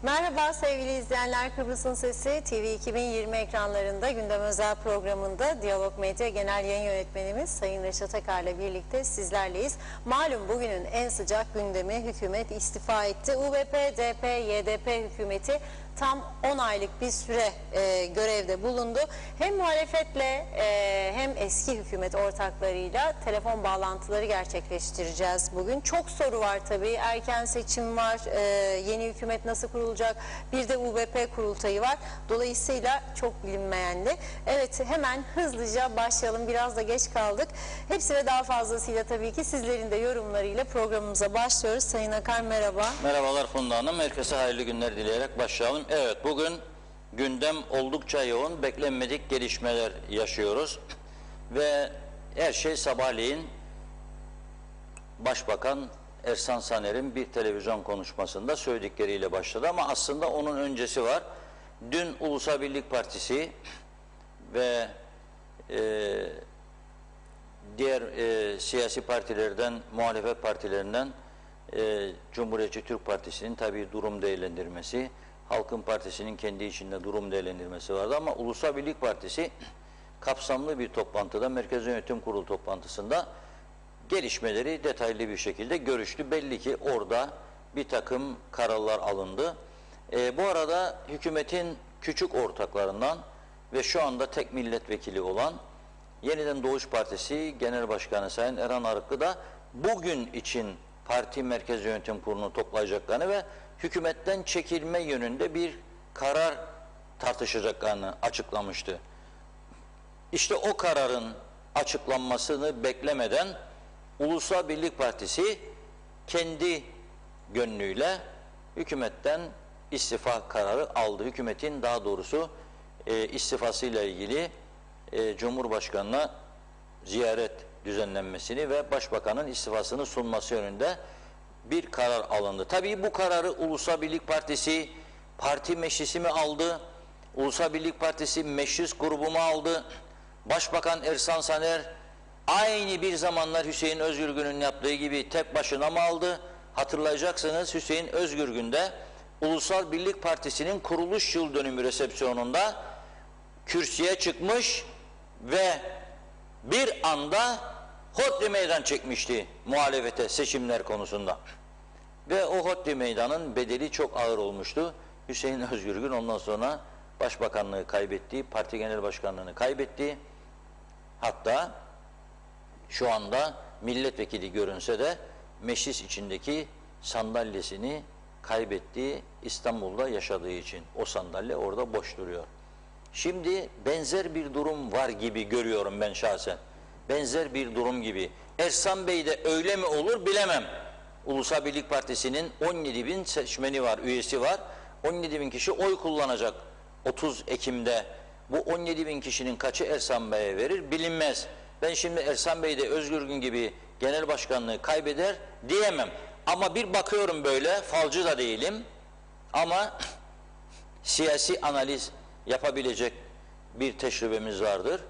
Merhaba sevgili izleyenler, Kıbrıs'ın Sesi TV 2020 ekranlarında gündem özel programında Diyalog Medya Genel Yayın Yönetmenimiz Sayın Reşat Akar'la birlikte sizlerleyiz. Malum bugünün en sıcak gündemi hükümet istifa etti. UBP, DP, YDP hükümeti tam 10 aylık bir süre görevde bulundu. Hem muhalefetle hem eski hükümet ortaklarıyla telefon bağlantıları gerçekleştireceğiz bugün. Çok soru var tabii. Erken seçim var, yeni hükümet nasıl kurulacak, bir de UBP kurultayı var. Dolayısıyla çok bilinmeyenli. Evet, hemen hızlıca başlayalım. Biraz da geç kaldık. Hepsine daha fazlasıyla tabii ki sizlerin de yorumlarıyla programımıza başlıyoruz. Sayın Akar merhaba. Merhabalar Funda Hanım. Herkese hayırlı günler dileyerek başlayalım. Evet, bugün gündem oldukça yoğun, beklenmedik gelişmeler yaşıyoruz. Ve her şey sabahleyin Başbakan Ersan Saner'in bir televizyon konuşmasında söyledikleriyle başladı. Ama aslında onun öncesi var. Dün Ulusal Birlik Partisi ve diğer siyasi partilerden, muhalefet partilerinden Cumhuriyetçi Türk Partisi'nin tabii durum değerlendirmesi, Halkın Partisi'nin kendi içinde durum değerlendirmesi vardı ama Ulusal Birlik Partisi kapsamlı bir toplantıda, Merkez Yönetim Kurulu toplantısında gelişmeleri detaylı bir şekilde görüştü. Belli ki orada bir takım kararlar alındı. Bu arada hükümetin küçük ortaklarından ve şu anda tek milletvekili olan Yeniden Doğuş Partisi Genel Başkanı Sayın Erhan Arıklı da bugün için Parti Merkez Yönetim Kurulu'nu toplayacaklarını ve hükümetten çekilme yönünde bir karar tartışacaklarını açıklamıştı. İşte o kararın açıklanmasını beklemeden Ulusal Birlik Partisi kendi gönlüyle hükümetten istifa kararı aldı. Hükümetin daha doğrusu istifasıyla ilgili Cumhurbaşkanı'na ziyaret düzenlenmesini ve Başbakan'ın istifasını sunması yönünde bir karar alındı. Tabii bu kararı Ulusal Birlik Partisi parti meclisi mi aldı? Ulusal Birlik Partisi meclis grubu mu aldı? Başbakan Ersan Saner aynı bir zamanlar Hüseyin Özgürgün'ün yaptığı gibi tek başına mı aldı? Hatırlayacaksınız, Hüseyin Özgürgün de Ulusal Birlik Partisi'nin kuruluş yıl dönümü resepsiyonunda kürsüye çıkmış ve bir anda hodri meydan çekmişti muhalefete seçimler konusunda. Ve o hodri meydanın bedeli çok ağır olmuştu. Hüseyin Özgürgün ondan sonra başbakanlığı kaybetti, parti genel başkanlığını kaybetti. Hatta şu anda milletvekili görünse de meclis içindeki sandalyesini kaybetti İstanbul'da yaşadığı için. O sandalye orada boş duruyor. Şimdi benzer bir durum var gibi görüyorum ben şahsen. Benzer bir durum gibi. Ersan Bey de öyle mi olur bilemem. Ulusal Birlik Partisi'nin 17 bin seçmeni var, üyesi var. 17 bin kişi oy kullanacak 30 Ekim'de. Bu 17 bin kişinin kaçı Ersan Bey'e verir bilinmez. Ben şimdi Ersan Bey de Özgürgün gibi genel başkanlığı kaybeder diyemem. Ama bir bakıyorum böyle, falcı da değilim. Ama siyasi analiz yapabilecek bir tecrübemiz vardır.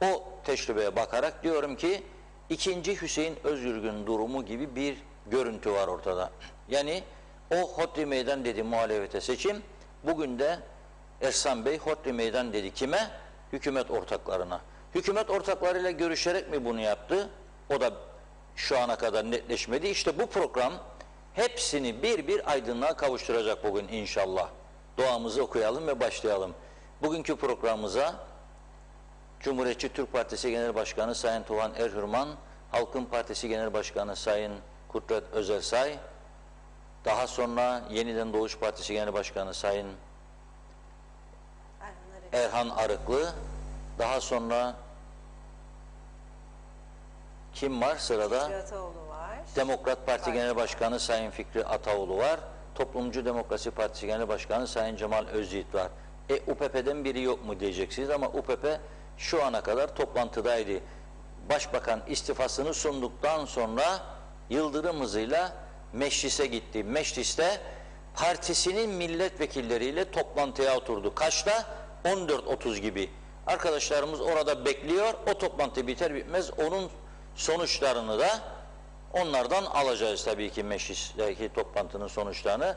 O tecrübeye bakarak diyorum ki ikinci Hüseyin Özgürgün durumu gibi bir görüntü var ortada. Yani o hodri meydan dedi muhalefete seçim. Bugün de Ersan Bey hodri meydan dedi kime? Hükümet ortaklarına. Hükümet ortaklarıyla görüşerek mi bunu yaptı? O da şu ana kadar netleşmedi. İşte bu program hepsini bir bir aydınlığa kavuşturacak bugün inşallah. Duamızı okuyalım ve başlayalım. Bugünkü programımıza Cumhuriyetçi Türk Partisi Genel Başkanı Sayın Tuhan Erhürman, Halkın Partisi Genel Başkanı Sayın Kudret Özersay, daha sonra Yeniden Doğuş Partisi Genel Başkanı Sayın Erhan Arıklı, daha sonra kim var sırada? Fikri Ataoğlu var. Demokrat Parti Genel Başkanı Sayın Fikri Ataoğlu var. Toplumcu Demokrasi Partisi Genel Başkanı Sayın Cemal Özyiğit var. UPP'den biri yok mu diyeceksiniz ama UPP şu ana kadar toplantıdaydı. Başbakan istifasını sunduktan sonra yıldırım hızıyla meclise gitti. Mecliste partisinin milletvekilleriyle toplantıya oturdu. Kaçta? 14.30 gibi. Arkadaşlarımız orada bekliyor. O toplantı biter bitmez onun sonuçlarını da onlardan alacağız tabii ki meclisteki toplantının sonuçlarını.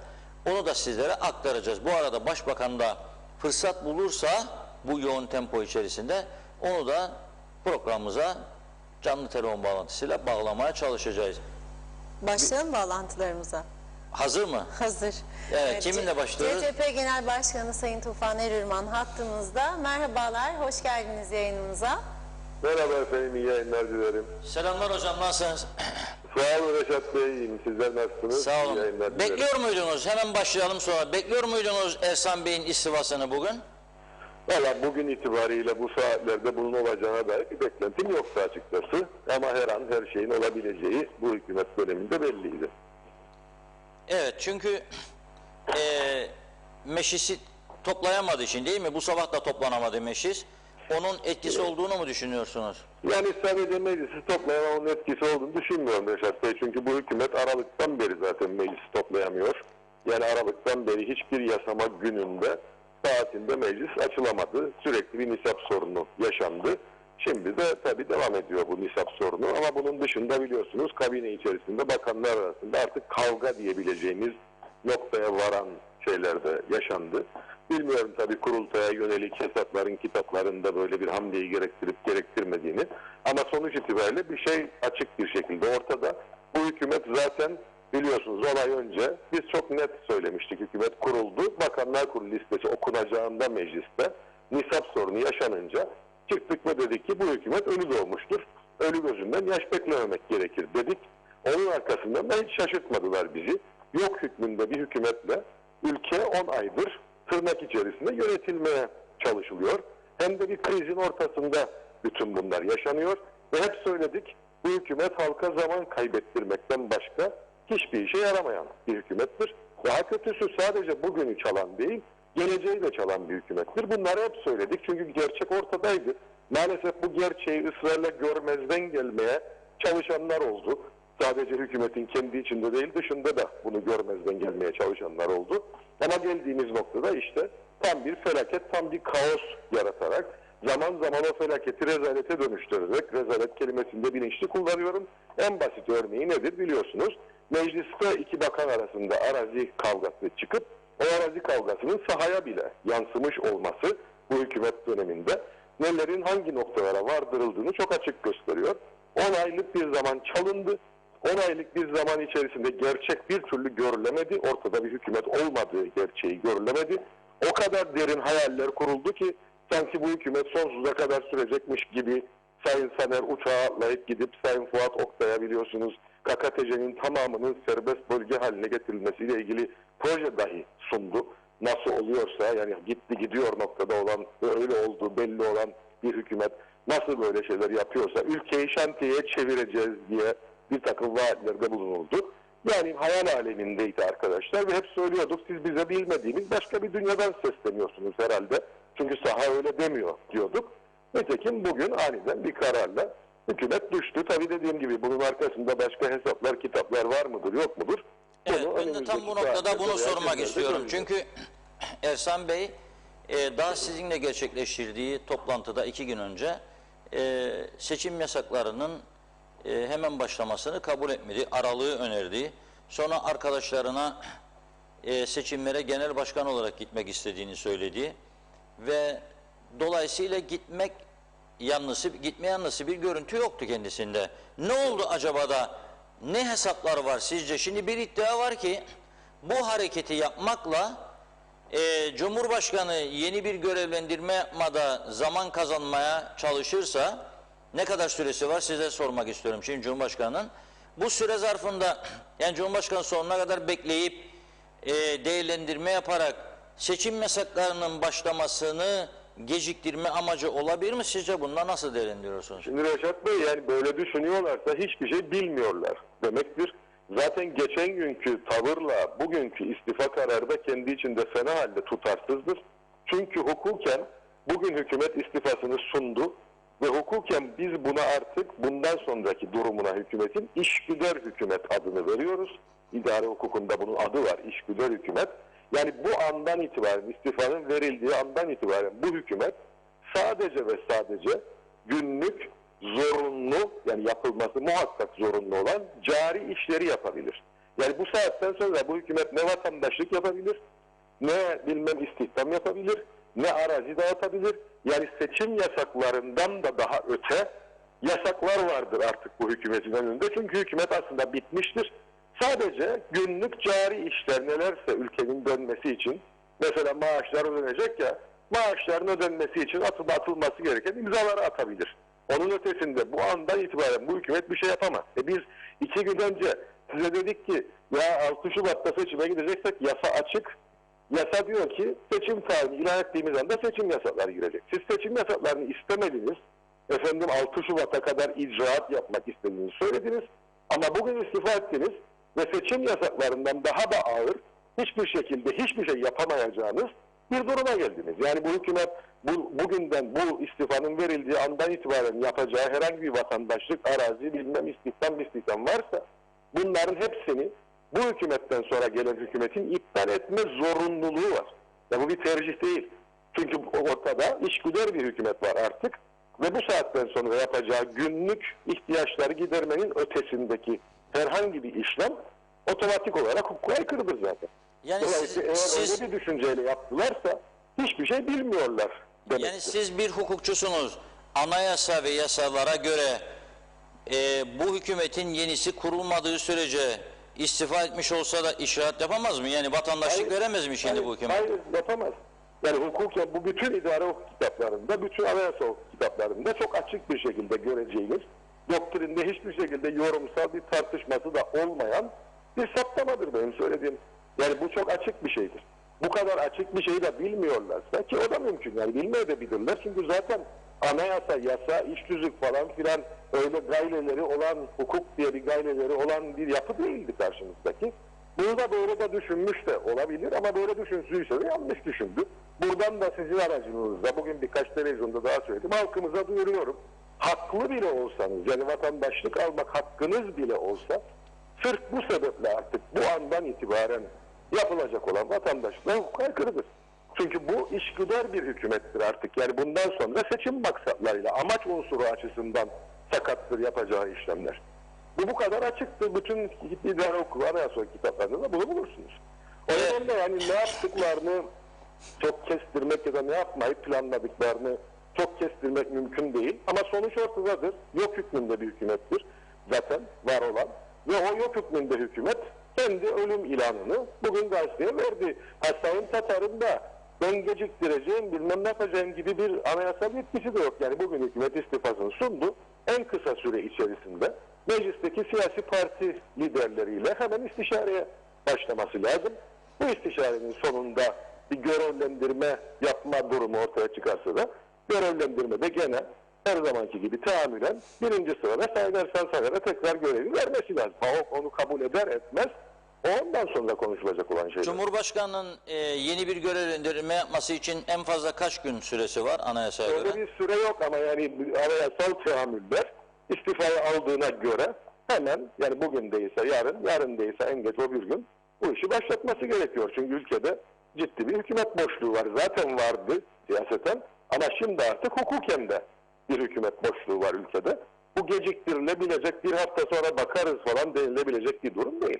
Onu da sizlere aktaracağız. Bu arada Başbakan da fırsat bulursa bu yoğun tempo içerisinde onu da programımıza canlı telefon bağlantısıyla bağlamaya çalışacağız. Başlayalım bağlantılarımıza. Hazır mı? Hazır. Evet, kiminle başlıyoruz? CTP Genel Başkanı Sayın Tufan Erirman hattımızda. Merhabalar, hoş geldiniz yayınımıza. Merhaba efendim, iyi yayınlar dilerim. Selamlar hocam, nasılsınız? Sağ olun Reşat Bey, iyiyim. Sizler nasılsınız? Sağ İyi olun. yayınlar dilerim. Bekliyor muydunuz? Hemen başlayalım sonra. Bekliyor muydunuz Ersan Bey'in istifasını bugün? Valla bugün itibariyle bu saatlerde bunun olacağına dair bir beklentim yoktu açıkçası. Ama her an her şeyin olabileceği bu hükümet döneminde belliydi. Evet, çünkü meclisi toplayamadığı için değil mi? Bu sabah da toplanamadı meclis. Onun etkisi olduğunu mu düşünüyorsunuz? Yani sadece meclisi toplayan onun etkisi olduğunu düşünmüyorum Reşat Bey. Çünkü bu hükümet Aralık'tan beri zaten meclisi toplayamıyor. Yani Aralık'tan beri hiçbir yasama gününde saatinde meclis açılamadı. Sürekli bir nisap sorunu yaşandı. Şimdi de tabii devam ediyor bu nisap sorunu. Ama bunun dışında biliyorsunuz kabine içerisinde bakanlar arasında artık kavga diyebileceğimiz noktaya varan şeyler de yaşandı. Bilmiyorum tabii kurultaya yönelik hesapların kitaplarında böyle bir hamleyi gerektirip gerektirmediğini. Ama sonuç itibariyle bir şey açık bir şekilde ortada. Bu hükümet zaten biliyorsunuz 10 ay önce biz çok net söylemiştik, hükümet kuruldu. Bakanlar Kurulu listesi okunacağında mecliste nisap sorunu yaşanınca çıktık ve dedik ki bu hükümet ölü doğmuştur. Ölü gözünden yaş beklememek gerekir dedik. Onun arkasından da hiç şaşırtmadılar bizi. Yok hükmünde bir hükümetle ülke 10 aydır tırnak içerisinde yönetilmeye çalışılıyor. Hem de bir krizin ortasında bütün bunlar yaşanıyor. Ve hep söyledik, bu hükümet halka zaman kaybettirmekten başka hiçbir işe yaramayan bir hükümettir. Daha kötüsü sadece bugünü çalan değil, geleceği de çalan bir hükümettir. Bunları hep söyledik çünkü gerçek ortadaydı. Maalesef bu gerçeği ısrarla görmezden gelmeye çalışanlar oldu. Sadece hükümetin kendi içinde değil dışında da bunu görmezden gelmeye çalışanlar oldu. Ama geldiğimiz noktada işte tam bir felaket, tam bir kaos yaratarak zaman zaman o felaketi rezalete dönüştürerek, rezalet kelimesinde bilinçli kullanıyorum. En basit örneği nedir biliyorsunuz? Mecliste iki bakan arasında arazi kavgası çıkıp o arazi kavgasının sahaya bile yansımış olması bu hükümet döneminde nelerin hangi noktalara vardırıldığını çok açık gösteriyor. 10 aylık bir zaman çalındı. 10 aylık bir zaman içerisinde gerçek bir türlü görülemedi. Ortada bir hükümet olmadığı gerçeği görülemedi. O kadar derin hayaller kuruldu ki sanki bu hükümet sonsuza kadar sürecekmiş gibi Sayın Saner uçağa atlayıp gidip Sayın Fuat Oktay'a biliyorsunuz KKTC'nin tamamının serbest bölge haline getirilmesiyle ilgili proje dahi sundu. Nasıl oluyorsa yani gitti gidiyor noktada olan ve öyle olduğu belli olan bir hükümet nasıl böyle şeyler yapıyorsa ülkeyi şantiyeye çevireceğiz diye bir takım vaatlerde bulunuldu. Yani hayal alemindeydi arkadaşlar ve hep söylüyorduk siz bize bilmediğimiz başka bir dünyadan sesleniyorsunuz herhalde. Çünkü saha öyle demiyor diyorduk. Nitekim bugün aniden bir kararla hükümet düştü. Tabii dediğim gibi bunun arkasında başka hesaplar, kitaplar var mıdır, yok mudur? Evet, ben de tam bu noktada bunu sormak istiyorum. Çünkü Ersan Bey daha sizinle gerçekleştirdiği toplantıda 2 gün önce seçim yasaklarının hemen başlamasını kabul etmedi. Aralığı önerdi. Sonra arkadaşlarına seçimlere genel başkan olarak gitmek istediğini söyledi. Ve dolayısıyla gitme yanlısı bir görüntü yoktu kendisinde. Ne oldu acaba da ne hesaplar var sizce? Şimdi bir iddia var ki bu hareketi yapmakla Cumhurbaşkanı yeni bir görevlendirme yapmada zaman kazanmaya çalışırsa ne kadar süresi var size sormak istiyorum. Şimdi Cumhurbaşkanı'nın bu süre zarfında yani Cumhurbaşkanı sonuna kadar bekleyip değerlendirme yaparak seçim yasaklarının başlamasını geciktirme amacı olabilir mi? Sizce bundan nasıl değerlendiriyorsunuz? Şimdi Reşat Bey yani böyle düşünüyorlarsa hiçbir şey bilmiyorlar demektir. Zaten geçen günkü tavırla bugünkü istifa kararı da kendi içinde fena halde tutarsızdır. Çünkü hukuken bugün hükümet istifasını sundu ve hukuken biz buna artık bundan sonraki durumuna hükümetin işgüdar hükümet adını veriyoruz. İdare hukukunda bunun adı var, işgüdar hükümet. Yani bu andan itibaren istifanın verildiği andan itibaren bu hükümet sadece ve sadece günlük zorunlu yani yapılması muhakkak zorunlu olan cari işleri yapabilir. Yani bu saatten sonra bu hükümet ne vatandaşlık yapabilir, ne bilmem istihdam yapabilir, ne arazi dağıtabilir. Yani seçim yasaklarından da daha öte yasaklar vardır artık bu hükümetin önünde. Çünkü hükümet aslında bitmiştir. Sadece günlük cari işler nelerse ülkenin dönmesi için, mesela maaşlar ödenecek ya, maaşların ödenmesi için atılması gereken imzaları atabilir. Onun ötesinde bu andan itibaren bu hükümet bir şey yapamaz. Biz 2 gün önce size dedik ki ya 6 Şubat'ta seçime gideceksek yasa açık. Yasa diyor ki seçim tarihini ilan ettiğimiz anda seçim yasakları girecek. Siz seçim yasaklarını istemediniz. Efendim 6 Şubat'a kadar icraat yapmak istediğinizi söylediniz. Ama bugün istifa ettiniz ve seçim yasaklarından daha da ağır hiçbir şekilde hiçbir şey yapamayacağınız bir duruma geldiniz. Yani bu hükümet bugünden bu istifanın verildiği andan itibaren yapacağı herhangi bir vatandaşlık, arazi, bilmem istihdam varsa bunların hepsini bu hükümetten sonra gelen hükümetin iptal etme zorunluluğu var. Ya bu bir tercih değil. Çünkü ortada işgüdar bir hükümet var artık ve bu saatten sonra yapacağı günlük ihtiyaçları gidermenin ötesindeki herhangi bir işlem otomatik olarak hukuka aykırıdır zaten. Yani Dolayısıyla eğer öyle bir düşünceyle yaptılarsa hiçbir şey bilmiyorlar demektir. Yani siz bir hukukçusunuz. Anayasa ve yasalara göre bu hükümetin yenisi kurulmadığı sürece istifa etmiş olsa da icraat yapamaz mı? Yani vatandaşlık veremez mi şimdi bu hükümet? Hayır, yapamaz. Yani hukuken bu bütün idare hukuk kitaplarında, bütün anayasa hukuk kitaplarında çok açık bir şekilde göreceğiniz, doktrinde hiçbir şekilde yorumsal bir tartışması da olmayan bir saptamadır benim söylediğim. Yani bu çok açık bir şeydir. Bu kadar açık bir şeyi de bilmiyorlarsa ki o da mümkün yani bilmeyebilirler çünkü zaten anayasa, yasa, iş tüzük falan filan öyle gayreleri olan, hukuk diye bir gayreleri olan bir yapı değildi karşımızdaki. Bunu da böyle de düşünmüş de olabilir ama böyle düşünsüyse de yanlış düşündü. Buradan da sizin aracınızda bugün birkaç televizyonda daha söyledim halkımıza duyuruyorum. Haklı bile olsanız yani vatandaşlık almak hakkınız bile olsa sırf bu sebeple artık bu andan itibaren yapılacak olan vatandaşlıkla hukuka aykırıdır. Çünkü bu işgüdar bir hükümettir artık. Yani bundan sonra seçim maksatlarıyla amaç unsuru açısından sakattır yapacağı işlemler. Bu kadar açıktır. Bütün idare hukuku anayasa kitaplarında da bunu bulursunuz. O nedenle yani ne yaptıklarını çok kestirmek ya da ne yapmayı planladıklarını çok kestirmek mümkün değil. Ama sonuç ortadadır. Yok hükmünde bir hükümettir. Zaten var olan. Ve o yok hükmünde hükümet kendi ölüm ilanını bugün gazeteye verdi. Sayın Tatar'ın da ben geciktireceğim bilmem ne yapacağım gibi bir anayasal yetkisi de yok. Yani bugün hükümet istifasını sundu. En kısa süre içerisinde meclisteki siyasi parti liderleriyle hemen istişareye başlaması lazım. Bu istişarenin sonunda bir görevlendirme yapma durumu ortaya çıkarsa da görevlendirme de gene her zamanki gibi tahammülen birinci sırada Sayın Ersan Saner'e tekrar görevi vermesi lazım. PAOK onu kabul eder etmez. Ondan sonra konuşulacak olan şeyler. Cumhurbaşkanı'nın yeni bir görevlendirme yapması için en fazla kaç gün süresi var anayasaya göre? Öyle bir süre yok ama yani anayasal teamüller istifayı aldığına göre hemen yani bugün değilse yarın değilse en geç o bir gün bu işi başlatması gerekiyor. Çünkü ülkede ciddi bir hükümet boşluğu var. Zaten vardı siyaseten ama şimdi artık hukuken de bir hükümet boşluğu var ülkede. Bu geciktirilebilecek bir hafta sonra bakarız falan denilebilecek bir durum değil.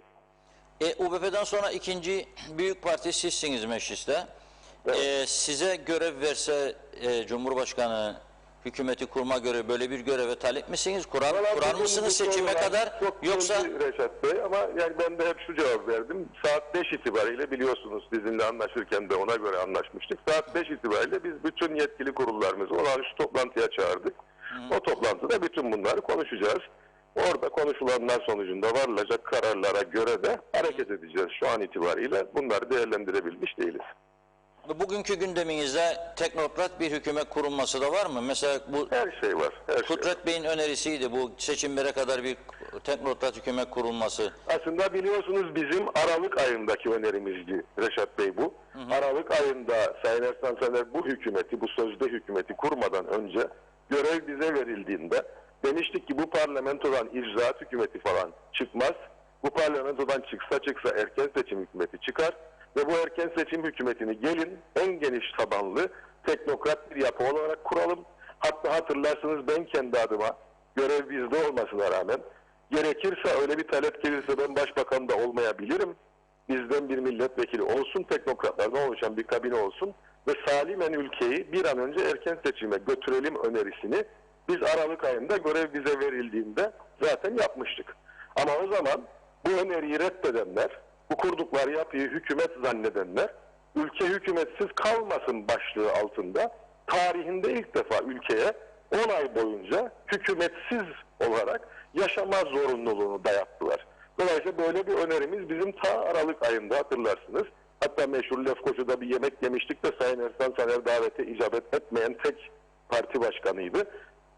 UBP'den sonra ikinci büyük parti sizsiniz mecliste. Evet. Size görev verse Cumhurbaşkanı hükümeti kurma görevi böyle bir göreve talip misiniz? Kurar mısınız seçime kadar? Yoksa Reşat Bey ama yani ben de hep şu cevap verdim. Saat 5 itibariyle biliyorsunuz sizinle anlaşırken de ona göre anlaşmıştık. Saat 5 itibariyle biz bütün yetkili kurullarımızı olağanüstü toplantıya çağırdık. O toplantıda bütün bunları konuşacağız. Orada konuşulanlar sonucunda varılacak kararlara göre de hareket edeceğiz. Şu an itibariyle bunları değerlendirebilmiş değiliz. bugünkü gündeminizde teknokrat bir hükümet kurulması da var mı? Mesela bu Her şey var. Her şey var. Kudret Bey'in önerisiydi bu seçimlere kadar bir teknokrat hükümet kurulması. Aslında biliyorsunuz bizim Aralık ayındaki önerimizdi Reşat Bey bu. Aralık ayında Sayın Ersan Saner bu hükümeti, bu sözde hükümeti kurmadan önce görev bize verildiğinde demiştik ki bu parlamentodan icraat hükümeti falan çıkmaz. Bu parlamentodan çıksa erken seçim hükümeti çıkar. Ve bu erken seçim hükümetini gelin en geniş tabanlı teknokrat bir yapı olarak kuralım. Hatta hatırlarsınız ben kendi adıma görev bizde olmasına rağmen Gerekirse öyle bir talep gelirse ben başbakan da olmayabilirim. Bizden bir milletvekili olsun, teknokratlardan oluşan bir kabine olsun ve salimen ülkeyi bir an önce erken seçime götürelim önerisini biz Aralık ayında görev bize verildiğinde zaten yapmıştık. Ama o zaman bu öneriyi reddedenler, bu kurdukları yapıyı hükümet zannedenler, ülke hükümetsiz kalmasın başlığı altında tarihinde ilk defa ülkeye 10 ay boyunca hükümetsiz olarak yaşama zorunluluğunu dayattılar. Dolayısıyla böyle bir önerimiz bizim ta Aralık ayında hatırlarsınız. Hatta meşhur Lefkoşa'da bir yemek yemiştik de Sayın Ersan Saner davete icabet etmeyen tek parti başkanıydı.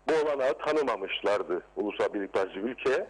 Bu olanağı tanımamışlardı Ulusal Birlik Partisi ülkeye.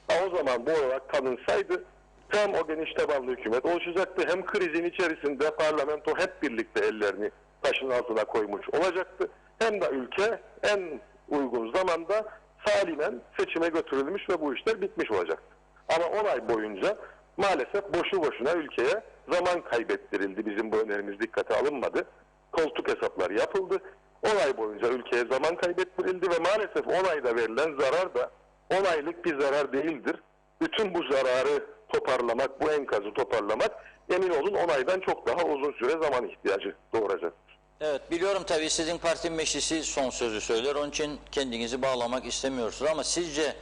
O zaman bu olarak tanınsaydı hem o geniş tabanlı hükümet oluşacaktı hem krizin içerisinde parlamento hep birlikte ellerini taşın altına koymuş olacaktı. Hem de ülke en uygun zamanda salimen seçime götürülmüş ve bu işler bitmiş olacaktı. Ama 10 ay boyunca maalesef boşu boşuna ülkeye zaman kaybettirildi. Bizim bu önerimiz dikkate alınmadı. Koltuk hesapları yapıldı. 10 ay boyunca ülkeye zaman kaybettirildi ve maalesef 10 ayda verilen zarar da 10 aylık bir zarar değildir. Bütün bu zararı toparlamak, bu enkazı toparlamak emin olun 10 aydan çok daha uzun süre zaman ihtiyacı doğuracaktır. Evet, biliyorum tabii sizin parti meclisi son sözü söyler. Onun için kendinizi bağlamak istemiyorsunuz ama sizce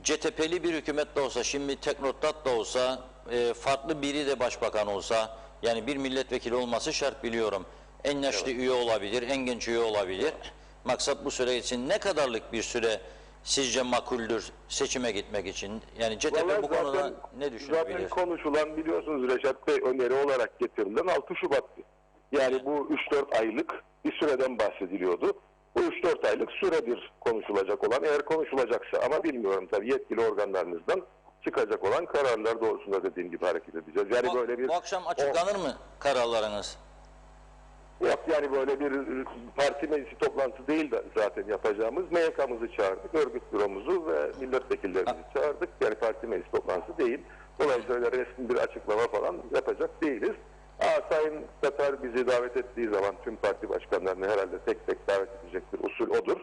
CTP'li bir hükümet de olsa, şimdi teknokrat da olsa, farklı biri de başbakan olsa, yani bir milletvekili olması şart biliyorum. En yaşlı üye olabilir, en genç üye olabilir. Maksat bu süre için ne kadarlık bir süre sizce makuldür seçime gitmek için? Yani CTP bu konuda ne düşünebilir? Zaten konuşulan biliyorsunuz Reşat Bey öneri olarak getirilen 6 Şubat'tı. Yani bu 3-4 aylık bir süreden bahsediliyordu. Bu 3-4 aylık süredir konuşulacak olan, eğer konuşulacaksa ama bilmiyorum tabii yetkili organlarınızdan çıkacak olan kararlar doğrusunda dediğim gibi hareket edeceğiz. Yani böyle bir bu akşam açıklanır mı kararlarınız? Yok yani böyle bir parti meclisi toplantısı değil de zaten yapacağımız. MYK'mızı çağırdık, örgüt büromuzu ve milletvekillerimizi çağırdık. Yani parti meclisi toplantısı değil. Dolayısıyla resmi bir açıklama falan yapacak değiliz. Sayın Tatar bizi davet ettiği zaman tüm parti başkanlarını herhalde tek tek davet edecektir. Usul odur.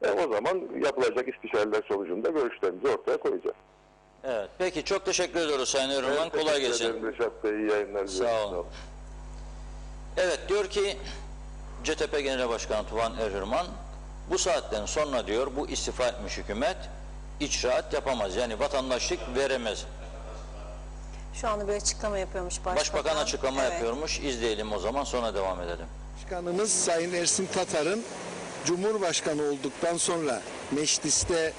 O zaman yapılacak istişareler sonucunda görüşlerimizi ortaya koyacağız. Evet. Peki çok teşekkür ediyoruz Sayın Erman. Kolay gelsin. Teşekkür ederim Reşat Bey. İyi yayınlar. Sağ olun. Evet, diyor ki CTP Genel Başkanı Tufan Erhürman bu saatten sonra diyor bu istifa etmiş hükümet icraat yapamaz. Yani vatandaşlık veremez. Şu anda bir açıklama yapıyormuş başbakan. Başbakan açıklama yapıyormuş. İzleyelim o zaman, sonra devam edelim. Başkanımız Sayın Ersin Tatar'ın Cumhurbaşkanı olduktan sonra mecliste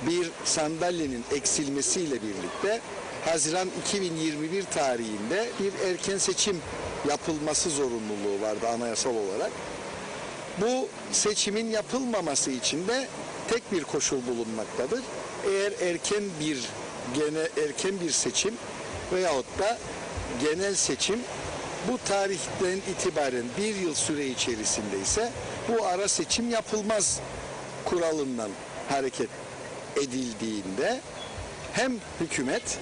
bir sandalyenin eksilmesiyle birlikte Haziran 2021 tarihinde bir erken seçim yapılması zorunluluğu vardı anayasal olarak. Bu seçimin yapılmaması için de tek bir koşul bulunmaktadır. Eğer erken bir seçim veyahut da genel seçim bu tarihten itibaren bir yıl süre içerisinde ise bu ara seçim yapılmaz kuralından hareket edildiğinde hem hükümet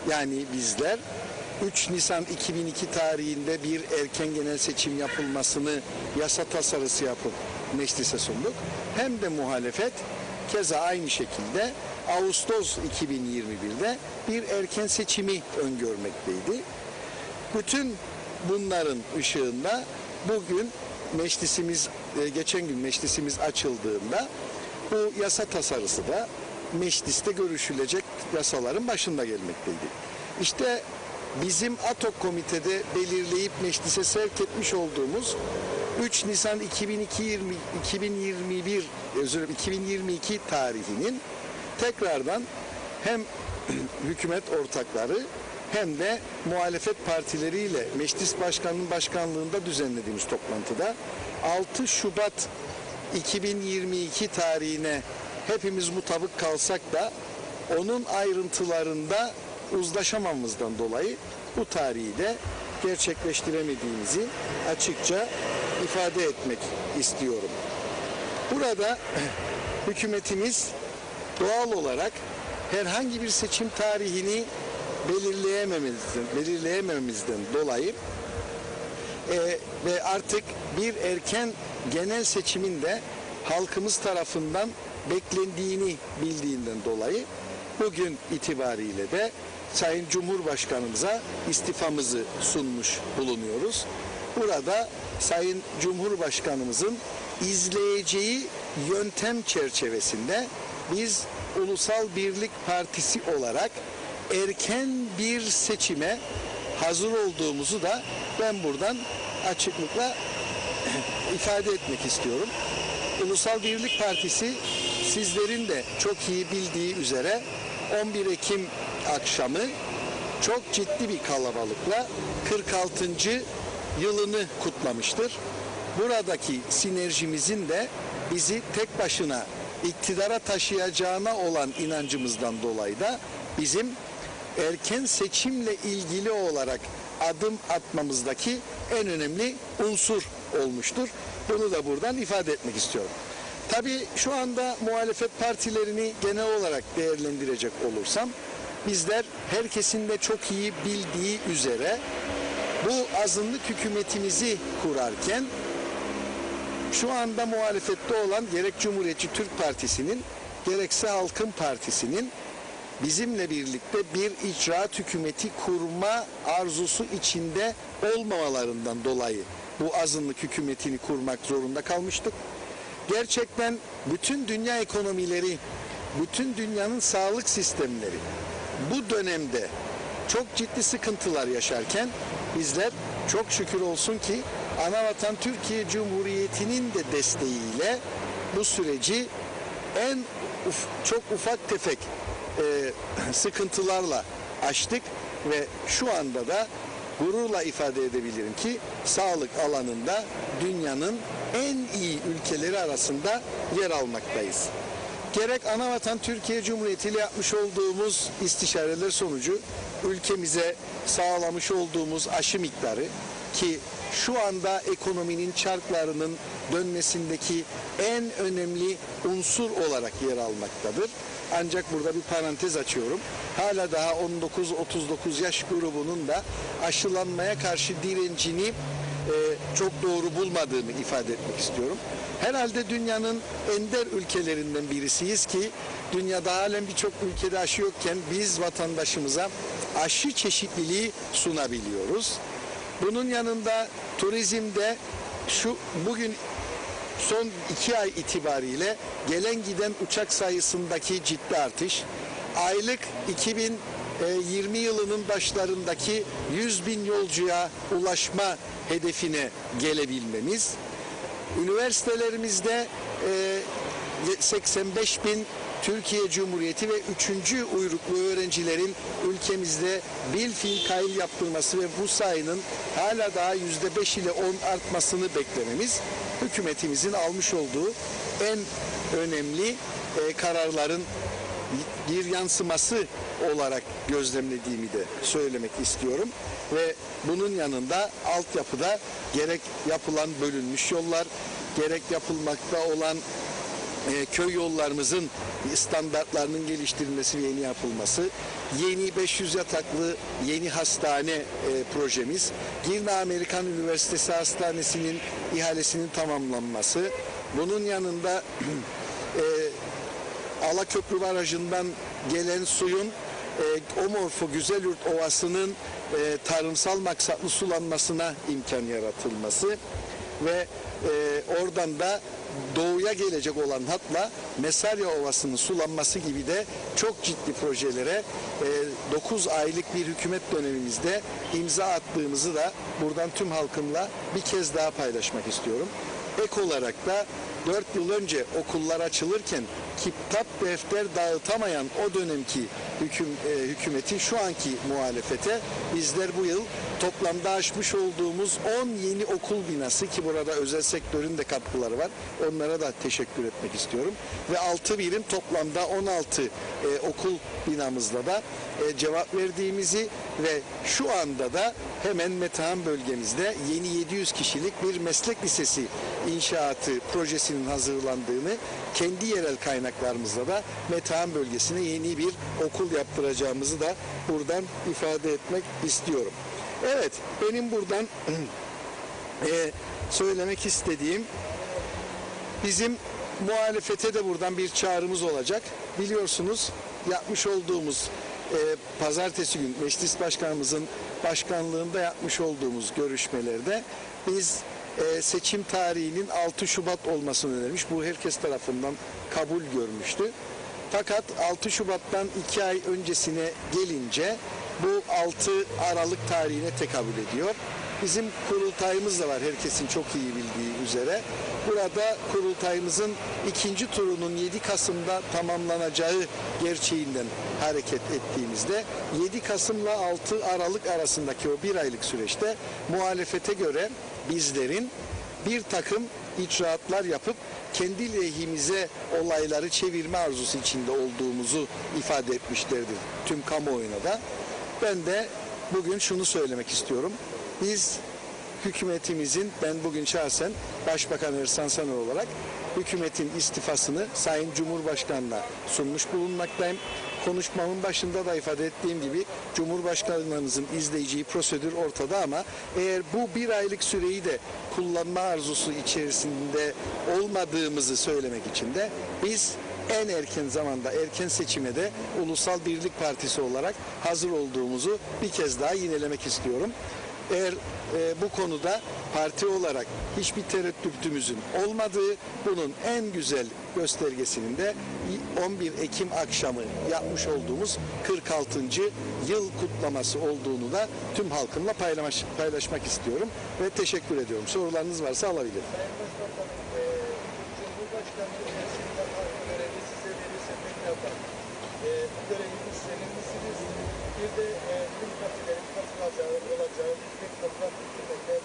yani bizler 3 Nisan 2002 tarihinde bir erken genel seçim yapılmasını yasa tasarısı yapıp meclise sunduk. Hem de muhalefet keza aynı şekilde Ağustos 2021'de bir erken seçimi öngörmekteydi. Bütün bunların ışığında bugün meclisimiz, geçen gün meclisimiz açıldığında bu yasa tasarısı da mecliste görüşülecek yasaların başında gelmekteydi. İşte bizim ATOK komitede belirleyip meclise sevk etmiş olduğumuz 3 Nisan 2022 tarihinin tekrardan hem hükümet ortakları hem de muhalefet partileriyle meclis başkanının başkanlığında düzenlediğimiz toplantıda 6 Şubat 2022 tarihine hepimiz mutabık kalsak da onun ayrıntılarında uzlaşamamızdan dolayı bu tarihi de gerçekleştiremediğimizi açıkça ifade etmek istiyorum. Burada hükümetimiz doğal olarak herhangi bir seçim tarihini belirleyemememizden dolayı ve artık bir erken genel seçimin de halkımız tarafından beklendiğini bildiğinden dolayı bugün itibariyle de Sayın Cumhurbaşkanımıza istifamızı sunmuş bulunuyoruz. Burada Sayın Cumhurbaşkanımızın izleyeceği yöntem çerçevesinde biz Ulusal Birlik Partisi olarak erken bir seçime hazır olduğumuzu da ben buradan açıklıkla ifade etmek istiyorum. Ulusal Birlik Partisi sizlerin de çok iyi bildiği üzere 11 Ekim akşamı çok ciddi bir kalabalıkla 46. yılını kutlamıştır. Buradaki sinerjimizin de bizi tek başına iktidara taşıyacağına olan inancımızdan dolayı da bizim erken seçimle ilgili olarak adım atmamızdaki en önemli unsur olmuştur. Bunu da buradan ifade etmek istiyorum. Tabii şu anda muhalefet partilerini genel olarak değerlendirecek olursam bizler herkesin de çok iyi bildiği üzere bu azınlık hükümetimizi kurarken şu anda muhalefette olan gerek Cumhuriyetçi Türk Partisi'nin gerekse Halkın Partisi'nin bizimle birlikte bir icraat hükümeti kurma arzusu içinde olmamalarından dolayı bu azınlık hükümetini kurmak zorunda kalmıştık. Gerçekten bütün dünya ekonomileri, bütün dünyanın sağlık sistemleri bu dönemde çok ciddi sıkıntılar yaşarken bizler çok şükür olsun ki Anavatan Türkiye Cumhuriyeti'nin de desteğiyle bu süreci çok ufak tefek sıkıntılarla aştık ve şu anda da gururla ifade edebilirim ki sağlık alanında dünyanın en iyi ülkeleri arasında yer almaktayız. Gerek Anavatan Türkiye Cumhuriyeti ile yapmış olduğumuz istişareler sonucu ülkemize sağlamış olduğumuz aşı miktarı ki şu anda ekonominin çarklarının dönmesindeki en önemli unsur olarak yer almaktadır. Ancak burada bir parantez açıyorum. Hala daha 19-39 yaş grubunun da aşılanmaya karşı direncini çok doğru bulmadığını ifade etmek istiyorum. Herhalde dünyanın ender ülkelerinden birisiyiz ki dünyada halen birçok ülkede aşı yokken biz vatandaşımıza aşı çeşitliliği sunabiliyoruz. Bunun yanında turizmde bugün son 2 ay itibariyle gelen giden uçak sayısındaki ciddi artış, aylık 2020 yılının başlarındaki 100.000 yolcuya ulaşma hedefine gelebilmemiz, üniversitelerimizde 85.000 Türkiye Cumhuriyeti ve 3. uyruklu öğrencilerin ülkemizde bilfiil kayıt yaptırması ve bu sayının hala daha %5 ile 10 artmasını beklememiz hükümetimizin almış olduğu en önemli kararların bir yansıması olarak gözlemlediğimi de söylemek istiyorum. Ve bunun yanında altyapıda gerek yapılan bölünmüş yollar, gerek yapılmakta olan köy yollarımızın standartlarının geliştirilmesi ve yeni yapılması, yeni 500 yataklı yeni hastane projemiz, Girne Amerikan Üniversitesi Hastanesi'nin ihalesinin tamamlanması, bunun yanında Alaköprü Barajı'ndan gelen suyun Omorfu Güzelyurt Ovası'nın tarımsal maksatlı sulanmasına imkan yaratılması ve oradan da doğuya gelecek olan hatla Mesarya Ovası'nın sulanması gibi de çok ciddi projelere 9 aylık bir hükümet dönemimizde imza attığımızı da buradan tüm halkımla bir kez daha paylaşmak istiyorum. Ek olarak da 4 yıl önce okullar açılırken kitap defter dağıtamayan o dönemki hükümetin şu anki muhalefete bizler bu yıl toplamda açmış olduğumuz 10 yeni okul binası ki burada özel sektörün de katkıları var. Onlara da teşekkür etmek istiyorum. Ve 6 birim toplamda 16 okul binamızla da cevap verdiğimizi ve şu anda da hemen Metehan bölgemizde yeni 700 kişilik bir meslek lisesi inşaatı projesinin hazırlandığını, kendi yerel kaynaklarımızla da Metehan bölgesine yeni bir okul yaptıracağımızı da buradan ifade etmek istiyorum. Evet, benim buradan söylemek istediğim, bizim muhalefete de buradan bir çağrımız olacak. Biliyorsunuz yapmış olduğumuz pazartesi gün meclis başkanımızın başkanlığında yapmış olduğumuz görüşmelerde biz seçim tarihinin 6 Şubat olmasını önermiş. Bu herkes tarafından kabul görmüştü. Fakat 6 Şubat'tan 2 ay öncesine gelince bu 6 Aralık tarihine tekabül ediyor. Bizim kurultayımız da var herkesin çok iyi bildiği üzere. Burada kurultayımızın ikinci turunun 7 Kasım'da tamamlanacağı gerçeğinden hareket ettiğimizde 7 Kasım'la 6 Aralık arasındaki o bir aylık süreçte muhalefete göre bizlerin bir takım icraatlar yapıp kendi lehimize olayları çevirme arzusu içinde olduğumuzu ifade etmişlerdir tüm kamuoyuna da. Ben de bugün şunu söylemek istiyorum. Biz hükümetimizin, ben bugün şahsen Başbakan Ersan Saner olarak hükümetin istifasını Sayın Cumhurbaşkanı'na sunmuş bulunmaktayım. Konuşmamın başında da ifade ettiğim gibi Cumhurbaşkanımızın izleyeceği prosedür ortada ama eğer bu bir aylık süreyi de kullanma arzusu içerisinde olmadığımızı söylemek için de biz en erken zamanda erken seçime de Ulusal Birlik Partisi olarak hazır olduğumuzu bir kez daha yinelemek istiyorum. Eğer bu konuda parti olarak hiçbir tereddütümüzün olmadığı, bunun en güzel göstergesinin de 11 Ekim akşamı yapmış olduğumuz 46. yıl kutlaması olduğunu da tüm halkımla paylaşmak istiyorum ve teşekkür ediyorum. Sorularınız varsa alabilirim. Bu görevi üstlenilmişsiniz. Bir de tüm partilerin katılacağı, olacağı bir toplantı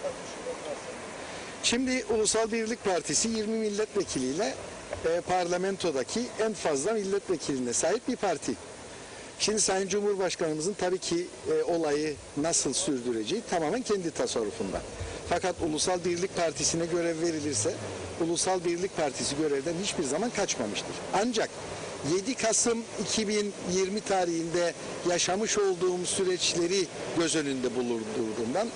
tartışılması. Şimdi Ulusal Birlik Partisi 20 milletvekiliyle parlamentodaki en fazla milletvekiline sahip bir parti. Şimdi Sayın Cumhurbaşkanımızın tabii ki olayı nasıl sürdüreceği tamamen kendi tasarrufunda. Fakat Ulusal Birlik Partisi'ne görev verilirse Ulusal Birlik Partisi görevden hiçbir zaman kaçmamıştır. Ancak 7 Kasım 2020 tarihinde yaşamış olduğumuz süreçleri göz önünde bulundurduğundan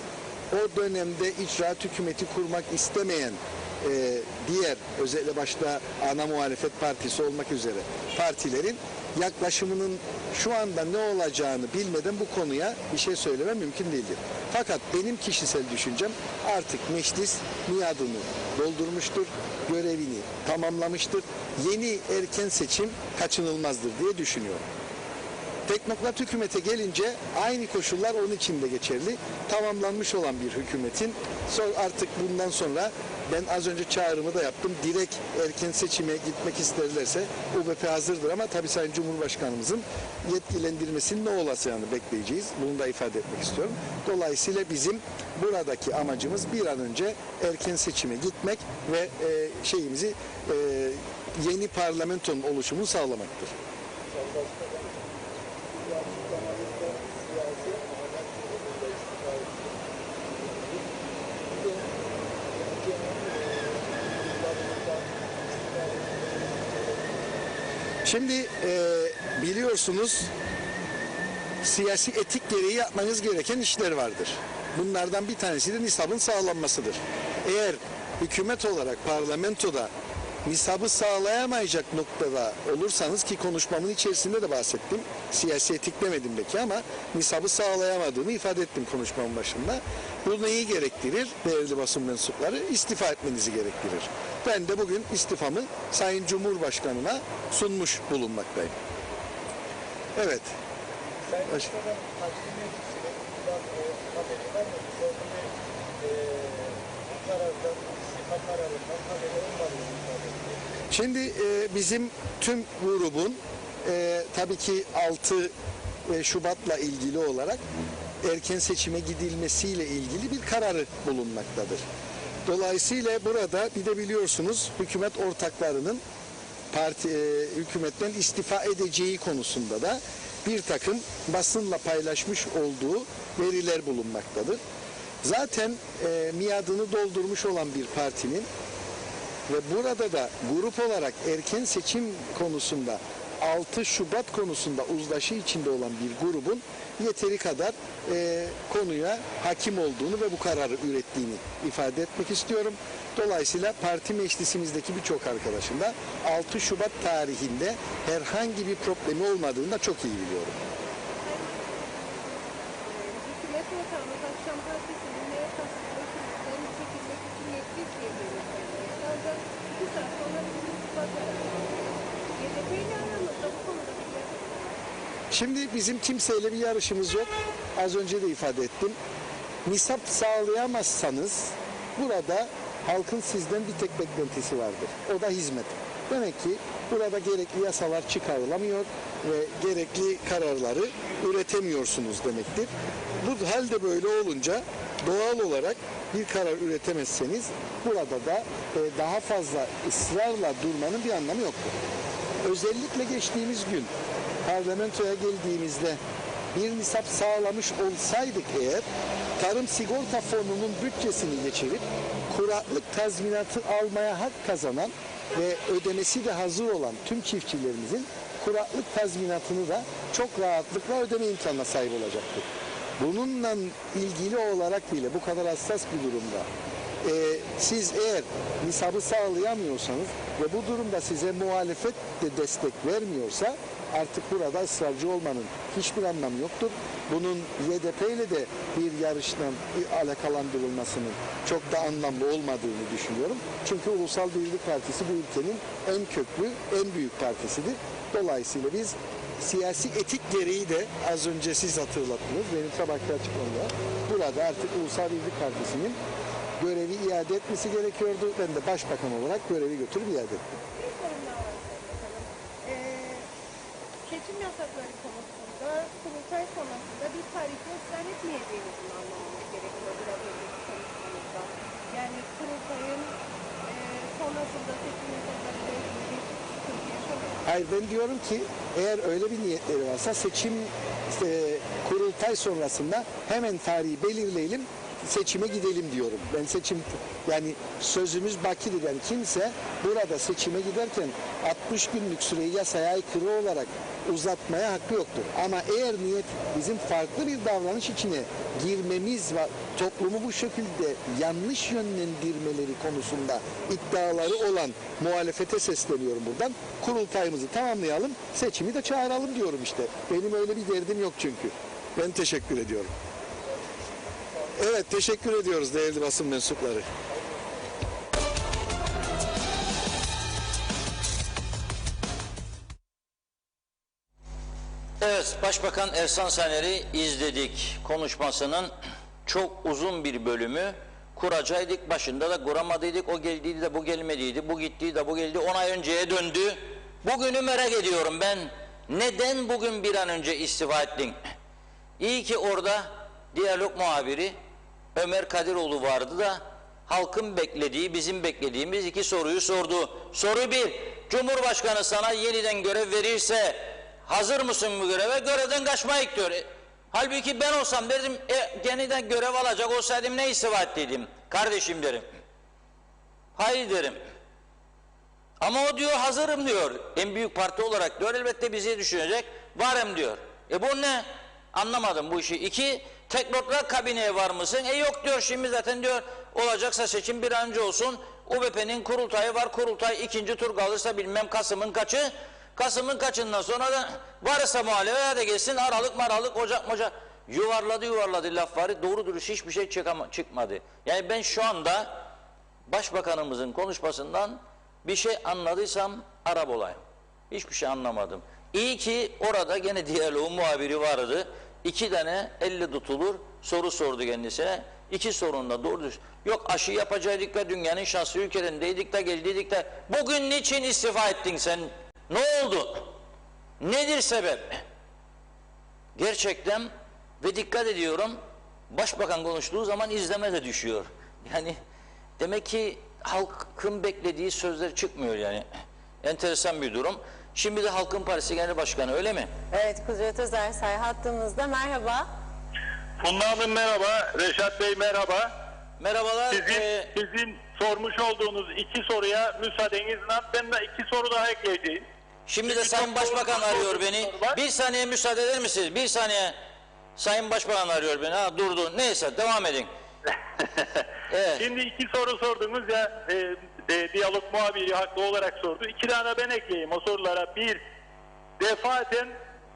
o dönemde icraat hükümeti kurmak istemeyen diğer özellikle başta ana muhalefet partisi olmak üzere partilerin yaklaşımının şu anda ne olacağını bilmeden bu konuya bir şey söylemem mümkün değildir. Fakat benim kişisel düşüncem artık meclis miadını doldurmuştur, görevini tamamlamıştır. Yeni erken seçim kaçınılmazdır diye düşünüyorum. Teknokrat hükümete gelince aynı koşullar onun için de geçerli. Tamamlanmış olan bir hükümetin artık bundan sonra ben az önce çağrımı da yaptım. Direkt erken seçime gitmek isterlerse UBP hazırdır ama tabii Sayın Cumhurbaşkanımızın yetkilendirmesinin ne olacağını bekleyeceğiz. Bunu da ifade etmek istiyorum. Dolayısıyla bizim buradaki amacımız bir an önce erken seçime gitmek ve yeni parlamentonun oluşumunu sağlamaktır. Şimdi biliyorsunuz siyasi etik gereği yapmanız gereken işler vardır. Bunlardan bir tanesi de nisabın sağlanmasıdır. Eğer hükümet olarak parlamentoda nisabı sağlayamayacak noktada olursanız ki konuşmamın içerisinde de bahsettim. Siyasi etik demedim belki ama nisabı sağlayamadığımı ifade ettim konuşmamın başında. Bu neyi gerektirir? Değerli basın mensupları istifa etmenizi gerektirir. Ben de bugün istifamı Sayın Cumhurbaşkanı'na sunmuş bulunmaktayım. Evet. Şimdi bizim tüm grubun tabii ki 6 Şubat'la ilgili olarak erken seçime gidilmesiyle ilgili bir kararı bulunmaktadır. Dolayısıyla burada bir de biliyorsunuz hükümet ortaklarının hükümetten istifa edeceği konusunda da bir takım basınla paylaşmış olduğu veriler bulunmaktadır. Zaten miadını doldurmuş olan bir partinin ve burada da grup olarak erken seçim konusunda 6 Şubat konusunda uzlaşı içinde olan bir grubun yeteri kadar konuya hakim olduğunu ve bu kararı ürettiğini ifade etmek istiyorum. Dolayısıyla parti meclisimizdeki birçok arkadaşım da 6 Şubat tarihinde herhangi bir problemi olmadığını da çok iyi biliyorum. Hükümet ortağımız akşam partisinin neye kasıtlarından çekilmek için yetki isteyebiliriz. Ancak 2 saat sonra bizim ispat YDP ile aramızda bu konuda bir yarış var. Şimdi bizim kimseyle bir yarışımız yok. Az önce de ifade ettim. Nisap sağlayamazsanız burada halkın sizden bir tek beklentisi vardır. O da hizmet. Demek ki burada gerekli yasalar çıkarılamıyor ve gerekli kararları üretemiyorsunuz demektir. Bu halde böyle olunca doğal olarak bir karar üretemezseniz burada da daha fazla ısrarla durmanın bir anlamı yoktur. Özellikle geçtiğimiz gün parlamentoya geldiğimizde bir nisap sağlamış olsaydık eğer, Tarım Sigorta Fonu'nun bütçesini geçirip kuraklık tazminatı almaya hak kazanan ve ödemesi de hazır olan tüm çiftçilerimizin kuraklık tazminatını da çok rahatlıkla ödeme imkanına sahip olacaktır. Bununla ilgili olarak bile bu kadar hassas bir durumda siz eğer nisabı sağlayamıyorsanız ve bu durumda size muhalefet de destek vermiyorsa artık burada ısrarcı olmanın hiçbir anlamı yoktur. Bunun YDP ile de bir yarıştan alakalandırılmasının çok da anlamlı olmadığını düşünüyorum. Çünkü Ulusal Birlik Partisi bu ülkenin en köklü, en büyük partisidir. Dolayısıyla biz siyasi etik gereği de az önce siz hatırlattınız, benim sabahki açıklamamda burada artık Ulusal Birlik Partisi'nin görevi iade etmesi gerekiyordu. Ben de başbakan olarak görevi götürüp iade ettim. Bir sorun daha var bakalım. Seçim yasakları konusunda kurultay sonrasında bir tarihte ısrar etmeyeceğimizin anlamamız gerekiyor biraz önceki konuşmamızda. Yani kurultayın sonrasında seçim yasaklarıyla ilgili bir sıkıntı yaşamayacak. Hayır, ben diyorum ki eğer öyle bir niyetleri varsa seçim kurultay sonrasında hemen tarihi belirleyelim, seçime gidelim diyorum. Ben yani sözümüz bakidir. Yani kimse burada seçime giderken 60 günlük süreyi yasaya aykırı olarak uzatmaya hakkı yoktur. Ama eğer niyet bizim farklı bir davranış içine girmemiz ve toplumu bu şekilde yanlış yönlendirmeleri konusunda iddiaları olan muhalefete sesleniyorum buradan. Kurultayımızı tamamlayalım, seçimi de çağıralım diyorum işte. Benim öyle bir derdim yok çünkü. Ben teşekkür ediyorum. Evet, teşekkür ediyoruz değerli basın mensupları. Evet, Başbakan Ersan Saner'i izledik. Konuşmasının çok uzun bir bölümü kuracaktık. Başında da kuramadıydık. O geldiydi de bu gelmediydi. Bu gittiydi de bu geldi. 10 ay önceye döndü. Bugünü merak ediyorum ben. Neden bugün bir an önce istifa ettin? İyi ki orada diyalog muhabiri Ömer Kadiroğlu vardı da halkın beklediği, bizim beklediğimiz 2 soruyu sordu. Soru 1, Cumhurbaşkanı sana yeniden görev verirse hazır mısın bu göreve? Görevden kaçmayık diyor. Halbuki ben olsam dedim, yeniden görev alacak olsaydım ne istifa ettiydim? Kardeşim derim. Hayır derim. Ama o diyor hazırım diyor. En büyük parti olarak diyor, elbette bizi düşünecek, varım diyor. Bu ne? Anlamadım bu işi. 2, teknokrat kabineye var mısın? Yok diyor, şimdi zaten diyor olacaksa seçim bir an önce olsun. UBP'nin kurultayı var, kurultay 2. tur kalırsa bilmem Kasım'ın kaçı. Kasım'ın kaçından sonra da varsa muhalefet de gelsin, Aralık, Ocak. Yuvarladı laf var. Doğru dürüst hiçbir şey çıkmadı. Yani ben şu anda Başbakanımızın konuşmasından bir şey anladıysam Arap olayım. Hiçbir şey anlamadım. İyi ki orada gene diyaloğun muhabiri vardı. 2 tane elle tutulur soru sordu kendisine. 2 sorunla doğru düz. Yok aşı yapacaktık da dünyanın şanslı ülkelerindeydik de geldiydik de. Bugün niçin istifa ettin sen? Ne oldu? Nedir sebep? Gerçekten ve dikkat ediyorum, Başbakan konuştuğu zaman izleme de düşüyor. Yani demek ki halkın beklediği sözler çıkmıyor yani. Enteresan bir durum. Şimdi de Halkın Partisi Genel Başkanı, öyle mi? Evet, Kudret Özersay hattımızda. Merhaba. Funda Hanım merhaba, Reşat Bey merhaba. Merhabalar. Sizin sormuş olduğunuz 2 soruya müsaadenizle ben de 2 soru daha ekleyeceğim. Şimdi de Sayın Başbakan arıyor beni. Bir saniye müsaade eder misiniz? Bir saniye. Sayın Başbakan arıyor beni. Ha, durdu. Neyse devam edin. Evet. Şimdi iki soru sordunuz ya, diyalog muhabiri haklı olarak sordu. İki tane ben ekleyeyim o sorulara. Bir, defaten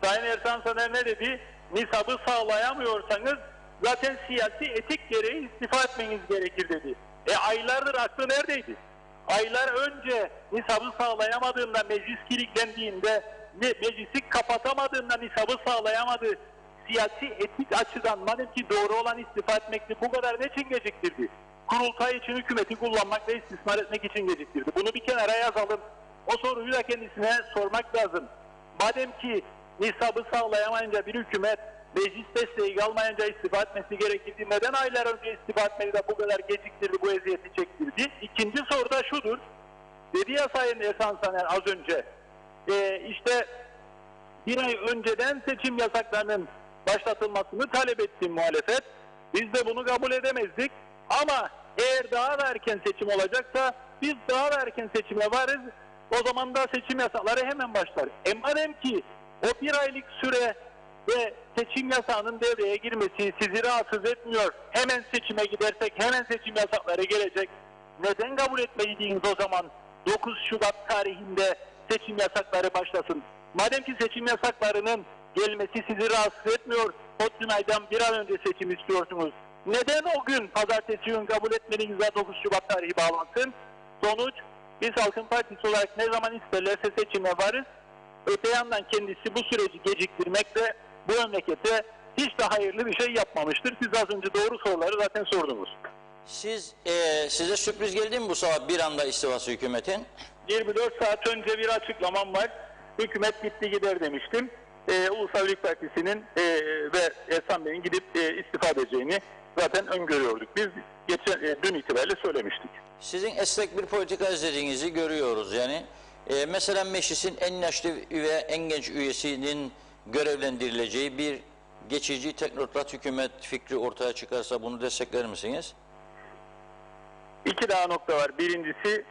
Sayın Ersan Saner ne dedi? Nisabı sağlayamıyorsanız zaten siyasi etik gereği istifa etmeniz gerekir dedi. Aylardır aklı neredeydi? Aylar önce nisabı sağlayamadığında, meclis kilitlendiğinde, meclisi kapatamadığında nisabı sağlayamadı. Siyasi etik açıdan madem ki doğru olan istifa etmekti, bu kadar ne için geciktirdi? Kurultay için hükümeti kullanmak ve istismar etmek için geciktirdi. Bunu bir kenara yazalım. O soruyu da kendisine sormak lazım. Madem ki nisabı sağlayamayınca bir hükümet meclis desteği almayınca istifa etmesi gerekirdi, neden aylar önce istifa etmedi de bu kadar geciktirdi, bu eziyeti çektirdi? İkinci soru da şudur. Dedi ya Sayın Ersan Saner az önce, işte bir ay önceden seçim yasaklarının başlatılmasını talep etti muhalefet. Biz de bunu kabul edemezdik. Ama eğer daha da erken seçim olacaksa biz daha da erken seçime varız. O zaman da seçim yasakları hemen başlar. Madem ki o bir aylık süre ve seçim yasağının devreye girmesi sizi rahatsız etmiyor. Hemen seçime gidersek hemen seçim yasakları gelecek. Neden kabul etmeliydiniz o zaman 9 Şubat tarihinde seçim yasakları başlasın? Madem ki seçim yasaklarının gelmesi sizi rahatsız etmiyor, o aydan bir an önce seçim istiyorsunuz. Neden o gün pazartesi gün kabul etmeliyiz 9 Şubat tarihi bağlansın? Sonuç, biz Halkın Partisi olarak ne zaman isterlerse seçime varız. Öte yandan kendisi bu süreci geciktirmekle bu memlekete hiç de hayırlı bir şey yapmamıştır. Siz az önce doğru soruları zaten sordunuz. Size sürpriz geldi mi bu sabah bir anda istifası hükümetin? 24 saat önce bir açıklamam var. Hükümet gitti gider demiştim. Ulusal Birlik Partisi'nin ve Ersan Bey'in gidip istifa edeceğini zaten öngörüyorduk. Biz dün itibariyle söylemiştik. Sizin esnek bir politika izlediğinizi görüyoruz yani. Mesela meclisin en yaşlı ve en genç üyesinin görevlendirileceği bir geçici teknokrat hükümet fikri ortaya çıkarsa bunu destekler misiniz? İki daha nokta var. Birincisi,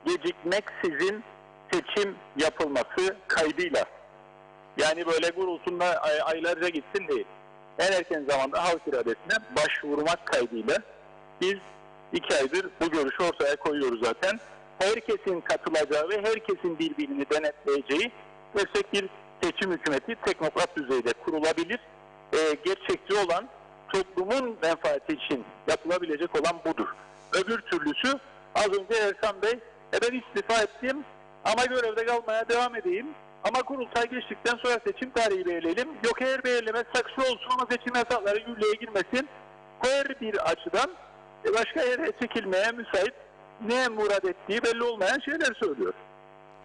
gecikmeksizin seçim yapılması kaydıyla. Yani böyle gurultusunda aylarca gitsin değil. En erken zamanda halk iradesine başvurmak kaydıyla biz 2 aydır bu görüşü ortaya koyuyoruz zaten. Herkesin katılacağı ve herkesin birbirini denetleyeceği gerçek bir seçim hükümeti teknokrat düzeyde kurulabilir. Gerçekçi olan, toplumun menfaati için yapılabilecek olan budur. Öbür türlüsü az önce Ersan Bey, ben istifa ettim ama görevde kalmaya devam edeyim. Ama kurultay geçtikten sonra seçim tarihi belirleyelim. Yok eğer belirlemezsek şu olsun ama seçim yasakları yürürlüğe girmesin. Her bir açıdan başka yere çekilmeye müsait, ne murad ettiği belli olmayan şeyler söylüyor.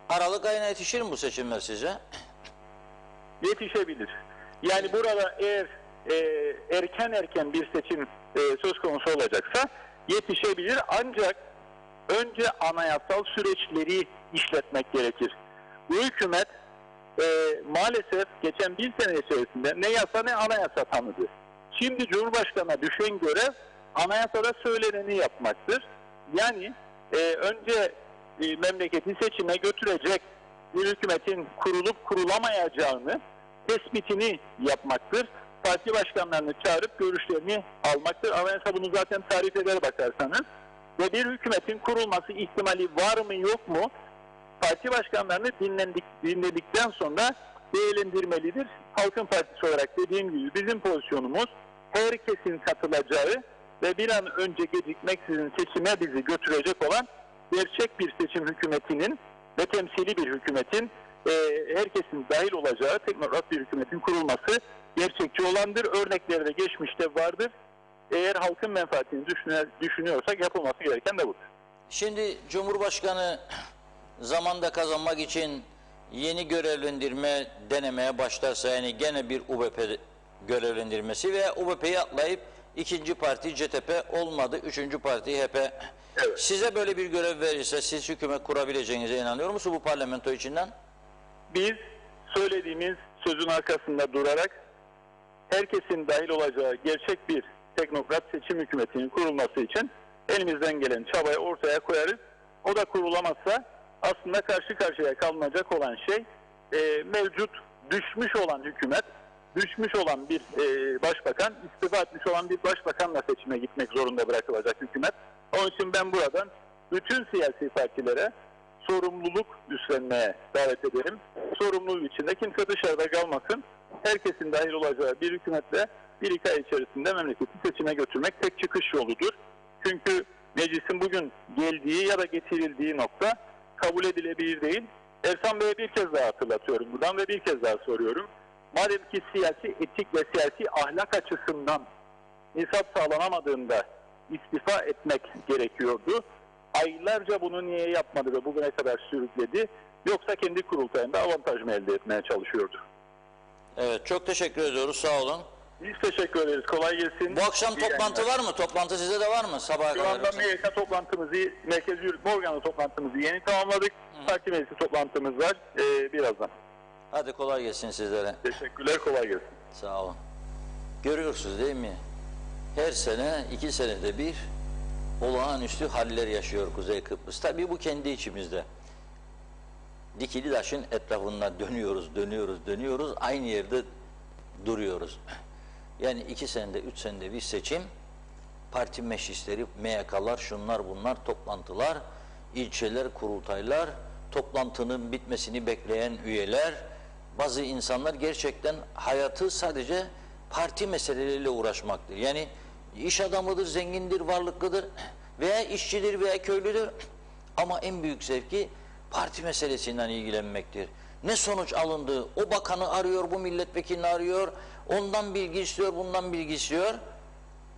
Aralık ayına yetişir mi bu seçimler size? Yetişebilir. Yani burada eğer erken bir seçim söz konusu olacaksa yetişebilir. Ancak önce anayasal süreçleri işletmek gerekir. Bu hükümet maalesef geçen bir sene içerisinde ne yasa ne anayasa tanıdı. Şimdi Cumhurbaşkanı'na düşen görev anayasada söyleneni yapmaktır. Yani önce memleketi seçime götürecek bir hükümetin kurulup kurulamayacağını tespitini yapmaktır. Parti başkanlarını çağırıp görüşlerini almaktır. Anayasa bunu zaten tarif eder bakarsanız. Ve bir hükümetin kurulması ihtimali var mı yok mu? Parti başkanlarını dinledikten sonra değerlendirmelidir. Halkın Partisi olarak dediğim gibi bizim pozisyonumuz herkesin katılacağı ve bir an önce gecikmeksizin seçime bizi götürecek olan gerçek bir seçim hükümetinin ve temsili bir hükümetin herkesin dahil olacağı teknokrat bir hükümetin kurulması gerçekçi olandır. Örnekleri de geçmişte vardır. Eğer halkın menfaatini düşünüyorsak yapılması gereken de budur. Şimdi Cumhurbaşkanı zamanda kazanmak için yeni görevlendirme denemeye başlarsa yani gene bir UBP görevlendirmesi veya UBP'yi atlayıp ikinci parti CTP olmadı, üçüncü parti HDP. Evet. Size böyle bir görev verirse siz hükümet kurabileceğinize inanıyor musunuz bu parlamento içinden? Biz söylediğimiz sözün arkasında durarak herkesin dahil olacağı gerçek bir teknokrat seçim hükümetinin kurulması için elimizden gelen çabayı ortaya koyarız. O da kurulamazsa aslında karşı karşıya kalınacak olan şey mevcut düşmüş olan hükümet, düşmüş olan bir başbakan, istifa etmiş olan bir başbakanla seçime gitmek zorunda bırakılacak hükümet. Onun için ben buradan bütün siyasi partilere sorumluluk üstlenmeye davet ederim. Sorumluluk içinde kimse dışarıda kalmasın. Herkesin dahil olacağı bir hükümetle 1-2 ay içerisinde memleketi seçime götürmek tek çıkış yoludur. Çünkü meclisin bugün geldiği ya da getirildiği nokta kabul edilebilir değil. Ersan Bey'e bir kez daha hatırlatıyorum buradan ve bir kez daha soruyorum. Madem ki siyasi etik ve siyasi ahlak açısından nisap sağlanamadığında istifa etmek gerekiyordu. Aylarca bunu niye yapmadı ve bugüne kadar sürükledi? Yoksa kendi kurultayında avantaj mı elde etmeye çalışıyordu? Evet, çok teşekkür ediyoruz. Sağ olun. Biz teşekkür ederiz. Kolay gelsin. Bu akşam toplantı var mı? Toplantı sizde de var mı? Sabaha Şu kadar. anda MYK toplantımızı, Merkez Yürütme Organı toplantımızı yeni tamamladık. Parti meclisi toplantımız var birazdan. Hadi kolay gelsin sizlere. Teşekkürler, kolay gelsin. Sağ olun. Görüyorsunuz değil mi? Her sene, 2 senede bir olağanüstü haller yaşıyor Kuzey Kıbrıs. Tabii bu kendi içimizde. Dikili taşın etrafında dönüyoruz. Aynı yerde duruyoruz. Yani 2 senede, 3 senede bir seçim, parti meclisleri, MYK'lar, şunlar bunlar, toplantılar, ilçeler, kurultaylar, toplantının bitmesini bekleyen üyeler, bazı insanlar gerçekten hayatı sadece parti meseleleriyle uğraşmaktır. Yani iş adamıdır, zengindir, varlıklıdır veya işçidir veya köylüdür ama en büyük zevki parti meselesinden ilgilenmektir. Ne sonuç alındı? O bakanı arıyor, bu milletvekilini arıyor, ondan bilgi istiyor, bundan bilgi istiyor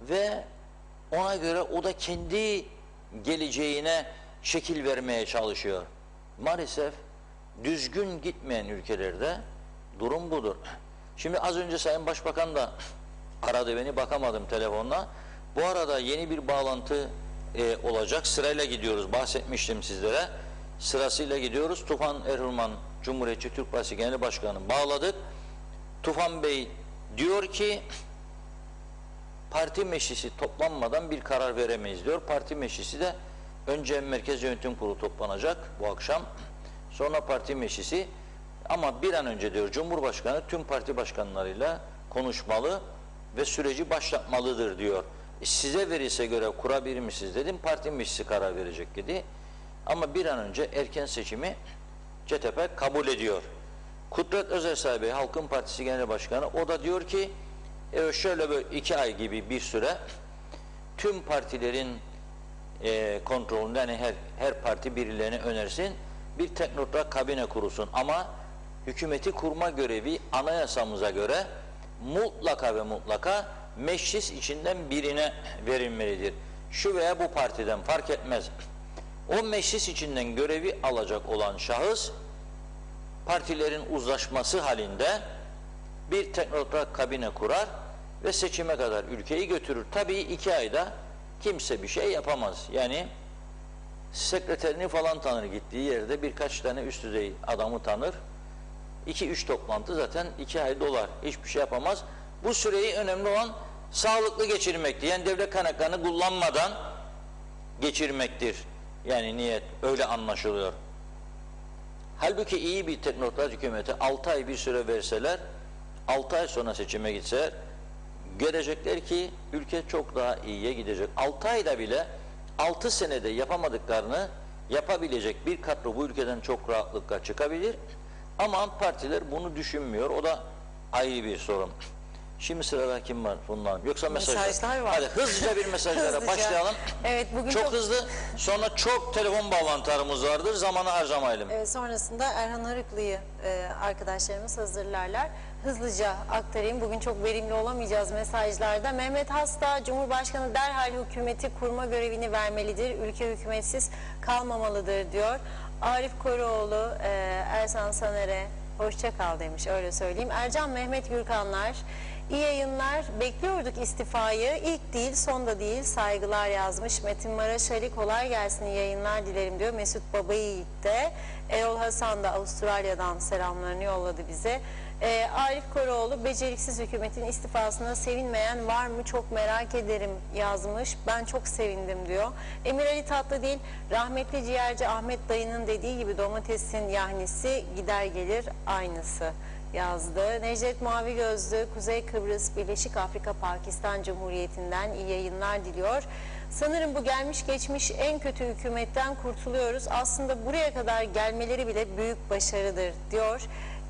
ve ona göre o da kendi geleceğine şekil vermeye çalışıyor. Maalesef düzgün gitmeyen ülkelerde durum budur. Şimdi az önce Sayın Başbakan da aradı beni, bakamadım telefonla. Bu arada yeni bir bağlantı olacak. Sırayla gidiyoruz. Bahsetmiştim sizlere. Sırasıyla gidiyoruz. Tufan Erhurman, Cumhuriyetçi Türk Partisi Genel Başkanı bağladık. Tufan Bey diyor ki parti meclisi toplanmadan bir karar veremeyiz diyor. Parti meclisi de önce Merkez Yönetim Kurulu toplanacak bu akşam. Sonra parti meclisi, ama bir an önce diyor Cumhurbaşkanı tüm parti başkanlarıyla konuşmalı ve süreci başlatmalıdır diyor. Size verirse görev kurabilir misiniz dedim. Parti meclisi karar verecek dedi. Ama bir an önce erken seçimi CTP kabul ediyor. Kudret Özersay Bey, Halkın Partisi Genel Başkanı, o da diyor ki şöyle böyle 2 ay gibi bir süre tüm partilerin kontrolünde, yani her parti birilerini önersin, bir teknokrat kabine kurulsun ama hükümeti kurma görevi anayasamıza göre mutlaka ve mutlaka meclis içinden birine verilmelidir. Şu veya bu partiden fark etmez. O meclis içinden görevi alacak olan şahıs partilerin uzlaşması halinde bir teknokrat kabine kurar ve seçime kadar ülkeyi götürür. Tabii 2 ayda kimse bir şey yapamaz. Yani sekreterini falan tanır, gittiği yerde birkaç tane üst düzey adamı tanır. 2-3 toplantı zaten 2 ay dolar. Hiçbir şey yapamaz. Bu süreyi önemli olan sağlıklı geçirmektir. Yani devlet kaynaklarını kullanmadan geçirmektir. Yani niyet öyle anlaşılıyor. Halbuki iyi bir teknokrat hükümete 6 ay bir süre verseler, 6 ay sonra seçime gitseler, görecekler ki ülke çok daha iyiye gidecek. 6 ayda bile 6 senede yapamadıklarını yapabilecek bir kadro bu ülkeden çok rahatlıkla çıkabilir. Ama partiler bunu düşünmüyor. O da ayrı bir sorun. Şimdi sırada kim var bundan? Yoksa mesajlar var. Hadi hızlıca bir mesajlara başlayalım. Evet, bugün çok hızlı. Sonra çok telefon bağlantılarımız vardır. Zamanı harcamayalım. Evet, sonrasında Erhan Arıklı'yı arkadaşlarımız hazırlarlar. Hızlıca aktarayım. Bugün çok verimli olamayacağız mesajlarda. Mehmet Hasta, Cumhurbaşkanı derhal hükümeti kurma görevini vermelidir. Ülke hükümetsiz kalmamalıdır diyor. Arif Koruoğlu, Ersan Saner'e hoşça kal demiş, öyle söyleyeyim. Ercan Mehmet Gürkanlar, iyi yayınlar, bekliyorduk istifayı, ilk değil son da değil, saygılar yazmış. Metin Maraş Ali, kolay gelsin, iyi yayınlar dilerim diyor. Mesut Babayiğit de, Erol Hasan da Avustralya'dan selamlarını yolladı bize. Arif Koroğlu, beceriksiz hükümetin istifasına sevinmeyen var mı çok merak ederim yazmış. Ben çok sevindim diyor. Emir Ali Tatlıdil, rahmetli ciğerci Ahmet dayının dediği gibi domatesin yahnisi gider gelir aynısı yazdı. Necdet Mavi Gözlü, Kuzey Kıbrıs Birleşik Afrika Pakistan Cumhuriyeti'nden iyi yayınlar diliyor. Sanırım bu gelmiş geçmiş en kötü hükümetten kurtuluyoruz. Aslında buraya kadar gelmeleri bile büyük başarıdır diyor.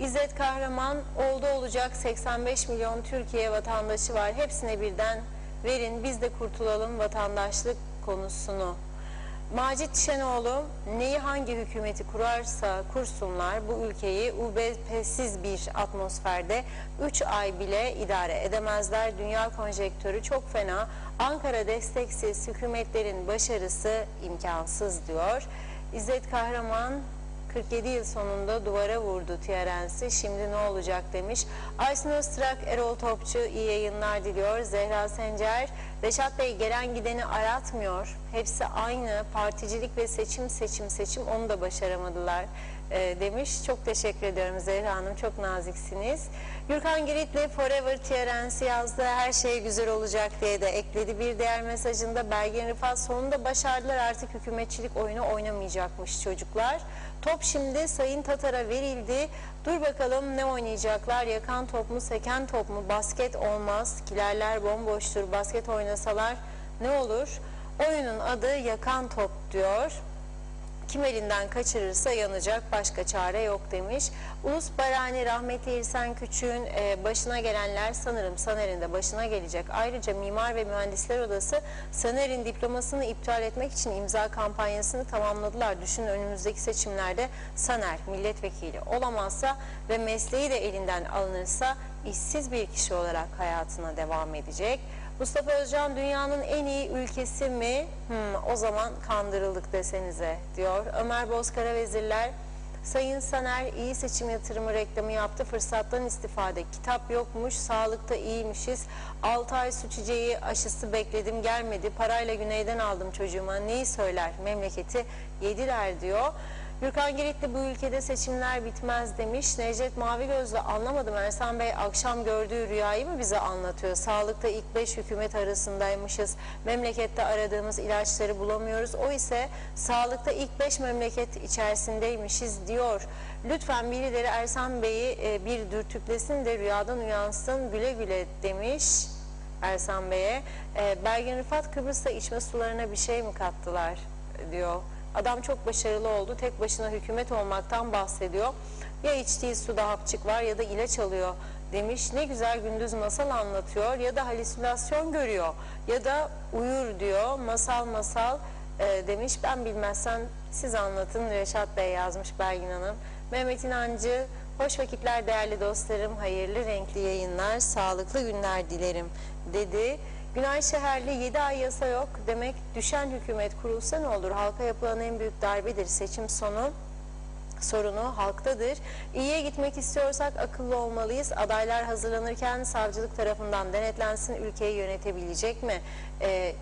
İzzet Kahraman, oldu olacak 85 milyon Türkiye vatandaşı var. Hepsine birden verin, biz de kurtulalım vatandaşlık konusunu. Macit Şenoğlu, neyi hangi hükümeti kurarsa kursunlar bu ülkeyi UBP'siz bir atmosferde 3 ay bile idare edemezler. Dünya konjektörü çok fena. Ankara desteksiz hükümetlerin başarısı imkansız diyor. İzzet Kahraman, 47 yıl sonunda duvara vurdu TRNC, şimdi ne olacak demiş. Aysun Öztrak, Erol Topçu iyi yayınlar diliyor. Zehra Sencer, Reşat Bey gelen gideni aratmıyor. Hepsi aynı, particilik ve seçim onu da başaramadılar demiş. Çok teşekkür ediyorum Zehra Hanım, çok naziksiniz. Gürkan Giritli Forever TRNC yazdı. Her şey güzel olacak diye de ekledi. Bir diğer mesajında Belgin Rıfat, sonunda başardılar, artık hükümetçilik oyunu oynamayacakmış çocuklar. Top şimdi Sayın Tatar'a verildi. Dur bakalım ne oynayacaklar? Yakan top mu, seken top mu? Basket olmaz. Kilerler bomboştur. Basket oynasalar ne olur? Oyunun adı yakan top diyor. Kim elinden kaçırırsa yanacak, başka çare yok demiş. Ulus Barani, rahmetli İrsen Küçük'ün başına gelenler sanırım Saner'in de başına gelecek. Ayrıca Mimar ve Mühendisler Odası Saner'in diplomasını iptal etmek için imza kampanyasını tamamladılar. Düşünün, önümüzdeki seçimlerde Saner milletvekili olamazsa ve mesleği de elinden alınırsa işsiz bir kişi olarak hayatına devam edecek. Mustafa Özcan, dünyanın en iyi ülkesi mi? O zaman kandırıldık desenize diyor. Ömer Bozkara Vezirler, Sayın Saner iyi seçim yatırımı reklamı yaptı, fırsattan istifade. Kitap yokmuş, sağlıkta iyiymişiz. 6 ay su çiçeği aşısı bekledim, gelmedi. Parayla güneyden aldım çocuğuma, neyi söyler? Memleketi yediler diyor. Gürkan Giritli, bu ülkede seçimler bitmez demiş. Necdet Mavi Gözlü, anlamadım Ersan Bey, akşam gördüğü rüyayı mı bize anlatıyor? Sağlıkta ilk 5 hükümet arasındaymışız. Memlekette aradığımız ilaçları bulamıyoruz. O ise sağlıkta ilk 5 memleket içerisindeymişiz diyor. Lütfen birileri Ersan Bey'i bir dürtüklesin de rüyadan uyansın, güle güle demiş Ersan Bey'e. Belgin Rıfat, Kıbrıs'ta içme sularına bir şey mi kattılar diyor. Adam çok başarılı oldu. Tek başına hükümet olmaktan bahsediyor. Ya içtiği suda hapçık var ya da ilaç alıyor demiş. Ne güzel gündüz masal anlatıyor ya da halüsinasyon görüyor ya da uyur diyor. Masal demiş. Ben bilmezsem siz anlatın. Reşat Bey yazmış, Belgin Hanım. Mehmet İnancı, hoş vakitler değerli dostlarım. Hayırlı renkli yayınlar, sağlıklı günler dilerim dedi. Günay Şeherli, 7 ay yasa yok demek, düşen hükümet kurulsa ne olur? Halka yapılan en büyük darbedir. Seçim sorunu halktadır. İyiye gitmek istiyorsak akıllı olmalıyız. Adaylar hazırlanırken savcılık tarafından denetlensin, ülkeyi yönetebilecek mi?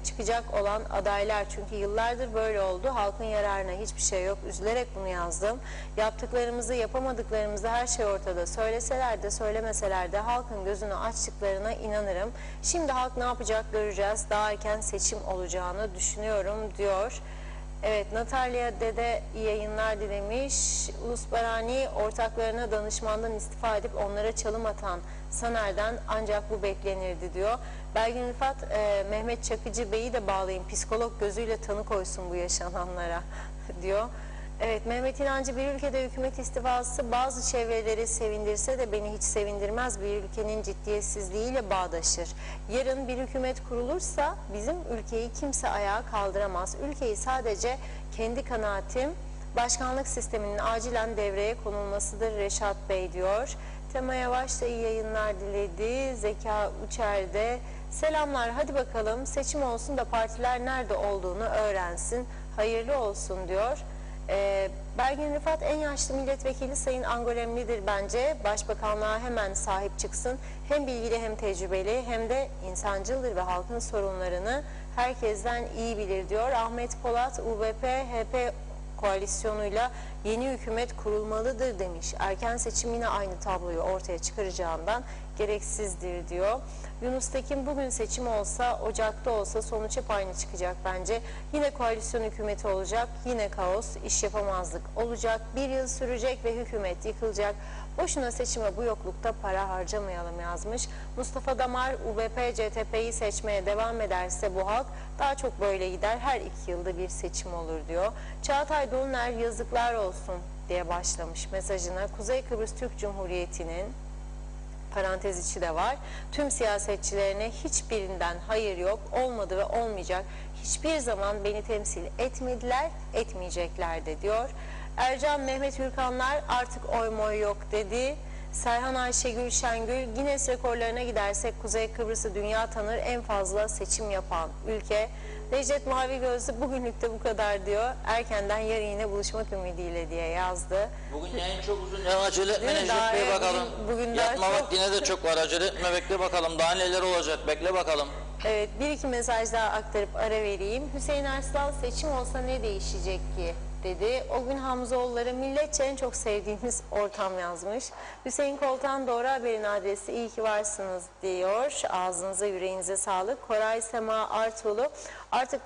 Çıkacak olan adaylar, çünkü yıllardır böyle oldu. Halkın yararına hiçbir şey yok. Üzülerek bunu yazdım. Yaptıklarımızı, yapamadıklarımızı her şey ortada. Söyleseler de söylemeseler de halkın gözünü açtıklarına inanırım. Şimdi halk ne yapacak göreceğiz. Daha erken seçim olacağını düşünüyorum diyor. Evet, Natalya Dede iyi yayınlar dilemiş. Ulus Barani, ortaklarına danışmandan istifa edip onlara çalım atan Saner'den ancak bu beklenirdi diyor. Belgin Rıfat, Mehmet Çakıcı Bey'i de bağlayın, psikolog gözüyle tanı koysun bu yaşananlara diyor. Evet, Mehmet İnancı, bir ülkede hükümet istifası bazı çevreleri sevindirse de beni hiç sevindirmez. Bir ülkenin ciddiyetsizliğiyle bağdaşır. Yarın bir hükümet kurulursa bizim ülkeyi kimse ayağa kaldıramaz. Ülkeyi sadece kendi kanaatim başkanlık sisteminin acilen devreye konulmasıdır Reşat Bey diyor. Tema Yavaş da iyi yayınlar diledi. Zeka Uçer'de selamlar, hadi bakalım seçim olsun da partiler nerede olduğunu öğrensin. Hayırlı olsun diyor. Belgin Rıfat, en yaşlı milletvekili Sayın Angolemli'dir bence. Başbakanlığa hemen sahip çıksın. Hem bilgili hem tecrübeli hem de insancıldır ve halkın sorunlarını herkesten iyi bilir diyor. Ahmet Polat, UBP, HP koalisyonuyla yeni hükümet kurulmalıdır demiş. Erken seçim yine aynı tabloyu ortaya çıkaracağından gereksizdir diyor. Yunus Tekin bugün seçim olsa, Ocak'ta olsa sonuç hep aynı çıkacak bence. Yine koalisyon hükümeti olacak, yine kaos, iş yapamazlık olacak, bir yıl sürecek ve hükümet yıkılacak. Boşuna seçime bu yoklukta para harcamayalım yazmış. Mustafa Damar, UBP CTP'yi seçmeye devam ederse bu halk daha çok böyle gider, her 2 yılda bir seçim olur diyor. Çağatay Doluner yazıklar olsun diye başlamış mesajına. Kuzey Kıbrıs Türk Cumhuriyeti'nin parantez içi de var. Tüm siyasetçilerine hiçbirinden hayır yok, olmadı ve olmayacak. Hiçbir zaman beni temsil etmediler, etmeyecekler de diyor. Ercan Mehmet Hürkanlar artık oy moy yok dedi. Serhan Ayşegül Şengül, Guinness rekorlarına gidersek Kuzey Kıbrıs'ı dünya tanır, en fazla seçim yapan ülke. Necdet Mavi Gözlü bugünlük de bu kadar diyor. Erkenden yarın yine buluşmak ümidiyle diye yazdı. Bugün yayın çok uzun. Ya acele etme Değil mi? Necdet Daha Bey evet, bakalım. bugün Yatma daha çok- vaktine de çok var. Acele etme, bekle bakalım. Daha neler olacak, bekle bakalım. Evet, bir iki mesaj daha aktarıp ara vereyim. Hüseyin Arslan seçim olsa ne değişecek ki dedi. O gün Hamzoğulları milletçe en çok sevdiğimiz ortam yazmış. Hüseyin Koltan Doğru Haber'in adresi iyi ki varsınız diyor. Ağzınıza yüreğinize sağlık. Koray Sema Artuğlu artık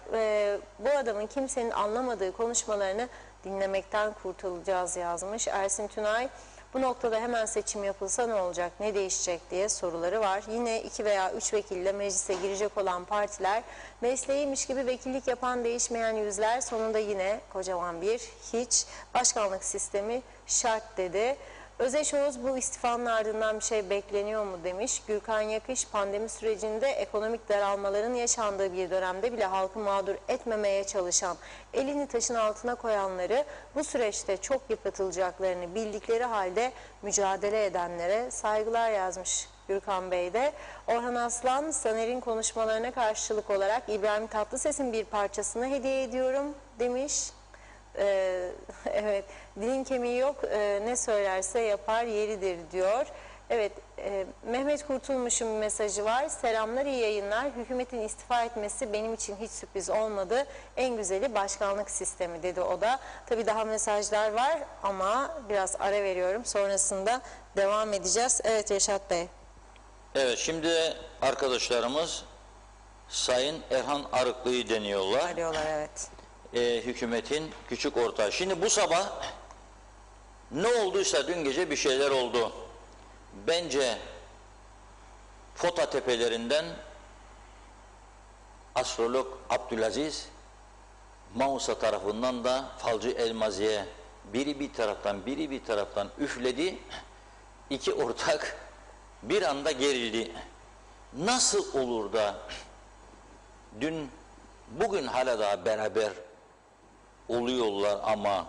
bu adamın kimsenin anlamadığı konuşmalarını dinlemekten kurtulacağız yazmış. Ersin Tünay bu noktada hemen seçim yapılsa ne olacak, ne değişecek diye soruları var. Yine 2 veya 3 vekille meclise girecek olan partiler, mesleğiymiş gibi vekillik yapan değişmeyen yüzler, sonunda yine kocaman bir hiç, başkanlık sistemi şart dedi. Özeş Oğuz bu istifanın ardından bir şey bekleniyor mu demiş. Gürkan Yakış pandemi sürecinde ekonomik daralmaların yaşandığı bir dönemde bile halkı mağdur etmemeye çalışan, elini taşın altına koyanları bu süreçte çok yıpratılacaklarını bildikleri halde mücadele edenlere saygılar yazmış Gürkan Bey de. Orhan Aslan, Saner'in konuşmalarına karşılık olarak İbrahim Tatlıses'in bir parçasını hediye ediyorum demiş. Evet, dilin kemiği yok, ne söylerse yapar yeridir diyor. Evet, Mehmet Kurtulmuş'un bir mesajı var. Selamlar, iyi yayınlar. Hükümetin istifa etmesi benim için hiç sürpriz olmadı. En güzeli başkanlık sistemi dedi o da. Tabii daha mesajlar var ama biraz ara veriyorum. Sonrasında devam edeceğiz. Evet Reşat Bey. Evet, şimdi arkadaşlarımız Sayın Erhan Arıklı'yı deniyorlar. Arıyorlar evet. Hükümetin küçük ortağı. Şimdi bu sabah ne olduysa dün gece bir şeyler oldu. Bence Fota tepelerinden astrolog Abdülaziz, Mausa tarafından da falcı Elmazi'ye biri bir taraftan biri bir taraftan üfledi. İki ortak bir anda gerildi. Nasıl olur da dün bugün hala daha beraber oluyorlar ama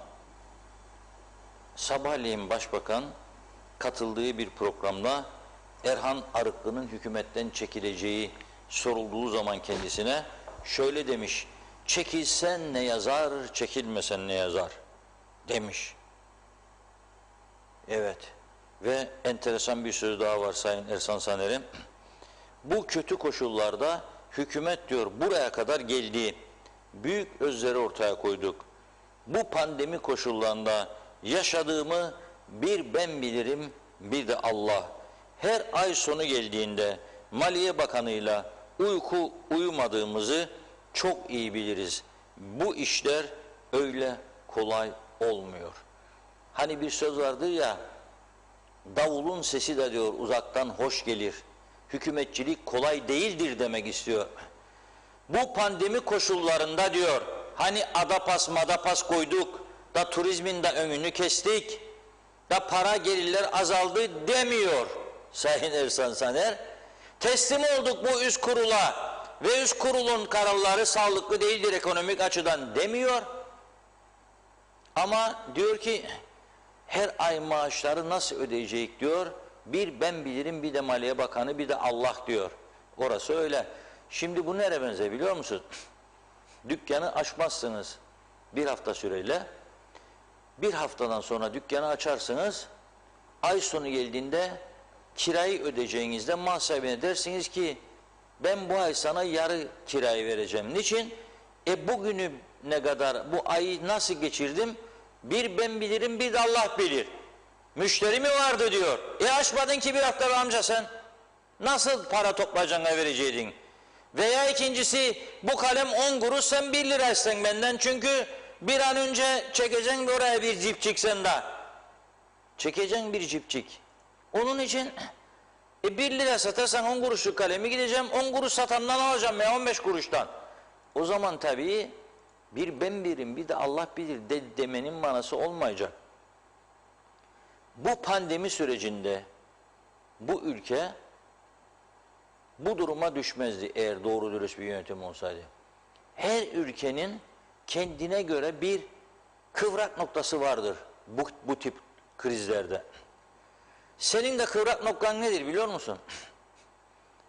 sabahleyin Başbakan katıldığı bir programda Erhan Arıklı'nın hükümetten çekileceği sorulduğu zaman kendisine şöyle demiş: çekilsen ne yazar, çekilmesen ne yazar demiş. Evet, ve enteresan bir söz daha var Sayın Ersan Saner'im. Bu kötü koşullarda hükümet diyor buraya kadar geldi. Büyük özleri ortaya koyduk. Bu pandemi koşullarında yaşadığımı bir ben bilirim, bir de Allah. Her ay sonu geldiğinde Maliye Bakanı'yla uyumadığımızı çok iyi biliriz. Bu işler öyle kolay olmuyor. Hani bir söz vardır ya, davulun sesi de diyor uzaktan hoş gelir. Hükümetçilik kolay değildir demek istiyor. Bu pandemi koşullarında diyor, hani adapas madapas koyduk da turizmin de önünü kestik da para gelirler azaldı demiyor Sayın Ersan Saner. Teslim olduk bu üst kurula ve üst kurulun kararları sağlıklı değildir ekonomik açıdan demiyor. Ama diyor ki her ay maaşları nasıl ödeyecek diyor. Bir ben bilirim, bir de Maliye Bakanı, bir de Allah diyor. Orası öyle. Şimdi bu nereye benziyor biliyor musunuz? Dükkanı açmazsınız bir hafta süreyle. Bir haftadan sonra dükkanı açarsınız. Ay sonu geldiğinde kirayı ödeyeceğinizde mal sahibine dersiniz ki ben bu ay sana yarı kirayı vereceğim. Niçin? Bugünü ne kadar, bu ayı nasıl geçirdim? Bir ben bilirim, bir de Allah bilir. Müşteri mi vardı diyor. Açmadın ki bir hafta amca sen. Nasıl para toplayacaksın, vereceydin? Veya ikincisi, bu kalem 10 kuruş, sen 1 lira isten benden. Çünkü bir an önce çekeceksin oraya bir cipçik sen de. Çekeceksin bir cipçik. Onun için 1 lira satarsan 10 kuruşluk kalemi gideceğim, 10 kuruş satandan alacağım ya 15 kuruştan. O zaman tabii bir ben birim, bir de Allah bilir demenin manası olmayacak. Bu pandemi sürecinde bu ülke bu duruma düşmezdi eğer doğru dürüst bir yönetim olsaydı. Her ülkenin kendine göre bir kıvrak noktası vardır bu tip krizlerde. Senin de kıvrak noktan nedir biliyor musun?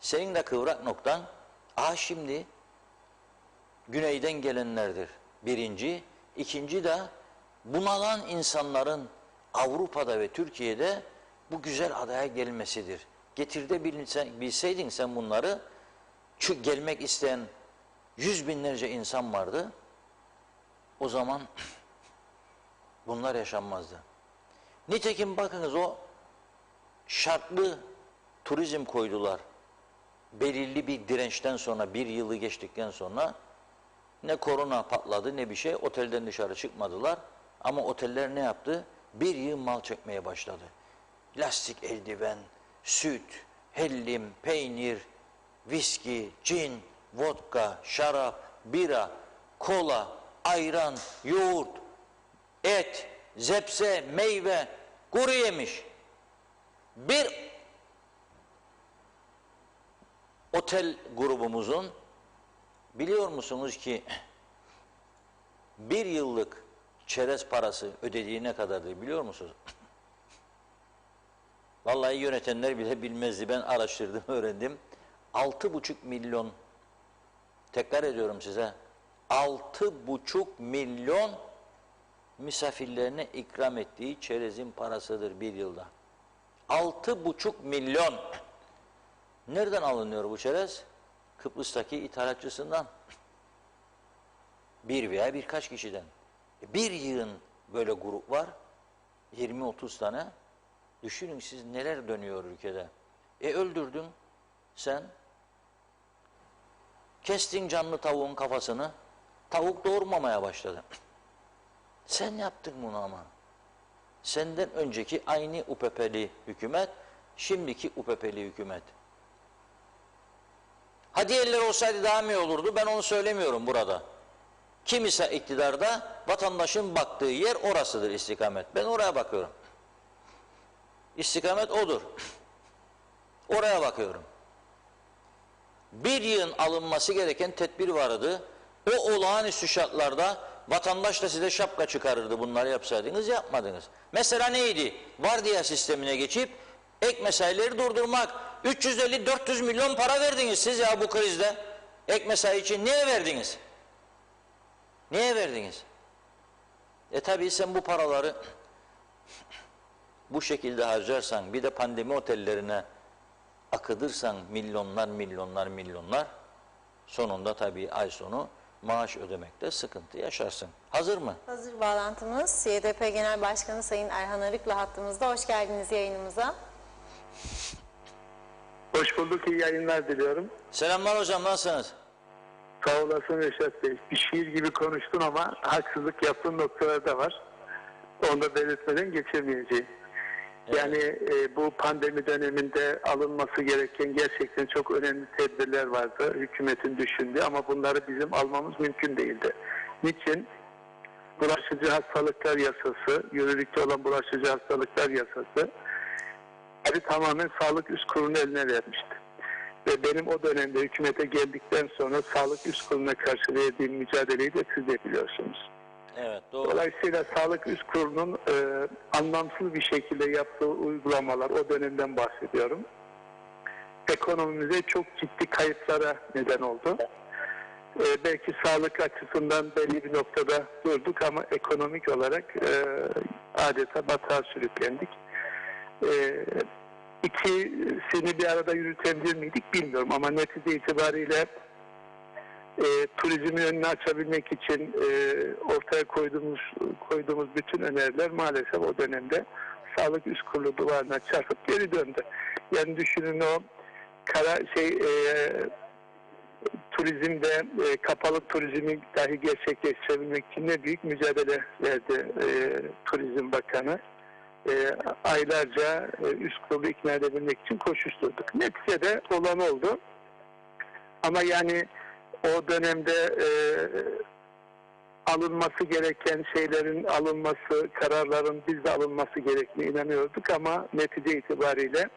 Senin de kıvrak noktan, şimdi güneyden gelenlerdir. Birinci. İkinci de bunalan insanların Avrupa'da ve Türkiye'de bu güzel adaya gelmesidir. Bilseydin sen bunları, çünkü gelmek isteyen 100 binlerce insan vardı. O zaman bunlar yaşanmazdı. Nitekim bakınız, o şartlı turizm koydular. Belirli bir dirençten sonra, 1 yılı geçtikten sonra ne korona patladı ne bir şey, otelden dışarı çıkmadılar. Ama oteller ne yaptı? Bir yığın mal çekmeye başladı. Lastik eldiven, süt, hellim, peynir, viski, cin, vodka, şarap, bira, kola, ayran, yoğurt, et, zepse, meyve, kuru yemiş. Bir otel grubumuzun, biliyor musunuz ki 1 yıllık çerez parası ödediği ne kadardır biliyor musunuz? Vallahi yönetenler bile bilmezdi. Ben araştırdım, öğrendim. 6,5 milyon, tekrar ediyorum size, 6,5 milyon misafirlerine ikram ettiği çerezin parasıdır 1 yılda. 6,5 milyon. Nereden alınıyor bu çerez? Kıbrıs'taki ithalatçısından. Bir veya birkaç kişiden. Bir yığın böyle grup var. 20-30 tane. Düşünün siz neler dönüyor ülkede. Öldürdün sen. Kestin canlı tavuğun kafasını. Tavuk doğurmamaya başladı. Sen yaptın bunu ama. Senden önceki aynı UPP'li hükümet, şimdiki UPP'li hükümet. Hadi eller olsaydı daha mı iyi olurdu? Ben onu söylemiyorum burada. Kim ise iktidarda, vatandaşın baktığı yer orasıdır istikamet. Ben oraya bakıyorum. İstikamet odur. Oraya bakıyorum. Bir yığın alınması gereken tedbir vardı. O olağanüstü şartlarda vatandaş da size şapka çıkarırdı bunları yapsaydınız, yapmadınız. Mesela neydi? Vardiya sistemine geçip ek mesaileri durdurmak. 350-400 milyon para verdiniz siz ya bu krizde. Ek mesai için niye verdiniz? Niye verdiniz? Tabii sen bu paraları bu şekilde harcarsan, bir de pandemi otellerine akıdırsan milyonlar, sonunda tabii ay sonu maaş ödemekte sıkıntı yaşarsın. Hazır mı? Hazır bağlantımız. YDP Genel Başkanı Sayın Erhan Arık'la hattımızda. Hoş geldiniz yayınımıza. Hoş bulduk, iyi yayınlar diliyorum. Selamlar hocam, nasılsınız? Sağ olasın Reşat Bey. Bir şiir gibi konuştun ama haksızlık yaptığın noktalar da var. Onu da belirtmeden geçemeyeceğim. Evet. Yani bu pandemi döneminde alınması gereken gerçekten çok önemli tedbirler vardı. Hükümetin düşündüğü ama bunları bizim almamız mümkün değildi. Niçin? Bulaşıcı hastalıklar yasası, yürürlükte olan bulaşıcı hastalıklar yasası tamamen Sağlık Üst Kurulu'nun eline vermişti. Ve benim o dönemde hükümete geldikten sonra Sağlık Üst Kurulu'na karşı verdiğim mücadeleyi de siz de biliyorsunuz. Evet, doğru. Dolayısıyla Sağlık Üst Kurulu'nun anlamsız bir şekilde yaptığı uygulamalar, o dönemden bahsediyorum. Ekonomimize çok ciddi kayıplara neden oldu. Belki sağlık açısından belli bir noktada durduk ama ekonomik olarak adeta batağa sürüklendik. İkisini bir arada yürütebilir miydik bilmiyorum ama netice itibariyle turizmin önünü açabilmek için ortaya koyduğumuz bütün öneriler maalesef o dönemde Sağlık Üst Kurulu duvarına çarpıp geri döndü. Yani düşünün o turizmde kapalı turizmi dahi gerçekleştirebilmek için ne büyük mücadele verdi Turizm Bakanı. Aylarca üst kurulu ikna edebilmek için koşuşturduk. Neticede olan oldu. Ama yani o dönemde alınması gereken şeylerin alınması, kararların bizde alınması gerektiğine inanıyorduk ama netice itibariyle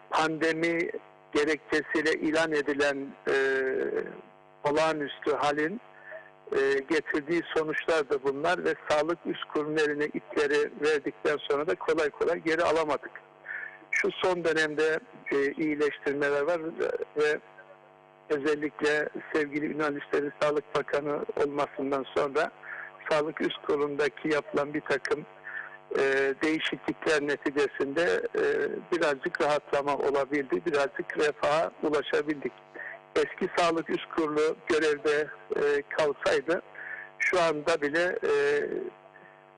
pandemi gerekçesiyle ilan edilen olağanüstü halin getirdiği sonuçlar da bunlar ve Sağlık Üst Kurulu'nun eline ipleri verdikten sonra da kolay kolay geri alamadık. Şu son dönemde iyileştirmeler var ve özellikle sevgili Ünal İşleri Sağlık Bakanı olmasından sonra Sağlık Üst Kurulu'ndaki yapılan bir takım değişiklikler neticesinde birazcık rahatlama olabildi, birazcık refaha ulaşabildik. Eski Sağlık Üst Kurulu görevde kalsaydı şu anda bile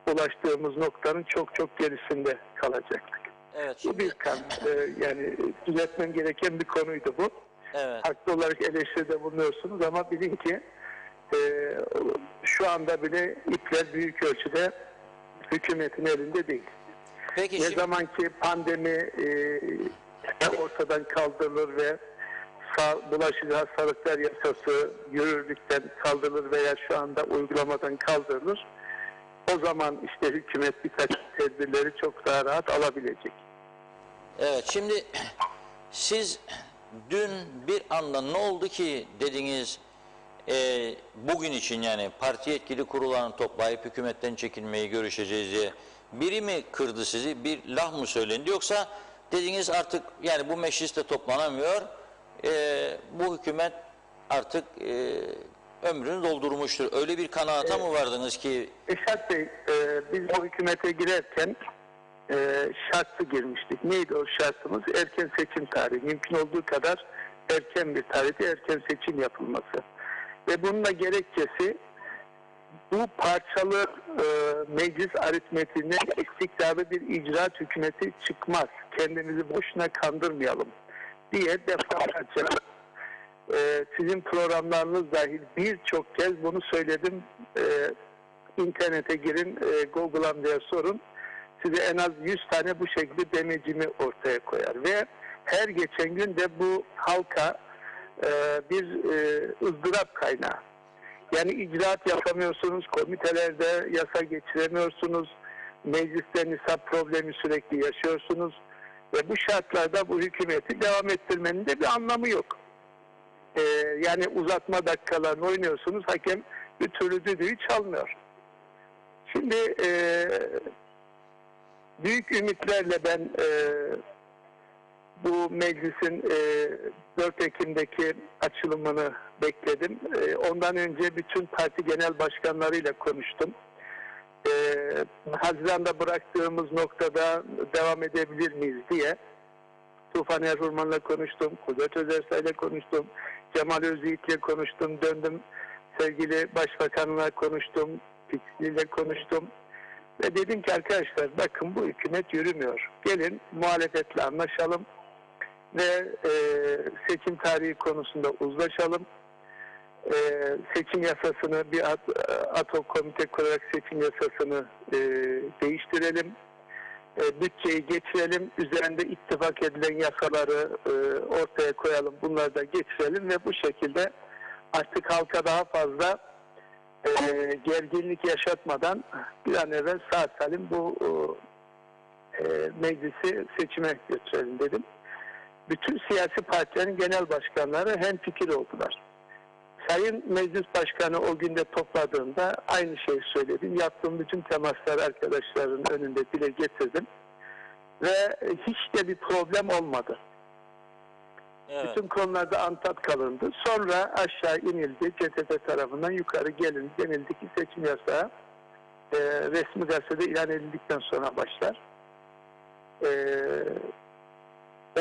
ulaştığımız noktanın çok çok gerisinde kalacaktık. Evet, Bu bir yani düzeltmem gereken bir konuydu bu. Evet. Haklı olarak eleştiride bulunuyorsunuz ama bilin ki şu anda bile ipler büyük ölçüde hükümetin elinde değil. Peki Ne zaman ki pandemi ortadan kaldırılır ve bulaşıcı hastalıklar yasası yürürlükten kaldırılır veya şu anda uygulamadan kaldırılır, o zaman işte hükümet bir takım tedbirleri çok daha rahat alabilecek. Evet, şimdi siz dün bir anda ne oldu ki dediniz bugün için, yani parti yetkili kurullarını toplayıp hükümetten çekilmeyi görüşeceğiz diye biri mi kırdı sizi, bir laf mı söylendi, yoksa dediniz artık yani bu mecliste toplanamıyor, bu hükümet artık ömrünü doldurmuştur. Öyle bir kanaata mı vardınız ki? Esat Bey, biz bu hükümete girerken şartlı girmiştik. Neydi o şartımız? Erken seçim tarihi. Mümkün olduğu kadar erken bir tarihte erken seçim yapılması. Ve bunun da gerekçesi bu parçalı meclis aritmetiğine istikrarlı bir icraat hükümeti çıkmaz. Kendimizi boşuna kandırmayalım diye defalarca sizin programlarınız dahil birçok kez bunu söyledim. İnternete girin, Google'am diye sorun. Size en az 100 tane bu şekilde demecimi ortaya koyar. Ve her geçen gün de bu halka bir ızdırap kaynağı. Yani icraat yapamıyorsunuz, komitelerde yasa geçiremiyorsunuz, mecliste nisap problemi sürekli yaşıyorsunuz. Ve bu şartlarda bu hükümeti devam ettirmenin de bir anlamı yok. Yani uzatma dakikalarını oynuyorsunuz, hakem bir türlü düdüğü çalmıyor. Şimdi büyük ümitlerle ben bu meclisin 4 Ekim'deki açılımını bekledim. Ondan önce bütün parti genel başkanlarıyla konuştum. Haziran'da bıraktığımız noktada devam edebilir miyiz diye Tufan Erhurman'la konuştum, Kudret Özersay'la konuştum, Cemal Özyiğit'le konuştum, döndüm sevgili Başbakan'la konuştum, Fikri'yle konuştum. Ve dedim ki arkadaşlar bakın bu hükümet yürümüyor. Gelin muhalefetle anlaşalım ve seçim tarihi konusunda uzlaşalım. Seçim yasasını bir ad hoc komite kurarak seçim yasasını değiştirelim. Bütçeyi geçirelim. Üzerinde ittifak edilen yasaları ortaya koyalım. Bunları da geçirelim ve bu şekilde artık halka daha fazla gerginlik yaşatmadan bir an evvel sağ salim bu meclisi seçime götürelim dedim. Bütün siyasi partilerin genel başkanları hemfikir oldular. Sayın Meclis Başkanı o günde topladığımda aynı şeyi söyledim. Yaptığım bütün temasları arkadaşların önünde dile getirdim. Ve hiç de bir problem olmadı. Evet. Bütün konularda antat kalındı. Sonra aşağı inildi. CTP tarafından yukarı gelin denildi ki seçim yasağı resmi gazetede ilan edildikten sonra başlar.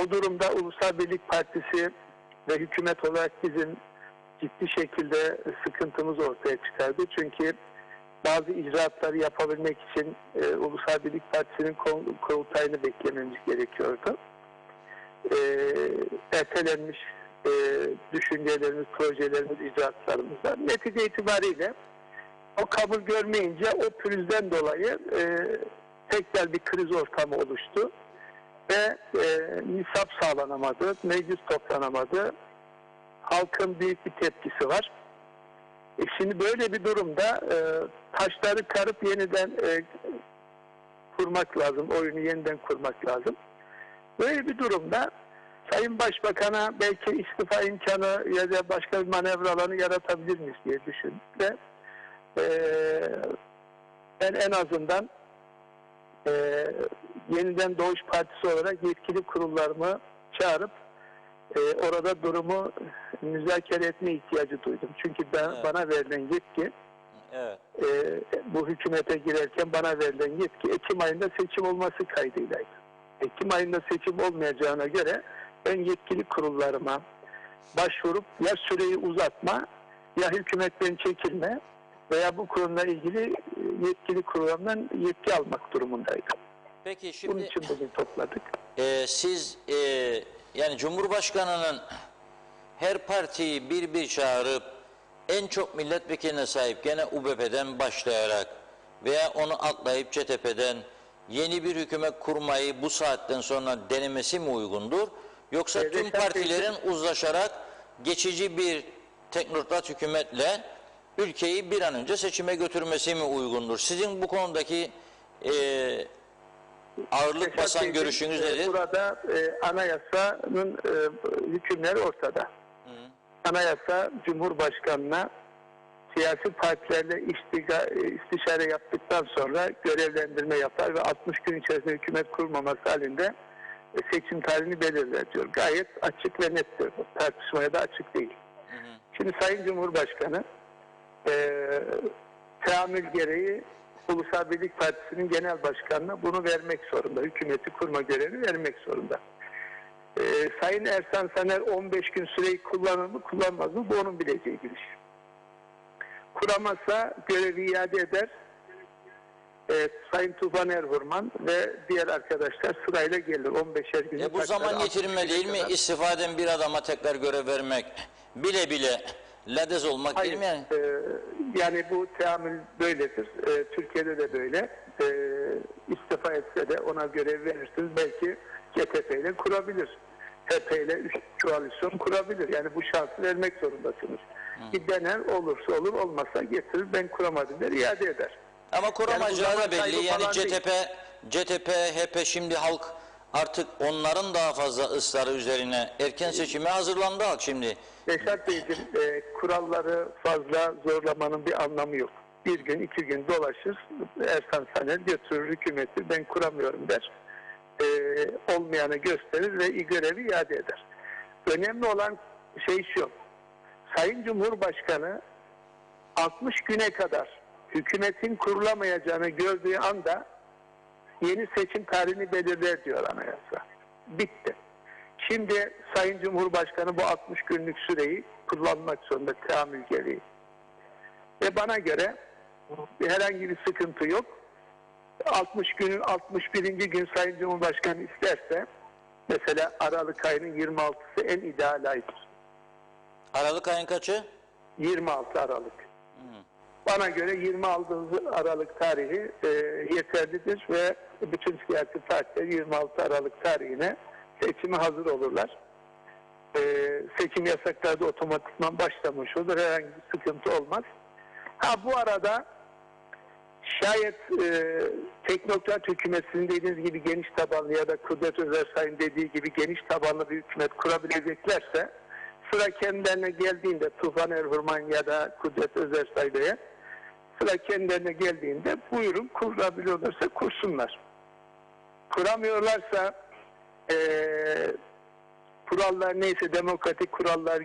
O durumda Ulusal Birlik Partisi ve hükümet olarak bizim ciddi şekilde sıkıntımız ortaya çıkardı. Çünkü bazı icraatları yapabilmek için Ulusal Birlik Partisi'nin kurultayını beklememiz gerekiyordu. Ertelenmiş düşüncelerimiz, projelerimiz, icraatlarımızda. Netice itibariyle o kabul görmeyince o pürüzden dolayı tekrar bir kriz ortamı oluştu ve nisap sağlanamadı, meclis toplanamadı. Halkın büyük bir tepkisi var. Şimdi böyle bir durumda taşları karıp yeniden kurmak lazım, oyunu yeniden kurmak lazım. Böyle bir durumda Sayın Başbakan'a belki istifa imkanı ya da başka bir manevra alanı yaratabilir miyiz diye düşündüm ve ben en azından Yeniden Doğuş Partisi olarak yetkili kurullarımı çağırıp orada durumu müzakere etme ihtiyacı duydum. Çünkü bana verilen yetki, bu hükümete girerken bana verilen yetki Ekim ayında seçim olması kaydıylaydı. Ekim ayında seçim olmayacağına göre ben yetkili kurullarıma başvurup ya süreyi uzatma ya hükümetten çekilme veya bu kurumla ilgili yetkili kurullarından yetki almak durumundaydım. Peki şimdi bunun için bugün topladık. Siz yani Cumhurbaşkanı'nın her partiyi bir çağırıp en çok milletvekiline sahip gene UBP'den başlayarak veya onu atlayıp CTP'den yeni bir hükümet kurmayı bu saatten sonra denemesi mi uygundur? Yoksa tüm partilerin uzlaşarak geçici bir teknokrat hükümetle ülkeyi bir an önce seçime götürmesi mi uygundur? Sizin bu konudaki ağırlık basan görüşünüz nedir? Burada anayasanın hükümleri ortada. Anayasa Cumhurbaşkanı'na siyasi partilerle istişare yaptıktan sonra görevlendirme yapar ve 60 gün içerisinde hükümet kurmaması halinde seçim tarihini belirler diyor. Gayet açık ve nettir. Tartışmaya da açık değil. Şimdi Sayın Cumhurbaşkanı teamül gereği Ulusal Birlik Partisi'nin genel başkanına bunu vermek zorunda. Hükümeti kurma görevi vermek zorunda. Sayın Ersan Saner 15 gün süreyi kullanır mı kullanmaz mı bu onun bileceği bir iş. Kuramazsa görevi iade eder. Sayın Tufan Erhurman ve diğer arkadaşlar sırayla gelir 15'er gün. Bu zaman getirilme değil mi? İstifaden bir adama tekrar görev vermek bile bile ladez olmak. Hayır, değil mi yani? Yani bu teamül böyledir. Türkiye'de de böyle. İstifa etse de ona görev verirsiniz. Belki CTP ile kurabilir. HP ile koalisyon kurabilir. Yani bu şansı vermek zorundasınız. Bir dener olursa olur, olmazsa getirir ben kuramadım der, iade eder. Ama kuramayacağı yani da belli. Yani CTP, HP şimdi halk artık onların daha fazla ısrarı üzerine erken seçime hazırlandı halk şimdi. Reşat Beyciğim, kuralları fazla zorlamanın bir anlamı yok. Bir gün, 2 gün dolaşır, Ersan Saner götürür hükümeti, ben kuramıyorum der. Olmayanı gösterir ve görevi iade eder. Önemli olan şey şu, Sayın Cumhurbaşkanı 60 güne kadar hükümetin kurulamayacağını gördüğü anda yeni seçim tarihini belirler diyor anayasa. Bitti. Şimdi Sayın Cumhurbaşkanı bu 60 günlük süreyi kullanmak zorunda teamül gereği. Ve bana göre herhangi bir sıkıntı yok. 60 günün 61. gün Sayın Cumhurbaşkanı isterse mesela Aralık ayının 26'sı en ideal aydır. Aralık ayın kaçı? 26 Aralık. Bana göre 26 Aralık tarihi yeterlidir ve bütün siyasi partiler 26 Aralık tarihine seçime hazır olurlar. Seçim yasakları da otomatikman başlamış olur. Herhangi bir sıkıntı olmaz. Bu arada şayet teknokrat hükümetinin dediğiniz gibi geniş tabanlı ya da Kudret Özersay'ın dediği gibi geniş tabanlı bir hükümet kurabileceklerse sıra kendilerine geldiğinde Tufan Erhurman ya da Kudret Özersay Bey'e sıra kendilerine geldiğinde buyurun kurabiliyorlarsa kursunlar. Kuramıyorlarsa kurallar neyse demokratik kurallar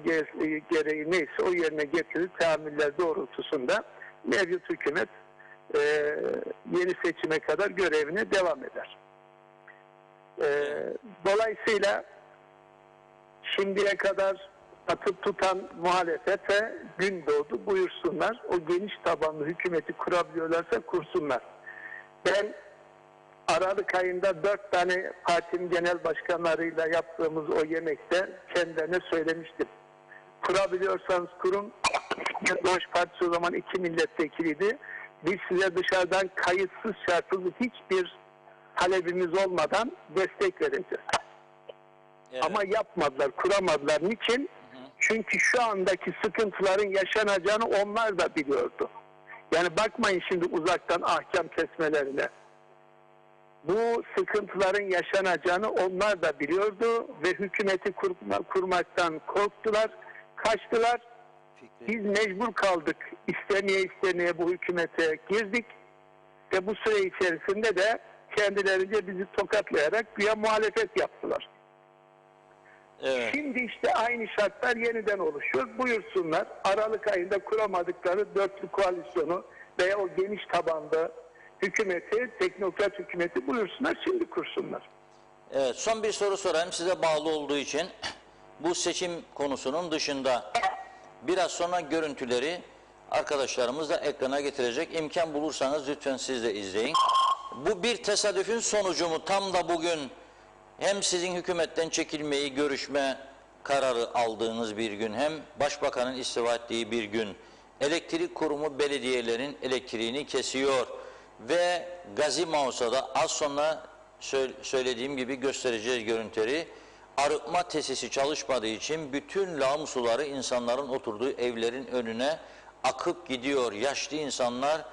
gereği neyse o yerine getirir teamüller doğrultusunda mevcut hükümet yeni seçime kadar görevine devam eder. Dolayısıyla şimdiye kadar atıp tutan muhalefete gün doğdu, buyursunlar. O geniş tabanlı hükümeti kurabiliyorlarsa kursunlar. Ben Aralık ayında 4 tane partinin genel başkanlarıyla yaptığımız o yemekte kendilerine söylemiştim. Kurabiliyorsanız kurun. Doğuş Partisi o zaman 2 milletvekiliydi. Biz size dışarıdan kayıtsız şartsız hiçbir talebimiz olmadan destek vereceğiz. Evet. Ama yapmadılar, kuramadılar. Niçin? Çünkü şu andaki sıkıntıların yaşanacağını onlar da biliyordu. Yani bakmayın şimdi uzaktan ahkam kesmelerine. Bu sıkıntıların yaşanacağını onlar da biliyordu ve hükümeti kurmaktan korktular, kaçtılar. Biz mecbur kaldık. İstemeye bu hükümete girdik ve bu süre içerisinde de kendilerince bizi tokatlayarak güya muhalefet yaptılar. Evet. Şimdi işte aynı şartlar yeniden oluşuyor. Buyursunlar. Aralık ayında kuramadıkları dörtlü koalisyonu veya o geniş tabanlı hükümeti, teknokrat hükümeti buyursunlar, şimdi kursunlar. Evet, son bir soru sorayım size bağlı olduğu için. Bu seçim konusunun dışında biraz sonra görüntüleri arkadaşlarımız da ekrana getirecek. İmkan bulursanız lütfen siz de izleyin. Bu bir tesadüfün sonucu mu? Tam da bugün hem sizin hükümetten çekilmeyi görüşme kararı aldığınız bir gün, hem başbakanın istifa ettiği bir gün elektrik kurumu belediyelerin elektriğini kesiyor ve Gazi Mausa'da az sonra söylediğim gibi göstereceğiz görüntüleri. Arıtma tesisi çalışmadığı için bütün lağım suları insanların oturduğu evlerin önüne akıp gidiyor. Yaşlı insanlar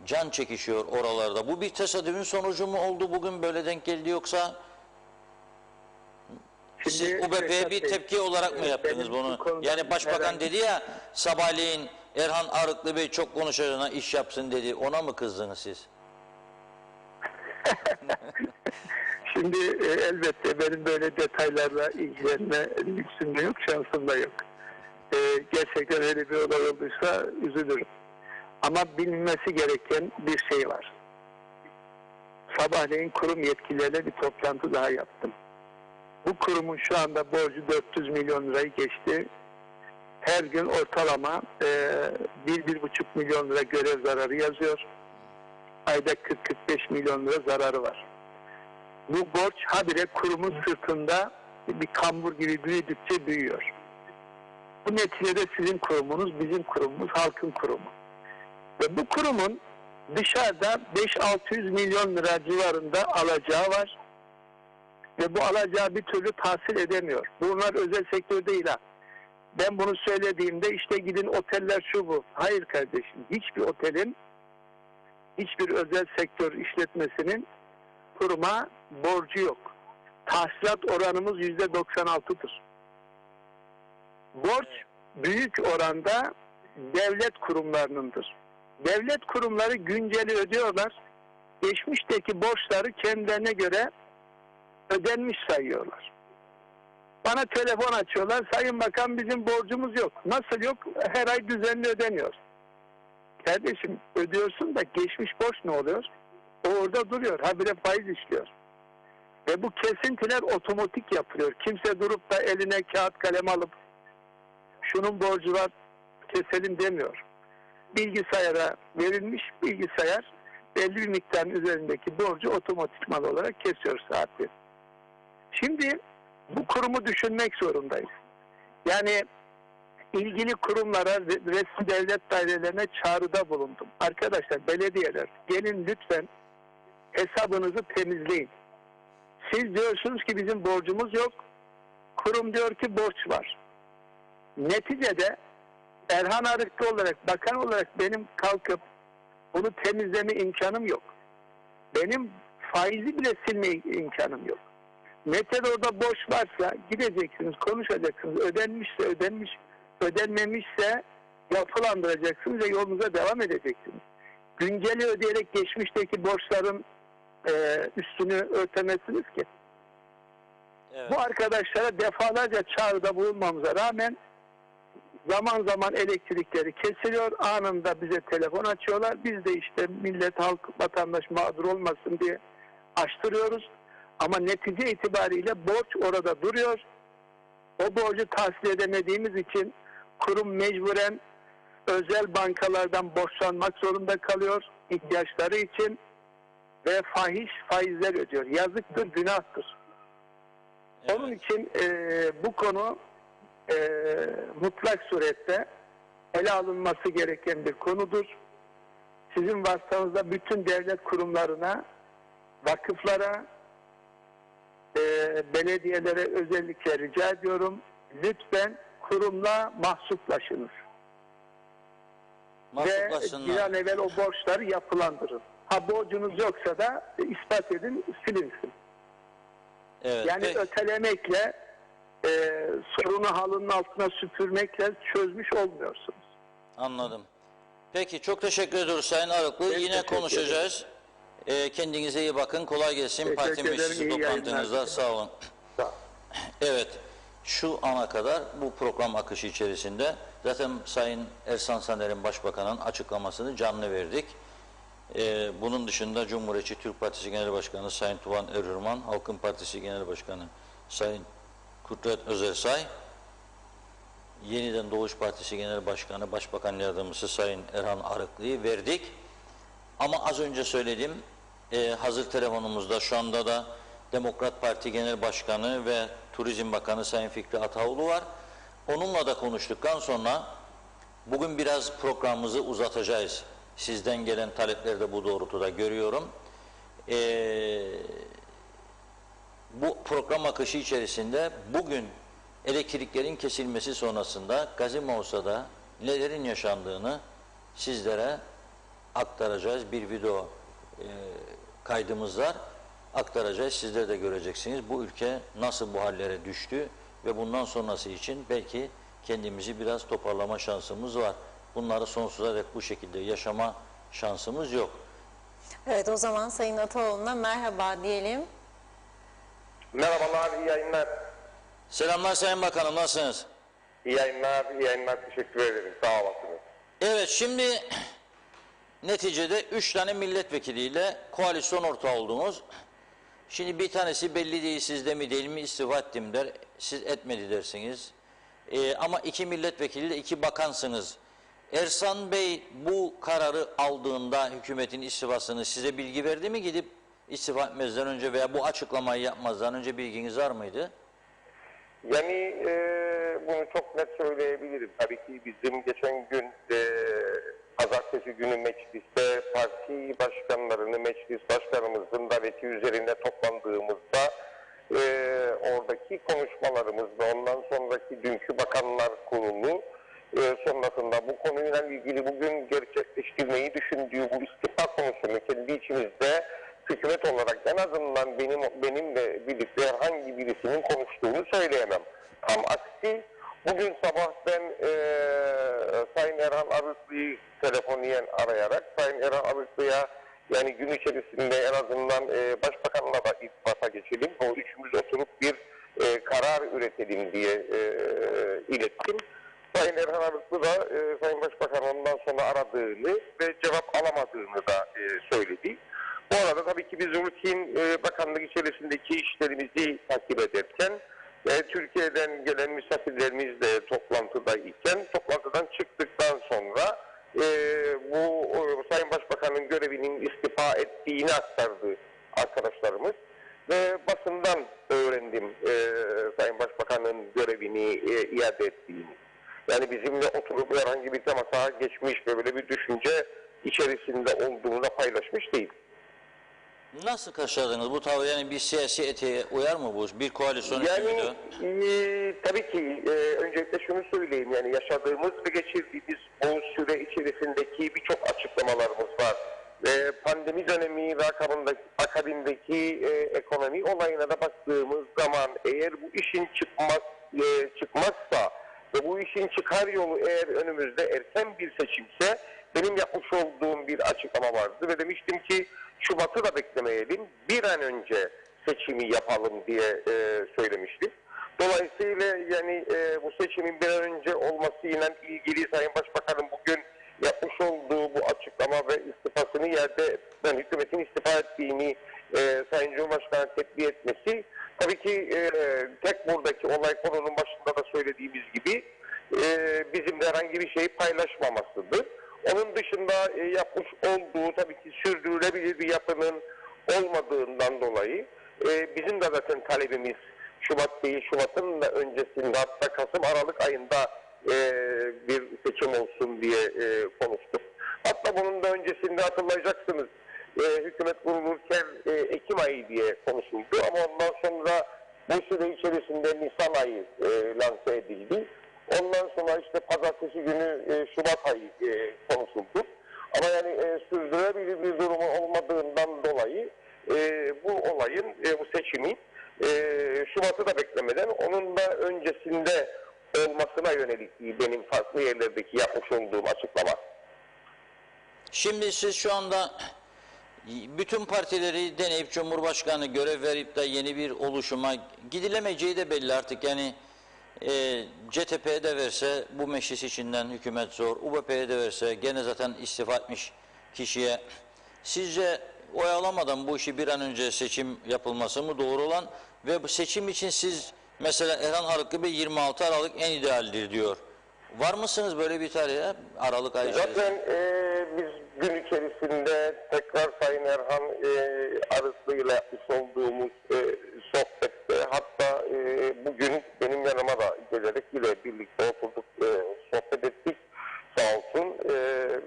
can çekişiyor oralarda. Bu bir tesadüfün sonucu mu oldu, bugün böyle denk geldi, yoksa siz UBP'ye bir tepki olarak mı yaptınız bunu? Yani başbakan dedi ya sabahleyin Erhan Arıklı Bey çok konuşacağına iş yapsın dedi. Ona mı kızdınız siz? Şimdi elbette benim böyle detaylarla ilgilenme lüksüm de yok, şansım da yok. Gerçekten öyle bir olay olduysa üzülürüm. Ama bilinmesi gereken bir şey var. Sabahleyin kurum yetkilileriyle bir toplantı daha yaptım. Bu kurumun şu anda borcu 400 milyon lirayı geçti. Her gün ortalama 1-1,5 milyon lira görev zararı yazıyor. Ayda 40-45 milyon lira zararı var. Bu borç habire kurumun sırtında bir kambur gibi büyüdükçe büyüyor. Bu neticede sizin kurumunuz, bizim kurumumuz, halkın kurumu. Ve bu kurumun dışarıda 5-600 milyon lira civarında alacağı var. Ve bu alacağı bir türlü tahsil edemiyor. Bunlar özel sektör değil ha. Ben bunu söylediğimde işte gidin oteller şu bu. Hayır kardeşim, hiçbir otelin, hiçbir özel sektör işletmesinin kuruma borcu yok. Tahsilat oranımız %96'dır. Borç büyük oranda devlet kurumlarınındır. Devlet kurumları günceli ödüyorlar. Geçmişteki borçları kendilerine göre ödenmiş sayıyorlar. Bana telefon açıyorlar. Sayın Bakan bizim borcumuz yok. Nasıl yok? Her ay düzenli ödeniyor. Kardeşim ödüyorsun da geçmiş borç ne oluyor? O orada duruyor. Habire faiz işliyor. Ve bu kesintiler otomatik yapılıyor. Kimse durup da eline kağıt kalem alıp şunun borcu var keselim demiyor. Bilgisayara verilmiş, bilgisayar belli bir miktarın üzerindeki borcu otomatikman olarak kesiyor saatleri. Şimdi bu kurumu düşünmek zorundayız. Yani ilgili kurumlara, resmi devlet dairelerine çağrıda bulundum. Arkadaşlar, belediyeler gelin lütfen hesabınızı temizleyin. Siz diyorsunuz ki bizim borcumuz yok. Kurum diyor ki borç var. Neticede Erhan Arıklı olarak, bakan olarak benim kalkıp bunu temizleme imkanım yok. Benim faizi bile silme imkanım yok. Neticede orada borç varsa gideceksiniz, konuşacaksınız. Ödenmişse ödenmiş, ödenmemişse yapılandıracaksınız ve yolunuza devam edeceksiniz. Günceli ödeyerek geçmişteki borçların üstünü örtemezsiniz ki. Evet. Bu arkadaşlara defalarca çağrıda bulunmamıza rağmen zaman zaman elektrikleri kesiliyor. Anında bize telefon açıyorlar. Biz de işte millet, halk, vatandaş mağdur olmasın diye açtırıyoruz. Ama netice itibariyle borç orada duruyor. O borcu tahsil edemediğimiz için kurum mecburen özel bankalardan borçlanmak zorunda kalıyor ihtiyaçları için ve fahiş faizler ödüyor. Yazıktır, günahtır. Evet. Onun için bu konu mutlak surette ele alınması gereken bir konudur. Sizin vasıtanızda bütün devlet kurumlarına, vakıflara, belediyelere özellikle rica ediyorum. Lütfen kurumla mahsuplaşınız. Ve bir an evvel o borçları yapılandırın. Ha borcunuz yoksa da ispat edin, silinsin. Evet, Yani peki. ötelemekle, sorunu halının altına süpürmekle çözmüş olmuyorsunuz. Anladım. Peki çok teşekkür ediyoruz Sayın Arıklı. Ben Yine teşekkür konuşacağız. Kendinize iyi bakın. Kolay gelsin. Teşekkür Parti ederim, meclisi iyi toplantınızda. yayınlar. Sağ olun. Sağ olun. Evet. Şu ana kadar bu program akışı içerisinde zaten Sayın Ersan Saner'in Başbakan'ın açıklamasını canlı verdik. Bunun dışında Cumhuriyetçi Türk Partisi Genel Başkanı Sayın Tuvan Erhürman, Halkın Partisi Genel Başkanı Sayın Kudret Özersay, Yeniden Doğuş Partisi Genel Başkanı, Başbakan Yardımcısı Sayın Erhan Arıklı'yı verdik. Ama az önce söyledim, hazır telefonumuzda şu anda da Demokrat Parti Genel Başkanı ve Turizm Bakanı Sayın Fikri Ataoğlu var. Onunla da konuştuktan sonra bugün biraz programımızı uzatacağız. Sizden gelen talepleri de bu doğrultuda görüyorum. Bu program akışı içerisinde bugün elektriklerin kesilmesi sonrasında Gazimosa'da nelerin yaşandığını sizlere aktaracağız. Bir video kaydımız var. Aktaracağız. Sizler de göreceksiniz. Bu ülke nasıl bu hallere düştü ve bundan sonrası için belki kendimizi biraz toparlama şansımız var. Bunları sonsuza dek bu şekilde yaşama şansımız yok. Evet, o zaman Sayın Ataoğlu'na merhaba diyelim. Merhabalar, iyi yayınlar. Selamlar Sayın Bakanım, nasılsınız? İyi yayınlar, iyi yayınlar. Teşekkür ederim. Sağ olasınız. Evet, şimdi neticede 3 tane milletvekiliyle koalisyon ortağı oldunuz. Şimdi bir tanesi belli değil, sizde mi değil mi istifa ettim der, siz etmedi dersiniz. Ama 2 milletvekili 2 bakansınız. Ersan Bey bu kararı aldığında hükümetin istifasını size bilgi verdi mi, gidip istifa etmezden önce veya bu açıklamayı yapmazdan önce bilginiz var mıydı? Yani bunu çok net söyleyebilirim. Tabii ki bizim geçen gün pazartesi günü mecliste parti başkanlarını, meclis başkanımızın daveti üzerinde toplandığımızda oradaki konuşmalarımızda ondan sonraki dünkü bakanlar kurulu sonrasında bu konuyla ilgili bugün gerçekleştirmeyi düşündüğü bu istifa konusunu kendi içimizde hükümet olarak en azından benimle birlikte herhangi birisinin konuştuğunu söyleyemem. Tam aksi bugün sabah ben Sayın Erhan Arıklı'yı telefoniyen arayarak Sayın Erhan Arıklı'ya yani gün içerisinde en azından Başbakan'la da irtibata geçelim. O üçümüz oturup bir karar üretelim diye ilettim. Sayın Erhan Arıklı da Sayın Başbakan ondan sonra aradığını ve cevap alamadığını da söyledi. Bu arada tabii ki biz rutin bakanlık içerisindeki işlerimizi takip ederken Türkiye'den gelen misafirlerimizle toplantıdayken toplantıdan çıktıktan sonra bu Sayın Başbakan'ın görevinin istifa ettiğini aktardı arkadaşlarımız ve basından öğrendim Sayın Başbakan'ın görevini iade ettiğini. Yani bizimle oturup herhangi bir temasa geçmiş ve böyle bir düşünce içerisinde olduğunu da paylaşmış değil. Nasıl karşıladınız bu tavrı? Yani bir siyasi etiğe uyar mı bu? Bir koalisyon hükümeti? Tabii ki öncelikle şunu söyleyeyim, yani yaşadığımız ve geçirdiğimiz bu süre içerisindeki birçok açıklamalarımız var. Pandemi dönemi ve akabindeki ekonomi olayına da baktığımız zaman eğer bu işin çıkmazsa ve bu işin çıkar yolu eğer önümüzde erken bir seçimse benim yapmış olduğum bir açıklama vardı ve demiştim ki Şubat'ı da beklemeyelim, bir an önce seçimi yapalım diye söylemiştik. Dolayısıyla yani bu seçimin bir an önce olmasıyla ilgili Sayın Başbakan'ın bugün yapmış olduğu bu açıklama ve istifasını yerde hükümetin istifa ettiğini Sayın Cumhurbaşkanı tetbiq etmesi tabii ki tek buradaki olay konunun başında da söylediğimiz gibi bizimle herhangi bir şeyi paylaşmamasıdır. Onun dışında yapmış olduğu tabii ki sürdürülebilir bir yapının olmadığından dolayı bizim de zaten talebimiz Şubat değil, Şubat'ın da öncesinde hatta Kasım-Aralık ayında bir seçim olsun diye konuştuk. Hatta bunun da öncesinde hatırlayacaksınız hükümet kurulurken Ekim ayı diye konuşuldu ama ondan sonra bu süre içerisinde Nisan ayı lanse edildi. Ondan sonra işte pazartesi günü Şubat ayı konuşuldu. Ama yani sürdürülebilir bir durumu olmadığından dolayı bu olayın, bu seçimin Şubat'ı da beklemeden onun da öncesinde olmasına yönelik benim farklı yerlerdeki yapmış olduğum açıklama. Şimdi siz şu anda bütün partileri deneyip Cumhurbaşkanı görev verip de yeni bir oluşuma gidilemeyeceği de belli artık. Yani CTP'ye de verse bu meclis içinden hükümet zor, UBP'ye de verse gene zaten istifa etmiş kişiye. Sizce oy alamadan bu işi bir an önce seçim yapılması mı doğru olan ve bu seçim için siz mesela Erhan Arıklı Bey 26 Aralık en idealdir diyor. Var mısınız böyle bir tarihe? Aralık ayı içerisinde. Zaten biz gün içerisinde tekrar Sayın Erhan Arıklı ile yapmış olduğumuz sohbette hatta bugün benim yanıma da gelerek yine birlikte oturduk, sohbet ettik sağ olsun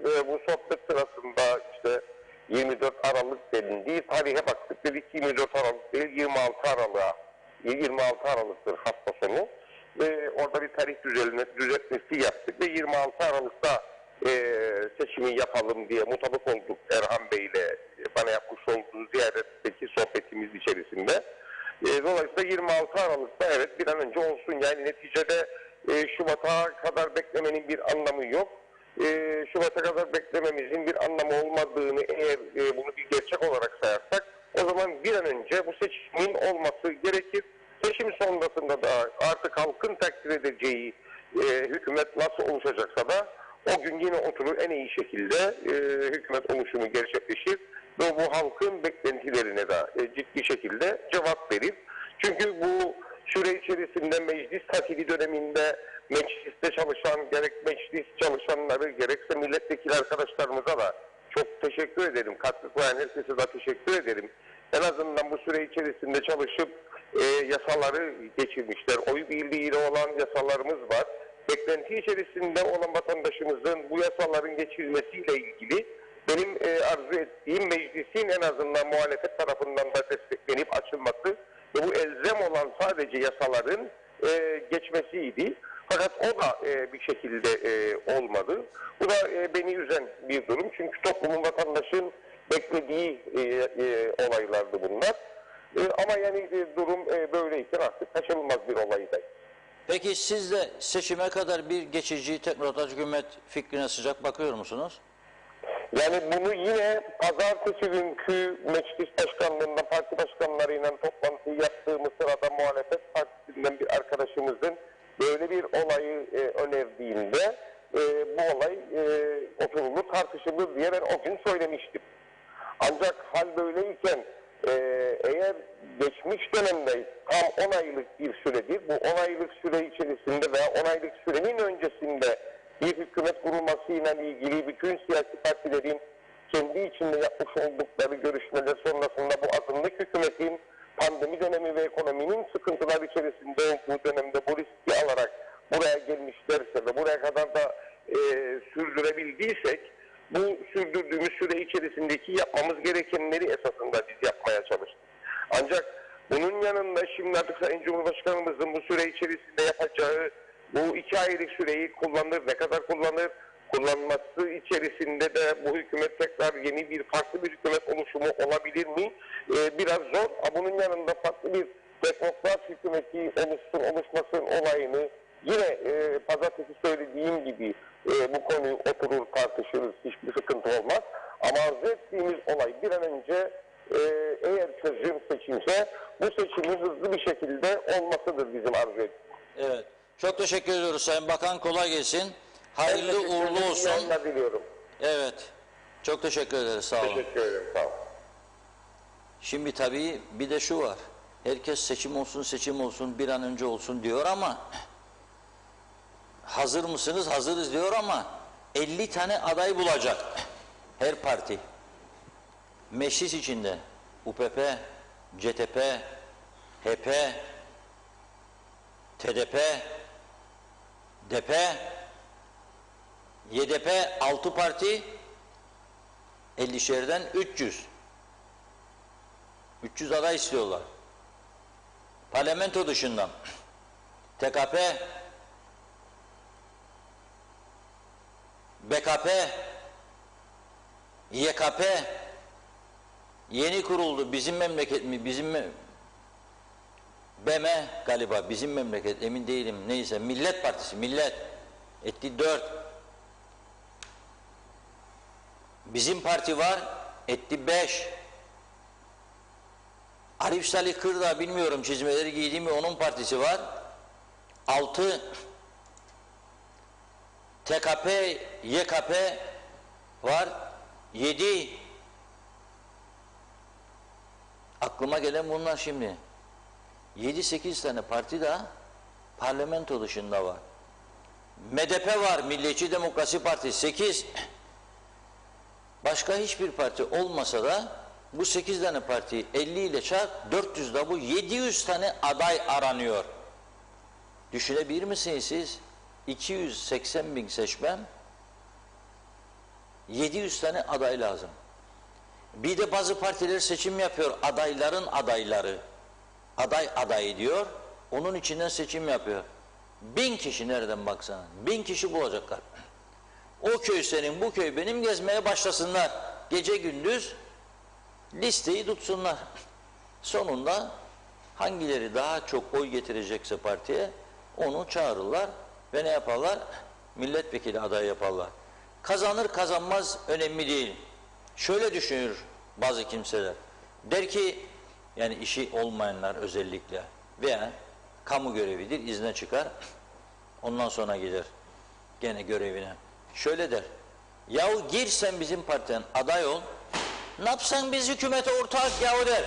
ve bu sohbet sırasında işte 24 Aralık denildiği tarihe baktık, dedik 24 Aralık değil 26 Aralık'tır hafta sonu. Orada bir tarih düzeltmesi yaptık ve 26 Aralık'ta seçimi yapalım diye mutabık olduk Erhan Bey ile bana yapmış olduğu ziyaretteki sohbetimiz içerisinde. Dolayısıyla 26 Aralık'ta evet bir an önce olsun. Yani neticede Şubat'a kadar beklemenin bir anlamı yok. Şubat'a kadar beklememizin bir anlamı olmadığını eğer bunu bir gerçek olarak sayarsak o zaman bir an önce bu seçimin olması gerekir. Seçim sonrasında da artık halkın takdir edeceği hükümet nasıl oluşacaksa da o gün yine oturur en iyi şekilde hükümet oluşumu gerçekleşir ve bu halkın beklentilerine de ciddi şekilde cevap verir. Çünkü bu süre içerisinde meclis tatili döneminde mecliste çalışan gerek meclis çalışanları gerekse milletvekili arkadaşlarımıza da çok teşekkür ederim. Katkı koyan herkese de teşekkür ederim. En azından bu süre içerisinde çalışıp yasaları geçirmişler. Oy birliğiyle olan yasalarımız var. Beklenti içerisinde olan vatandaşımızın bu yasaların geçirilmesiyle ilgili benim arzu ettiğim meclisin en azından muhalefet tarafından da desteklenip açılması ve bu elzem olan sadece yasaların geçmesiydi. Fakat o da bir şekilde olmadı. Bu da beni üzen bir durum. Çünkü toplumun, vatandaşın beklediği olaylardı bunlar. Ama yani durum böyleyken artık kaçınılmaz bir olaydayız. Peki siz de seçime kadar bir geçici teknokratik hükümet fikrine sıcak bakıyor musunuz? Yani bunu yine pazartesi günkü meclis başkanlığında parti başkanlarıyla toplantı yaptığımız sırada muhalefet partisinden bir arkadaşımızın böyle bir olayı önerdiğinde bu olay oturulur tartışılır diye ben o gün söylemiştim. Ancak hal böyleyken eğer geçmiş dönemde tam 10 aylık bir süredir, bu 10 aylık süre içerisinde veya 10 aylık sürenin öncesinde bir hükümet kurulmasıyla ilgili bütün siyasi partilerin kendi içinde yapmış oldukları görüşmeler sonrasında bu azınlık hükümetin pandemi dönemi ve ekonominin sıkıntılar içerisinde olduğu dönemde bu riski alarak buraya gelmişlerse ve buraya kadar da sürdürebildiysek bu sürdürdüğümüz süre içerisindeki yapmamız gerekenleri esasında biz yapmaya çalıştık. Ancak bunun yanında şimdi artık Sayın Cumhurbaşkanımızın bu süre içerisinde yapacağı bu 2 aylık süreyi kullanır, ne kadar kullanır, kullanması içerisinde de bu hükümet tekrar yeni bir farklı bir hükümet oluşumu olabilir mi? Biraz zor. Bunun yanında farklı bir teknokrat hükümeti oluşmasın olayını yine pazartesi söylediğim gibi bu konuyu oturur tartışırız, hiçbir sıkıntı olmaz. Ama arzu ettiğimiz olay bir an önce eğer çözüm seçimse bu seçimin hızlı bir şekilde olmasıdır bizim arzu ettiğimiz. Evet. Çok teşekkür ediyoruz Sayın Bakan. Kolay gelsin. Hayırlı uğurlu olsun. Diliyorum. Evet. Çok teşekkür ederiz. Sağ olun. Teşekkür ederim. Sağ olun. Şimdi tabii bir de şu var. Herkes seçim olsun, seçim olsun, bir an önce olsun diyor ama hazır mısınız? Hazırız diyor ama 50 tane aday bulacak her parti. Meclis içinde UPP, CTP, HP, TDP, DP, YDP 6 parti 50'şerden 300. 300 aday istiyorlar. Parlamento dışından TKP, BKP, YKP yeni kuruldu. Bizim memleket mi? BM galiba bizim memleket, emin değilim. Neyse, Millet Partisi, Millet etti 4. Bizim parti var, etti 5. Arif Salih Kırdağ, bilmiyorum çizmeleri giydi mi, onun partisi var 6. TKP, YKP var 7. Aklıma gelen bunlar şimdi. 7-8 tane parti daha parlamento dışında var. MDP var, Milliyetçi Demokrasi Partisi 8. Başka hiçbir parti olmasa da bu 8 tane partiyi 50 ile çarp, 400 da bu, 700 tane aday aranıyor. Düşünebilir misiniz siz? 280 bin seçmen, 700 tane aday lazım. Bir de bazı partiler seçim yapıyor, adayların adayları. Aday adayı diyor, onun içinden seçim yapıyor. 1000 kişi nereden baksana, 1000 kişi bulacaklar. O köy senin, bu köy benim, gezmeye başlasınlar. Gece gündüz listeyi tutsunlar. Sonunda hangileri daha çok oy getirecekse partiye onu çağırırlar ve ne yaparlar? Milletvekili adayı yaparlar. Kazanır kazanmaz önemli değil. Şöyle düşünür bazı kimseler. Der ki, yani işi olmayanlar özellikle veya kamu görevidir, izne çıkar, ondan sonra gider gene görevine. Şöyle der, yahu gir sen bizim partiden aday ol, ne yapsan biz hükümete ortak yahu der.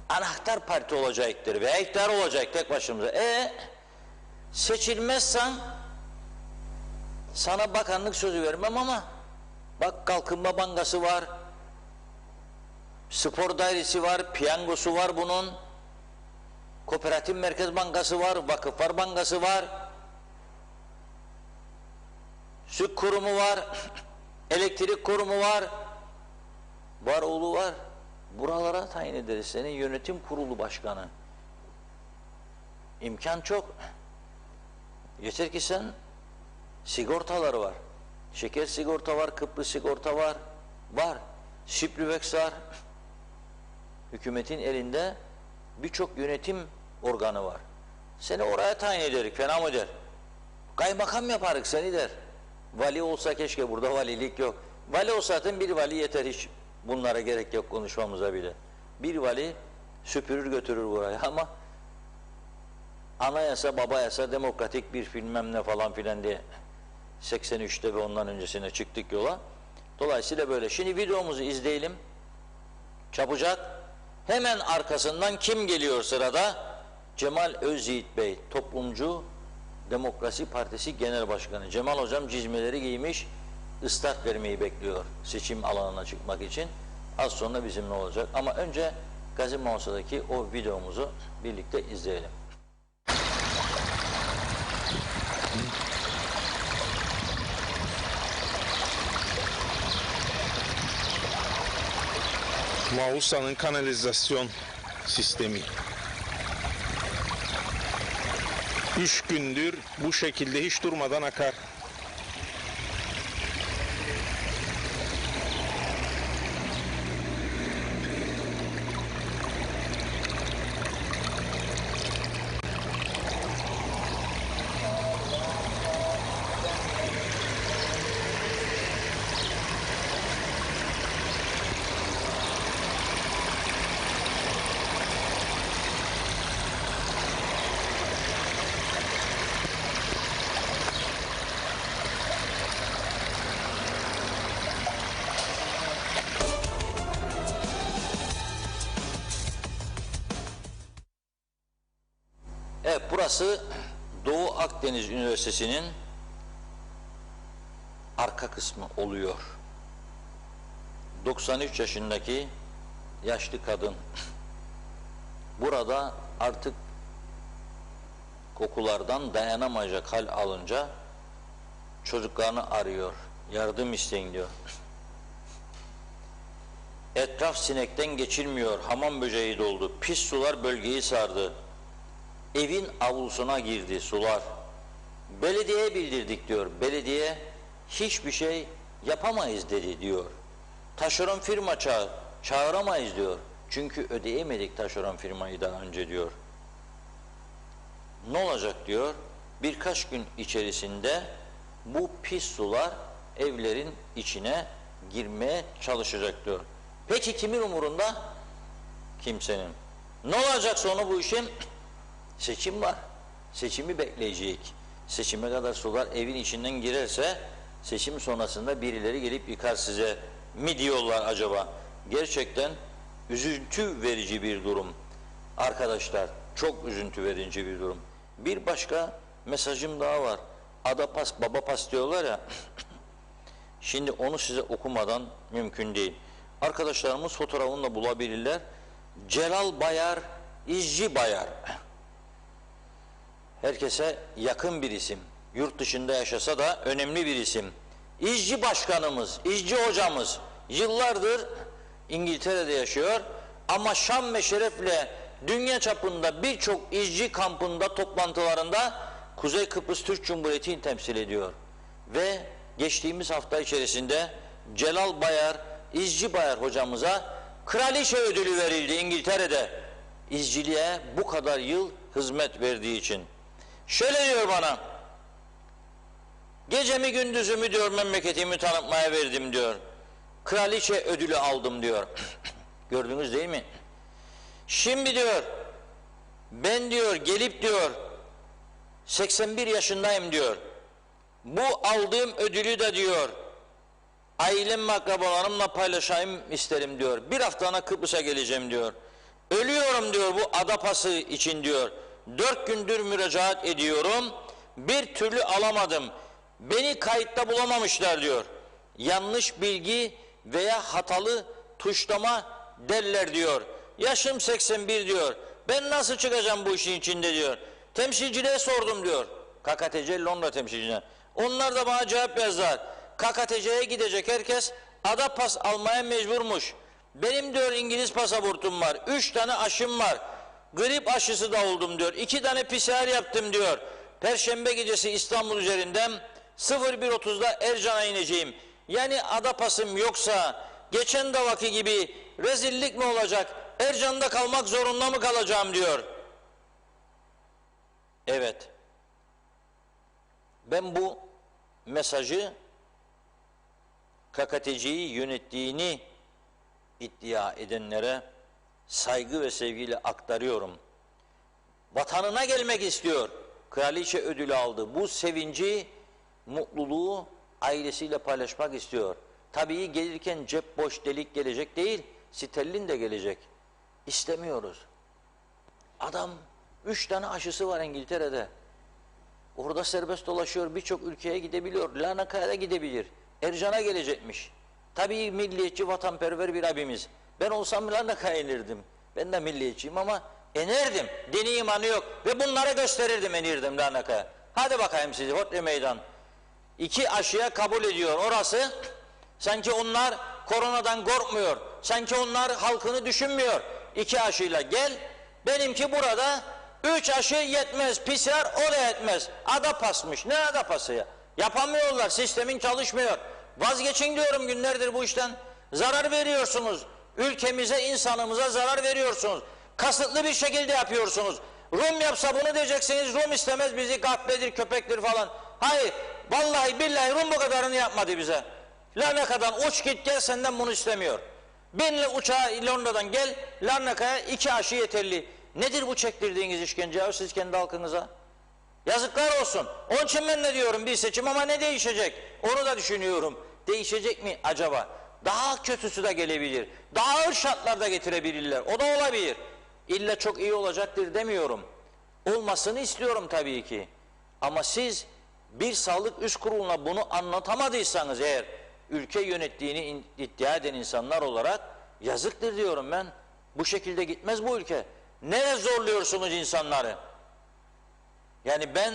Anahtar parti olacaktır veya iktidar olacak tek başımıza. Seçilmezsen sana bakanlık sözü vermem ama bak Kalkınma Bankası var, spor dairesi var, piyangosu var bunun, Kooperatif Merkez Bankası var, Vakıflar Bankası var, Süt Kurumu var, Elektrik Kurumu var, Varoğlu var. Buralara tayin ederiz senin yönetim kurulu başkanı. İmkan çok. Yeter ki sen, sigortaları var. Şeker sigorta var, Kıbrıs sigorta var. Şiplüvex var. Hükümetin elinde birçok yönetim organı var. Seni oraya tayin ederik, fena mı der? Kaymakam yaparık seni der. Vali olsa keşke, burada valilik yok. Vali olsa zaten bir vali yeter, hiç bunlara gerek yok konuşmamıza bile. Bir vali süpürür götürür buraya ama anayasa, babayasa, demokratik bir bilmem ne falan filan diye 83'te ve ondan öncesine çıktık yola. Dolayısıyla böyle. Şimdi videomuzu izleyelim. Çabucak. Hemen arkasından kim geliyor sırada? Cemal Özyiğit Bey, Toplumcu Demokrasi Partisi Genel Başkanı. Cemal Hocam cizmeleri giymiş, ıslat vermeyi bekliyor seçim alanına çıkmak için. Az sonra bizimle olacak. Ama önce Gazi Mausa'daki o videomuzu birlikte izleyelim. Mausa'nın kanalizasyon sistemi. 3 gündür bu şekilde hiç durmadan akar. Burası Doğu Akdeniz Üniversitesi'nin arka kısmı oluyor. 93 yaşındaki yaşlı kadın burada artık kokulardan dayanamayacak hal alınca çocuklarını arıyor, yardım isteyin diyor. Etraf sinekten geçilmiyor, hamam böceği doldu, pis sular bölgeyi sardı. Evin avlusuna girdi sular. Belediyeye bildirdik diyor. Belediye hiçbir şey yapamayız dedi diyor. Taşeron firma çağıramayız diyor. Çünkü ödeyemedik taşeron firmayı daha önce diyor. Ne olacak diyor? Birkaç gün içerisinde bu pis sular evlerin içine girmeye çalışacak diyor. Peki kimin umurunda? Kimsenin. Ne olacak sonra bu işin? Seçim var. Seçimi bekleyecek. Seçime kadar sular evin içinden girerse seçim sonrasında birileri gelip yıkar size mi diyorlar acaba? Gerçekten üzüntü verici bir durum. Arkadaşlar çok üzüntü verici bir durum. Bir başka mesajım daha var. Adapas, babapas diyorlar ya. Şimdi onu size okumadan mümkün değil. Arkadaşlarımız fotoğrafını da bulabilirler. Celal Bayar, İzci Bayar. Herkese yakın bir isim. Yurt dışında yaşasa da önemli bir isim. İzci başkanımız, İzci hocamız yıllardır İngiltere'de yaşıyor ama şan ve şerefle dünya çapında birçok izci kampında, toplantılarında Kuzey Kıbrıs Türk Cumhuriyeti'ni temsil ediyor. Ve geçtiğimiz hafta içerisinde Celal Bayar, İzci Bayar hocamıza kraliçe ödülü verildi İngiltere'de. İzciliğe bu kadar yıl hizmet verdiği için. Şöyle diyor bana, gecemi gündüzümü diyor memleketimi tanıtmaya verdim diyor. Kraliçe ödülü aldım diyor. Gördünüz değil mi? Şimdi diyor, ben diyor gelip diyor 81 yaşındayım diyor. Bu aldığım ödülü de diyor ailem, akrabalarımla paylaşayım isterim diyor. Bir haftana Kıbrıs'a geleceğim diyor. Ölüyorum diyor bu Adapası için diyor. 4 gündür müracaat ediyorum. Bir türlü alamadım. Beni kayıtta bulamamışlar diyor. Yanlış bilgi veya hatalı tuşlama derler diyor. Yaşım 81 diyor. Ben nasıl çıkacağım bu işin içinde diyor. Temsilciliğe sordum diyor. KKTC Londra temsilcilerine. Onlar da bana cevap yazdılar. KKTC'ye gidecek herkes Adapas almaya mecburmuş. Benim diyor İngiliz pasaportum var. 3 tane aşım var. Grip aşısı da oldum diyor. 2 tane PCR yaptım diyor. Perşembe gecesi İstanbul üzerinden 01.30'da Ercan'a ineceğim. Yani Adapas'ım yoksa geçen davaki gibi rezillik mi olacak? Ercan'da kalmak zorunda mı kalacağım diyor. Evet. Ben bu mesajı KKTC'yi yönettiğini iddia edenlere saygı ve sevgiyle aktarıyorum. Vatanına gelmek istiyor. Kraliçe ödülü aldı. Bu sevinci, mutluluğu ailesiyle paylaşmak istiyor. Tabii gelirken cep boş delik gelecek değil, sterlin de gelecek. İstemiyoruz. Adam 3 tane aşısı var İngiltere'de. Orada serbest dolaşıyor, birçok ülkeye gidebiliyor. Larnaka'ya gidebilir. Ercan'a gelecekmiş. Tabii milliyetçi, vatanperver bir abimiz. Ben olsam Larnaka'ya inirdim. Ben de milliyetçiyim ama inerdim. Dini imanı yok. Ve bunlara gösterirdim, inirdim Larnaka'ya. Hadi bakayım sizi, Hotre Meydan. 2 aşıya kabul ediyor orası. Sanki onlar koronadan korkmuyor. Sanki onlar halkını düşünmüyor. 2 aşıyla gel. Benimki burada 3 aşı yetmez. PCR o da yetmez. Adapasmış. Ne Adapası ya? Yapamıyorlar. Sistemin çalışmıyor. Vazgeçin diyorum günlerdir bu işten. Zarar veriyorsunuz. Ülkemize, insanımıza zarar veriyorsunuz. Kasıtlı bir şekilde yapıyorsunuz. Rum yapsa bunu diyeceksiniz. Rum istemez bizi, kahpedir, köpektir falan. Hayır. Vallahi billahi Rum bu kadarını yapmadı bize. Larnaka'dan uç git gel, senden bunu istemiyor. Bin uçağa Londra'dan gel, Larnaka'ya 2 aşı yeterli. Nedir bu çektirdiğiniz işkence ya siz kendi halkınıza? Yazıklar olsun. Onun için ben ne diyorum, bir seçim ama ne değişecek? Onu da düşünüyorum. Değişecek mi acaba? Daha kötüsü de gelebilir. Daha ağır şartlarda getirebilirler. O da olabilir. İlla çok iyi olacaktır demiyorum. Olmasını istiyorum tabii ki. Ama siz bir sağlık üst kuruluna bunu anlatamadıysanız eğer ülke yönettiğini iddia eden insanlar olarak yazıktır diyorum ben. Bu şekilde gitmez bu ülke. Nereye zorluyorsunuz insanları? Yani ben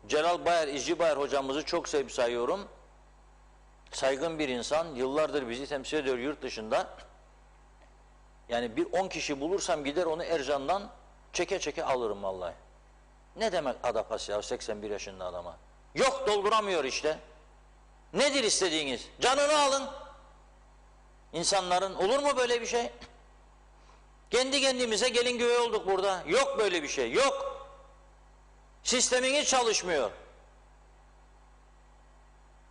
Celal Bayar, İzci Bayar hocamızı çok sevip sayıyorum. Saygın bir insan. Yıllardır bizi temsil ediyor yurt dışında. Yani bir 10 kişi bulursam gider onu Ercan'dan çeke çeke alırım vallahi. Ne demek adapas ya 81 yaşında adama? Yok dolduramıyor işte. Nedir istediğiniz? Canını alın. İnsanların olur mu böyle bir şey? Kendi kendimize gelin güvey olduk burada. Yok böyle bir şey. Yok. Sisteminiz çalışmıyor.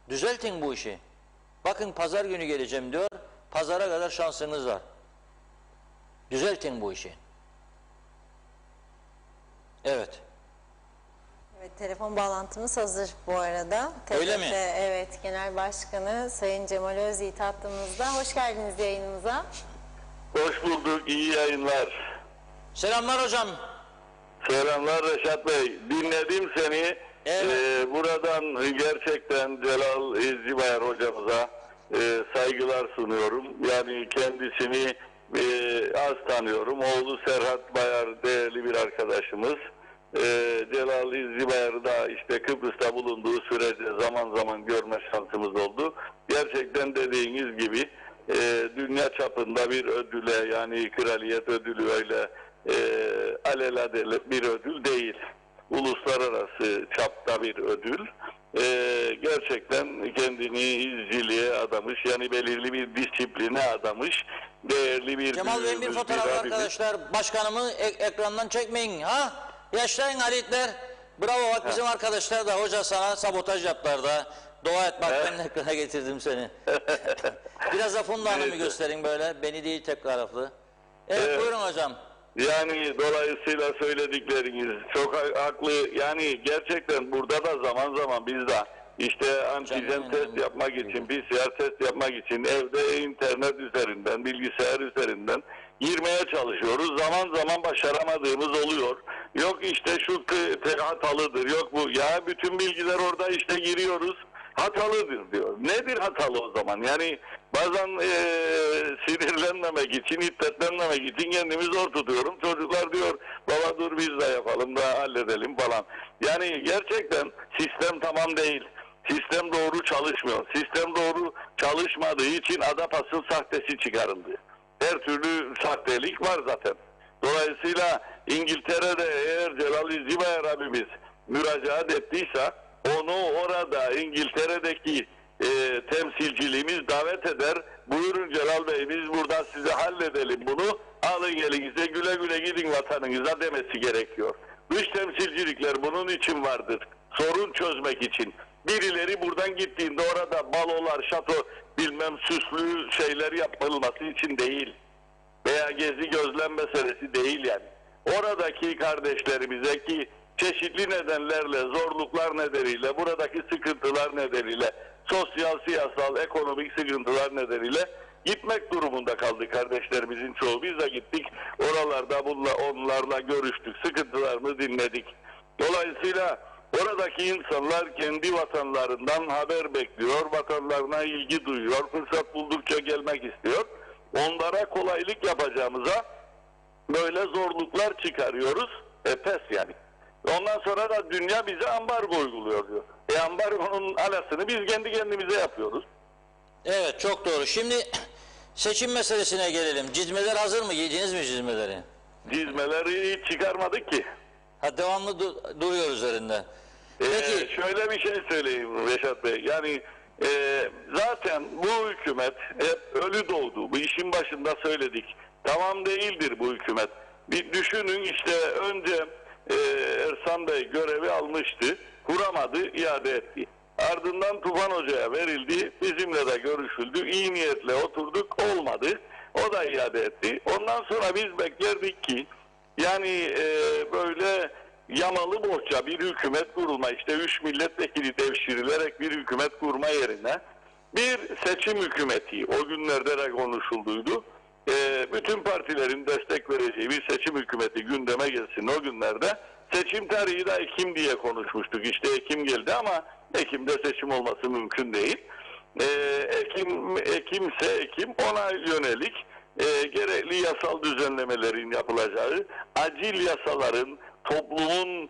Düzeltin bu işi. Bakın pazar günü geleceğim diyor. Pazara kadar şansınız var. Düzeltin bu işi. Evet. Evet, telefon bağlantımız hazır bu arada. Öyle mi? Evet, Genel Başkanı Sayın Cemal Özyiğit hattımızda. Hoş geldiniz yayınımıza. Hoş bulduk, iyi yayınlar. Selamlar hocam. Selamlar Reşat Bey. Dinledim seni. Evet. Buradan gerçekten Celal İzci Bayar hocamıza saygılar sunuyorum. Yani kendisini az tanıyorum. Oğlu Serhat Bayar değerli bir arkadaşımız. Celal İzci Bayar'ı da işte Kıbrıs'ta bulunduğu sürece zaman zaman görme şansımız oldu. Gerçekten dediğiniz gibi dünya çapında bir ödüle, yani kraliyet ödülü öyle alelade bir ödül değil. Uluslararası çapta bir ödül. Gerçekten kendini izciliğe adamış, yani belirli bir disipline adamış, değerli bir Cemal Bey'in bir fotoğrafı arkadaşlar. Başkanımı ekrandan çekmeyin. Ha? Yaşlayın Halitler. Bravo, bak bizim arkadaşlar da hoca sana sabotaj yaptılar da. Dua et bak ben ekrana getirdim seni. Biraz da Funda Hanım'ı gösterin böyle. Beni değil tek taraflı. Evet, buyurun hocam. Yani dolayısıyla söyledikleriniz çok haklı. Yani gerçekten burada da zaman zaman biz de işte antijen test yapmak için, PCR test yapmak için evde internet üzerinden, bilgisayar üzerinden girmeye çalışıyoruz. Zaman zaman başaramadığımız oluyor. Yok işte şu hatalıdır, yok bu. Ya bütün bilgiler orada işte giriyoruz. Hatalıdır diyor. Nedir hatalı o zaman? Yani bazen sinirlenmemek için, hiddetlenmemek için kendimi zor tutuyorum. Çocuklar diyor, baba dur biz de yapalım da halledelim falan. Yani gerçekten sistem tamam değil. Sistem doğru çalışmıyor. Sistem doğru çalışmadığı için Adapas'ın sahtesi çıkarıldı. Her türlü sahtelik var zaten. Dolayısıyla İngiltere'de eğer Celal İzci Bayar abimiz müracaat ettiyse onu orada İngiltere'deki temsilciliğimiz davet eder. Buyurun Celal Bey, biz buradan size halledelim bunu. Alın elinize, güle güle gidin vatanınıza demesi gerekiyor. Dış temsilcilikler bunun için vardır. Sorun çözmek için. Birileri buradan gittiğinde orada balolar, şato, bilmem süslü şeyler yapılması için değil. Veya gezi gözlem meselesi değil yani. Oradaki kardeşlerimize ki çeşitli nedenlerle, zorluklar nedeniyle, buradaki sıkıntılar nedeniyle, sosyal, siyasal, ekonomik sıkıntılar nedeniyle gitmek durumunda kaldı kardeşlerimizin çoğu. Biz de gittik, oralarda onlarla görüştük, sıkıntılarını dinledik. Dolayısıyla oradaki insanlar kendi vatanlarından haber bekliyor, vatanlarına ilgi duyuyor, fırsat buldukça gelmek istiyor. Onlara kolaylık yapacağımıza böyle zorluklar çıkarıyoruz, pes yani. Ondan sonra da dünya bize ambargo uyguluyor diyor. Ambargonun alasını biz kendi kendimize yapıyoruz. Evet, çok doğru. Şimdi seçim meselesine gelelim. Cizmeler hazır mı? Giydiniz mi cizmeleri? Cizmeleri hiç çıkarmadık ki. Ha, devamlı duruyor üzerinde. Peki. Şöyle bir şey söyleyeyim Reşat Bey. Yani zaten bu hükümet hep ölü doğdu. Bu işin başında söyledik. Tamam değildir bu hükümet. Bir düşünün işte önce Ersan Bey görevi almıştı. Kuramadı, iade etti. Ardından Tufan Hoca'ya verildi. Bizimle de görüşüldü. İyi niyetle oturduk. Olmadı. O da iade etti. Ondan sonra biz beklerdik ki yani böyle yamalı bohça bir hükümet kurulma, işte 3 milletvekili devşirilerek bir hükümet kurma yerine bir seçim hükümeti, o günlerde de konuşulduydu. bütün partilerin destek vereceği bir seçim hükümeti gündeme gelsin o günlerde. Seçim tarihi de Ekim diye konuşmuştuk. İşte Ekim geldi ama Ekim'de seçim olması mümkün değil. Ekimse Ekim, ona yönelik gerekli yasal düzenlemelerin yapılacağı, acil yasaların toplumun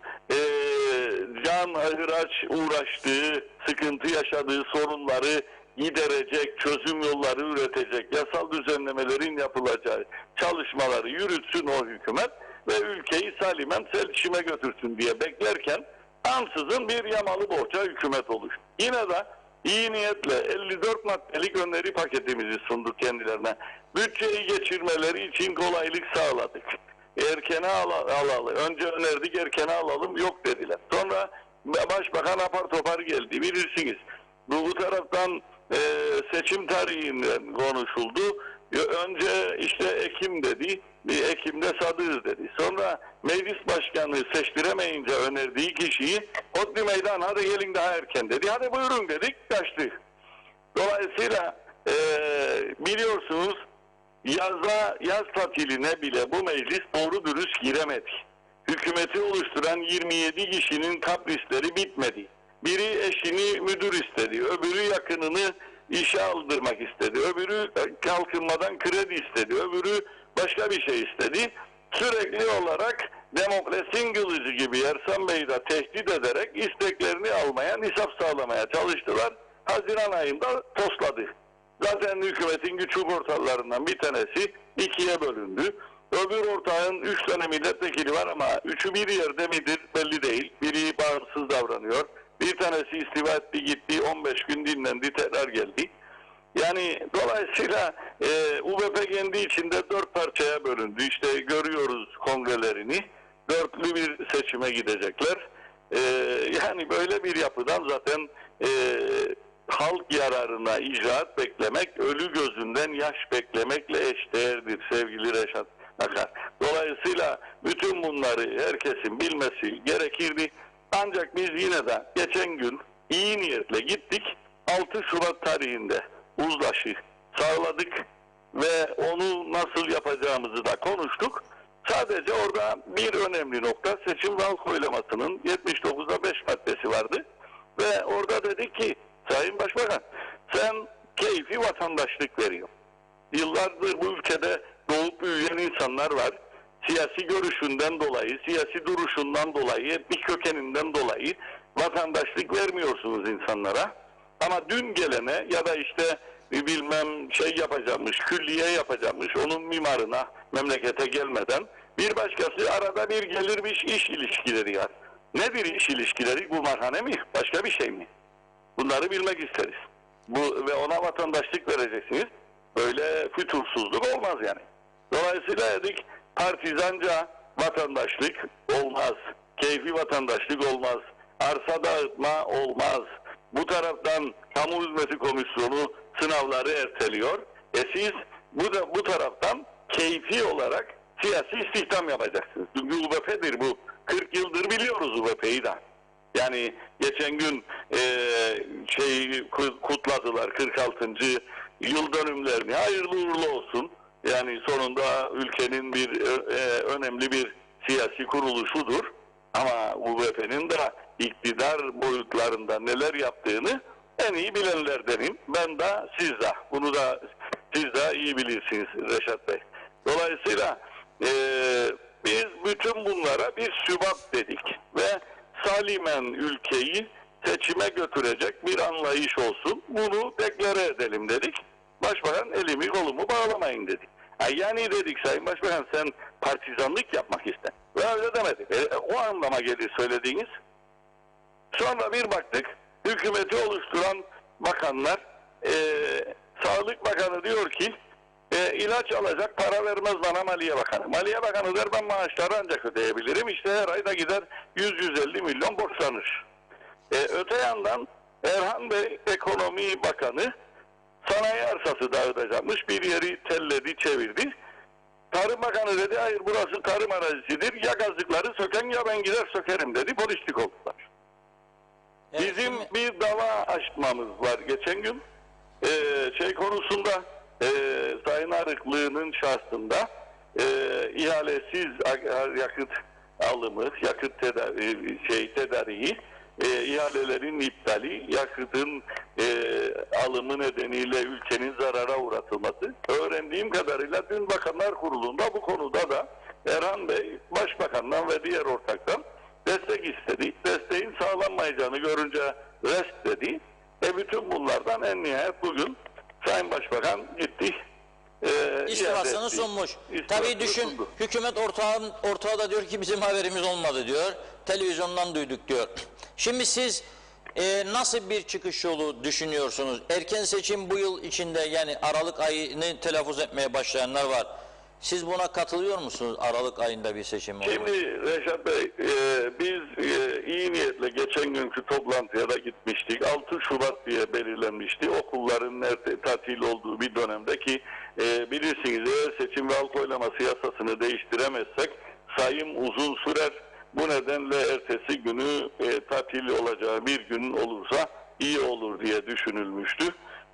can ahıraç uğraştığı, sıkıntı yaşadığı sorunları giderecek, çözüm yolları üretecek yasal düzenlemelerin yapılacağı çalışmaları yürütsün o hükümet ve ülkeyi salimen seçime götürsün diye beklerken ansızın bir yamalı bohça hükümet oluştu. Yine de iyi niyetle 54 maddelik öneri paketimizi sunduk kendilerine. Bütçeyi geçirmeleri için kolaylık sağladık. Erkene alalım. Önce önerdik, erkene alalım, yok dediler. Sonra Başbakan apar topar geldi, bilirsiniz. Bu taraftan seçim tarihinden konuşuldu. Önce işte Ekim dedi, Ekim'de sadığız dedi. Sonra meclis başkanı seçtiremeyince önerdiği kişiyi Otlu Meydan hadi gelin daha erken dedi. Hadi buyurun dedik, kaçtık. Dolayısıyla biliyorsunuz yaz tatiline bile bu meclis doğru dürüst giremedi. Hükümeti oluşturan 27 kişinin kaprisleri bitmedi. Biri eşini müdür istedi, öbürü yakınını işe aldırmak istedi, öbürü kalkınmadan kredi istedi, öbürü başka bir şey istedi. Sürekli olarak Demokrasinin kılıcı gibi Ersan Bey'i de tehdit ederek isteklerini almaya, nisap sağlamaya çalıştılar. Haziran ayında tosladı. Zaten hükümetin güçlü ortaklarından bir tanesi ikiye bölündü. Öbür ortağın 3 tane milletvekili var ama üçü bir yerde midir belli değil. Biri bağımsız davranıyor. Bir tanesi istifa etti gitti, 15 gün dinlendi, tekrar geldi. Yani dolayısıyla UBP kendi içinde 4 parçaya bölündü. İşte görüyoruz kongrelerini. Dörtlü bir seçime gidecekler. Yani böyle bir yapıdan zaten halk yararına icraat beklemek, ölü gözünden yaş beklemekle eşdeğerdir sevgili Reşat Akar. Dolayısıyla bütün bunları herkesin bilmesi gerekirdi. Ancak biz yine de geçen gün iyi niyetle gittik. 6 Şubat tarihinde uzlaşı sağladık ve onu nasıl yapacağımızı da konuştuk. Sadece orada bir önemli nokta seçim ve halk oylamasının 79'da 5 maddesi vardı. Ve orada dedik ki Sayın Başbakan sen keyfi vatandaşlık veriyorsun. Yıllardır bu ülkede doğup büyüyen insanlar var. Siyasi görüşünden dolayı, siyasi duruşundan dolayı, etnik kökeninden dolayı vatandaşlık vermiyorsunuz insanlara. Ama dün gelene ya da işte bilmem şey yapacakmış, külliye yapacakmış, onun mimarına memlekete gelmeden bir başkası arada bir gelirmiş iş ilişkileri var. Nedir iş ilişkileri? Kumarhane mi? Başka bir şey mi? Bunları bilmek isteriz. Ve ona vatandaşlık vereceksiniz. Böyle fütursuzluk olmaz yani. Dolayısıyla dedik partizanca vatandaşlık olmaz. Keyfi vatandaşlık olmaz. Arsa dağıtma olmaz. Bu taraftan Kamu Hizmeti Komisyonu sınavları erteliyor. Siz bu taraftan keyfi olarak siyasi istihdam yapacaksınız. Çünkü UBP'dir bu. 40 yıldır biliyoruz UBP'yi de. Yani geçen gün kutladılar 46. yıl dönümlerini. Hayırlı uğurlu olsun. Yani sonunda ülkenin bir önemli bir siyasi kuruluşudur. Ama UBP'nin de iktidar boyutlarında neler yaptığını en iyi bilenlerdenim. Ben de siz de. Bunu da siz de iyi bilirsiniz Reşat Bey. Dolayısıyla biz bütün bunlara bir sübap dedik ve salimen ülkeyi seçime götürecek bir anlayış olsun. Bunu deklare edelim dedik. Başbakan elimi kolumu bağlamayın dedi. Yani dedik Sayın Başbakan sen partizanlık yapmak iste. Ve öyle demedik. O anlama gelir söylediğiniz. Sonra bir baktık hükümeti oluşturan bakanlar Sağlık Bakanı diyor ki ilaç alacak para vermez bana Maliye Bakanı. Maliye Bakanı der ben maaşları ancak ödeyebilirim. İşte her ayda gider 100-150 milyon borçlanır. Öte yandan Erhan Bey Ekonomi Bakanı sanayi arsası dağıtacakmış. Bir yeri telledi çevirdi. Tarım Bakanı dedi hayır burası tarım arazisidir. Ya kazıkları söken ya ben gider sökerim dedi. Polislik oldular. Evet, bizim bir dava açmamız var geçen gün. Konusunda Sayın Arıklı'nın şahsında ihalesiz yakıt alımı, yakıt tedariği, ihalelerin iptali, yakıtın alımı nedeniyle ülkenin zarara uğratılması. Öğrendiğim kadarıyla dün Bakanlar Kurulu'nda bu konuda da Erhan Bey Başbakan'dan ve diğer ortaktan destek istedi. Desteğin sağlanmayacağını görünce rest dedi. Bütün bunlardan en nihayet bugün Sayın Başbakan gitti. İstifasını sunmuş. Tabii düşün, sundu. hükümet ortağı da diyor ki bizim haberimiz olmadı diyor. Televizyondan duyduk diyor. Şimdi siz nasıl bir çıkış yolu düşünüyorsunuz? Erken seçim bu yıl içinde, yani Aralık ayını telaffuz etmeye başlayanlar var. Siz buna katılıyor musunuz, Aralık ayında bir seçim olması? Şimdi Reşat Bey, biz iyi niyetle geçen günkü toplantıya da gitmiştik. 6 Şubat diye belirlenmişti. Okulların tatil olduğu bir dönemde ki bilirsiniz, eğer seçim ve halk oylaması yasasını değiştiremezsek sayım uzun sürer. Bu nedenle ertesi günü tatil olacağı bir gün olursa iyi olur diye düşünülmüştü.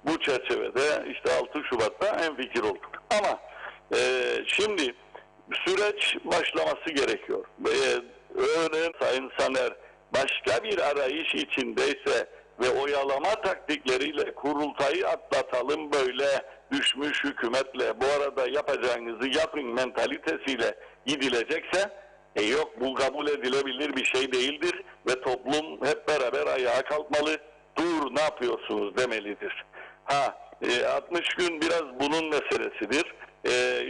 Bu çerçevede işte 6 Şubat'ta hemfikir olduk. Ama şimdi süreç başlaması gerekiyor. Örneğin Sayın Saner başka bir arayış içindeyse ve oyalama taktikleriyle kurultayı atlatalım böyle düşmüş hükümetle, bu arada yapacağınızı yapın mentalitesiyle gidilecekse yok, bu kabul edilebilir bir şey değildir ve toplum hep beraber ayağa kalkmalı. Dur, ne yapıyorsunuz demelidir. 60 gün biraz bunun meselesidir.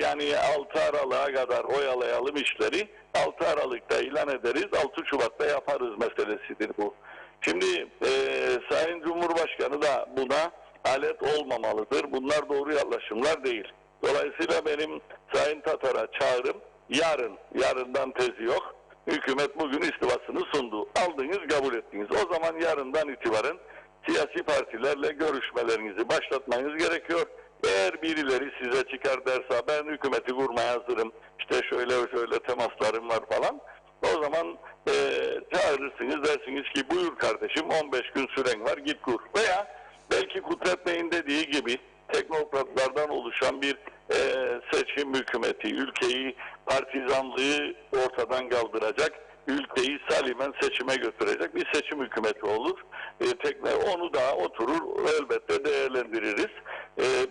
Yani 6 Aralık'a kadar oyalayalım işleri. 6 Aralık'ta ilan ederiz, 6 Şubat'ta yaparız meselesidir bu. Şimdi Sayın Cumhurbaşkanı da buna alet olmamalıdır. Bunlar doğru yaklaşımlar değil. Dolayısıyla benim Sayın Tatar'a çağrım yarından tezi yok. Hükümet bugün istifasını sundu. Aldınız, kabul ettiniz. O zaman yarından itibaren siyasi partilerle görüşmelerinizi başlatmanız gerekiyor. Eğer birileri size çıkar derse ben hükümeti kurmaya hazırım, işte şöyle temaslarım var falan, o zaman çağırırsınız, dersiniz ki buyur kardeşim 15 gün süren var, git kur. Veya belki Kudret Bey'in dediği gibi teknokratlardan oluşan bir seçim hükümeti, ülkeyi partizanlığı ortadan kaldıracak, ülkeyi salimen seçime götürecek bir seçim hükümeti olur. Onu da oturur elbette değerlendiririz.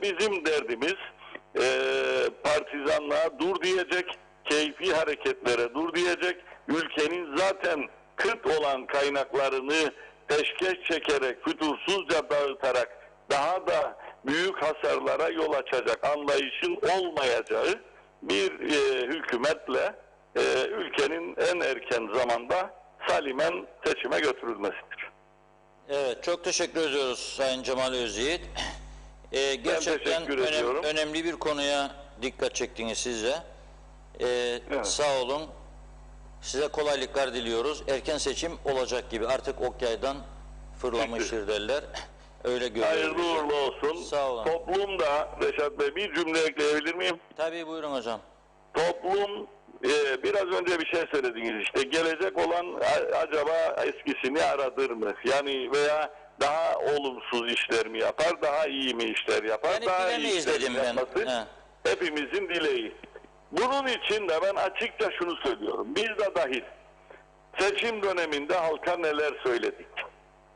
Bizim derdimiz partizanlığa dur diyecek, keyfi hareketlere dur diyecek, ülkenin zaten kıt olan kaynaklarını peşkeş çekerek, fütursuzca dağıtarak daha da büyük hasarlara yol açacak anlayışın olmayacağı bir hükümetle ülkenin en erken zamanda salimen seçime götürülmesidir. Evet, çok teşekkür ediyoruz Sayın Cemal Özyiğit. Gerçekten önemli bir konuya dikkat çektiniz siz de. Evet. Sağ olun. Size kolaylıklar diliyoruz. Erken seçim olacak gibi. Artık ok yaydan fırlamıştır derler. Öyle görüyoruz. Hayırlı uğurlu olsun. Sağ olun. Toplumda, Reşat Bey, bir cümle ekleyebilir miyim? Tabii, buyurun hocam. Toplum, biraz önce bir şey söylediniz işte, gelecek olan acaba eskisini aradır mı? Yani veya daha olumsuz işler mi yapar, daha iyi mi işler yapar? Yani daha iyi işler dedim yapması hepimizin dileği. Bunun için de ben açıkça şunu söylüyorum. Biz de dahil seçim döneminde halka neler söyledik?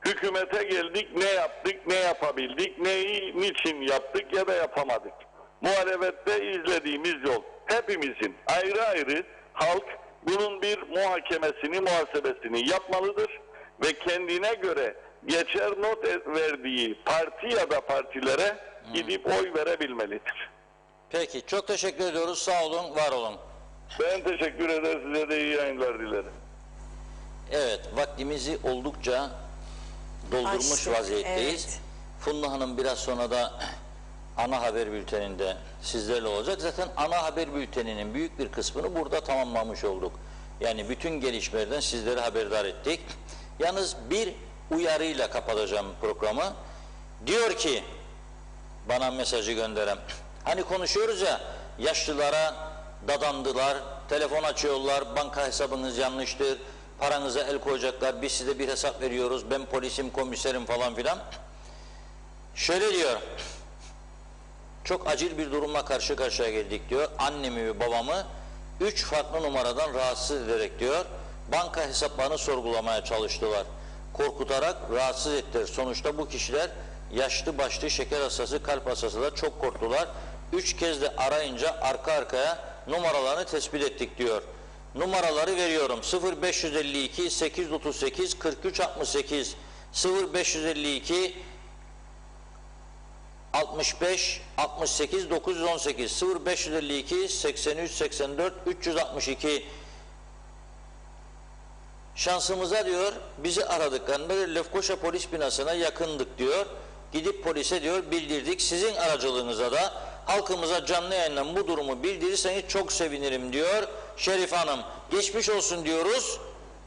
Hükümete geldik, ne yaptık, ne yapabildik, neyi, niçin yaptık ya da yapamadık? Muhalefette izlediğimiz yol. Hepimizin ayrı ayrı halk bunun bir muhakemesini, muhasebesini yapmalıdır ve kendine göre geçer not verdiği parti ya da partilere gidip oy verebilmelidir. Peki, çok teşekkür ediyoruz. Sağ olun, var olun. Ben teşekkür ederim. Size de iyi yayınlar dilerim. Evet, vaktimizi oldukça doldurmuş vaziyetteyiz. Evet. Funda Hanım biraz sonra da ana haber bülteninde sizlerle olacak. Zaten ana haber bülteninin büyük bir kısmını burada tamamlamış olduk. Yani bütün gelişmelerden sizleri haberdar ettik. Yalnız bir uyarıyla kapatacağım programı. Diyor ki, bana mesajı gönderen, hani konuşuyoruz ya, yaşlılara dadandılar, telefon açıyorlar, banka hesabınız yanlıştır, paranıza el koyacaklar, biz size bir hesap veriyoruz, ben polisim, komiserim falan filan. Şöyle diyor, çok acil bir durumla karşı karşıya geldik diyor. Annemi ve babamı 3 farklı numaradan rahatsız ederek diyor, banka hesaplarını sorgulamaya çalıştılar. Korkutarak rahatsız ettiler. Sonuçta bu kişiler yaşlı başlı, şeker hastası, kalp hastası da çok korktular. 3 kez de arayınca arka arkaya numaralarını tespit ettik diyor. Numaraları veriyorum. 0552 838 43 68 0552 65 68 918 0552 83 84 362. Şansımıza diyor bizi aradıklarında Lefkoşa polis binasına yakındık diyor. Gidip polise diyor bildirdik. Sizin aracılığınıza da halkımıza canlı yayından bu durumu bildirirseniz çok sevinirim diyor Şerife Hanım. Geçmiş olsun diyoruz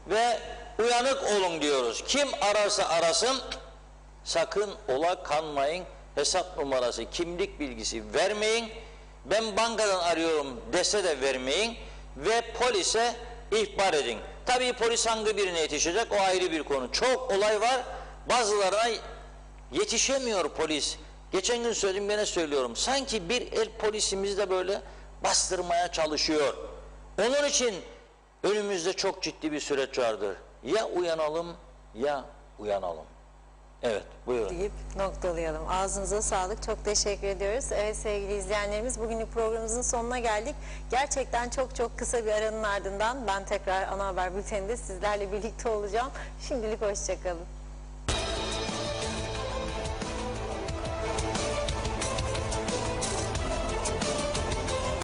ve uyanık olun diyoruz. Kim ararsa arasın sakın ola kanmayın. Hesap numarası, kimlik bilgisi vermeyin. Ben bankadan arıyorum dese de vermeyin ve polise ihbar edin. Tabii polis hangi birine yetişecek o ayrı bir konu. Çok olay var. Bazılarına yetişemiyor polis. Geçen gün söyledim, gene söylüyorum. Sanki bir el polisimiz de böyle bastırmaya çalışıyor. Onun için önümüzde çok ciddi bir süreç vardır. Ya uyanalım ya uyanalım. Evet, buyurun. Deyip noktalayalım. Ağzınıza sağlık. Çok teşekkür ediyoruz. Evet sevgili izleyenlerimiz, bugünlük programımızın sonuna geldik. Gerçekten çok kısa bir aranın ardından ben tekrar ana haber bülteninde sizlerle birlikte olacağım. Şimdilik hoşçakalın.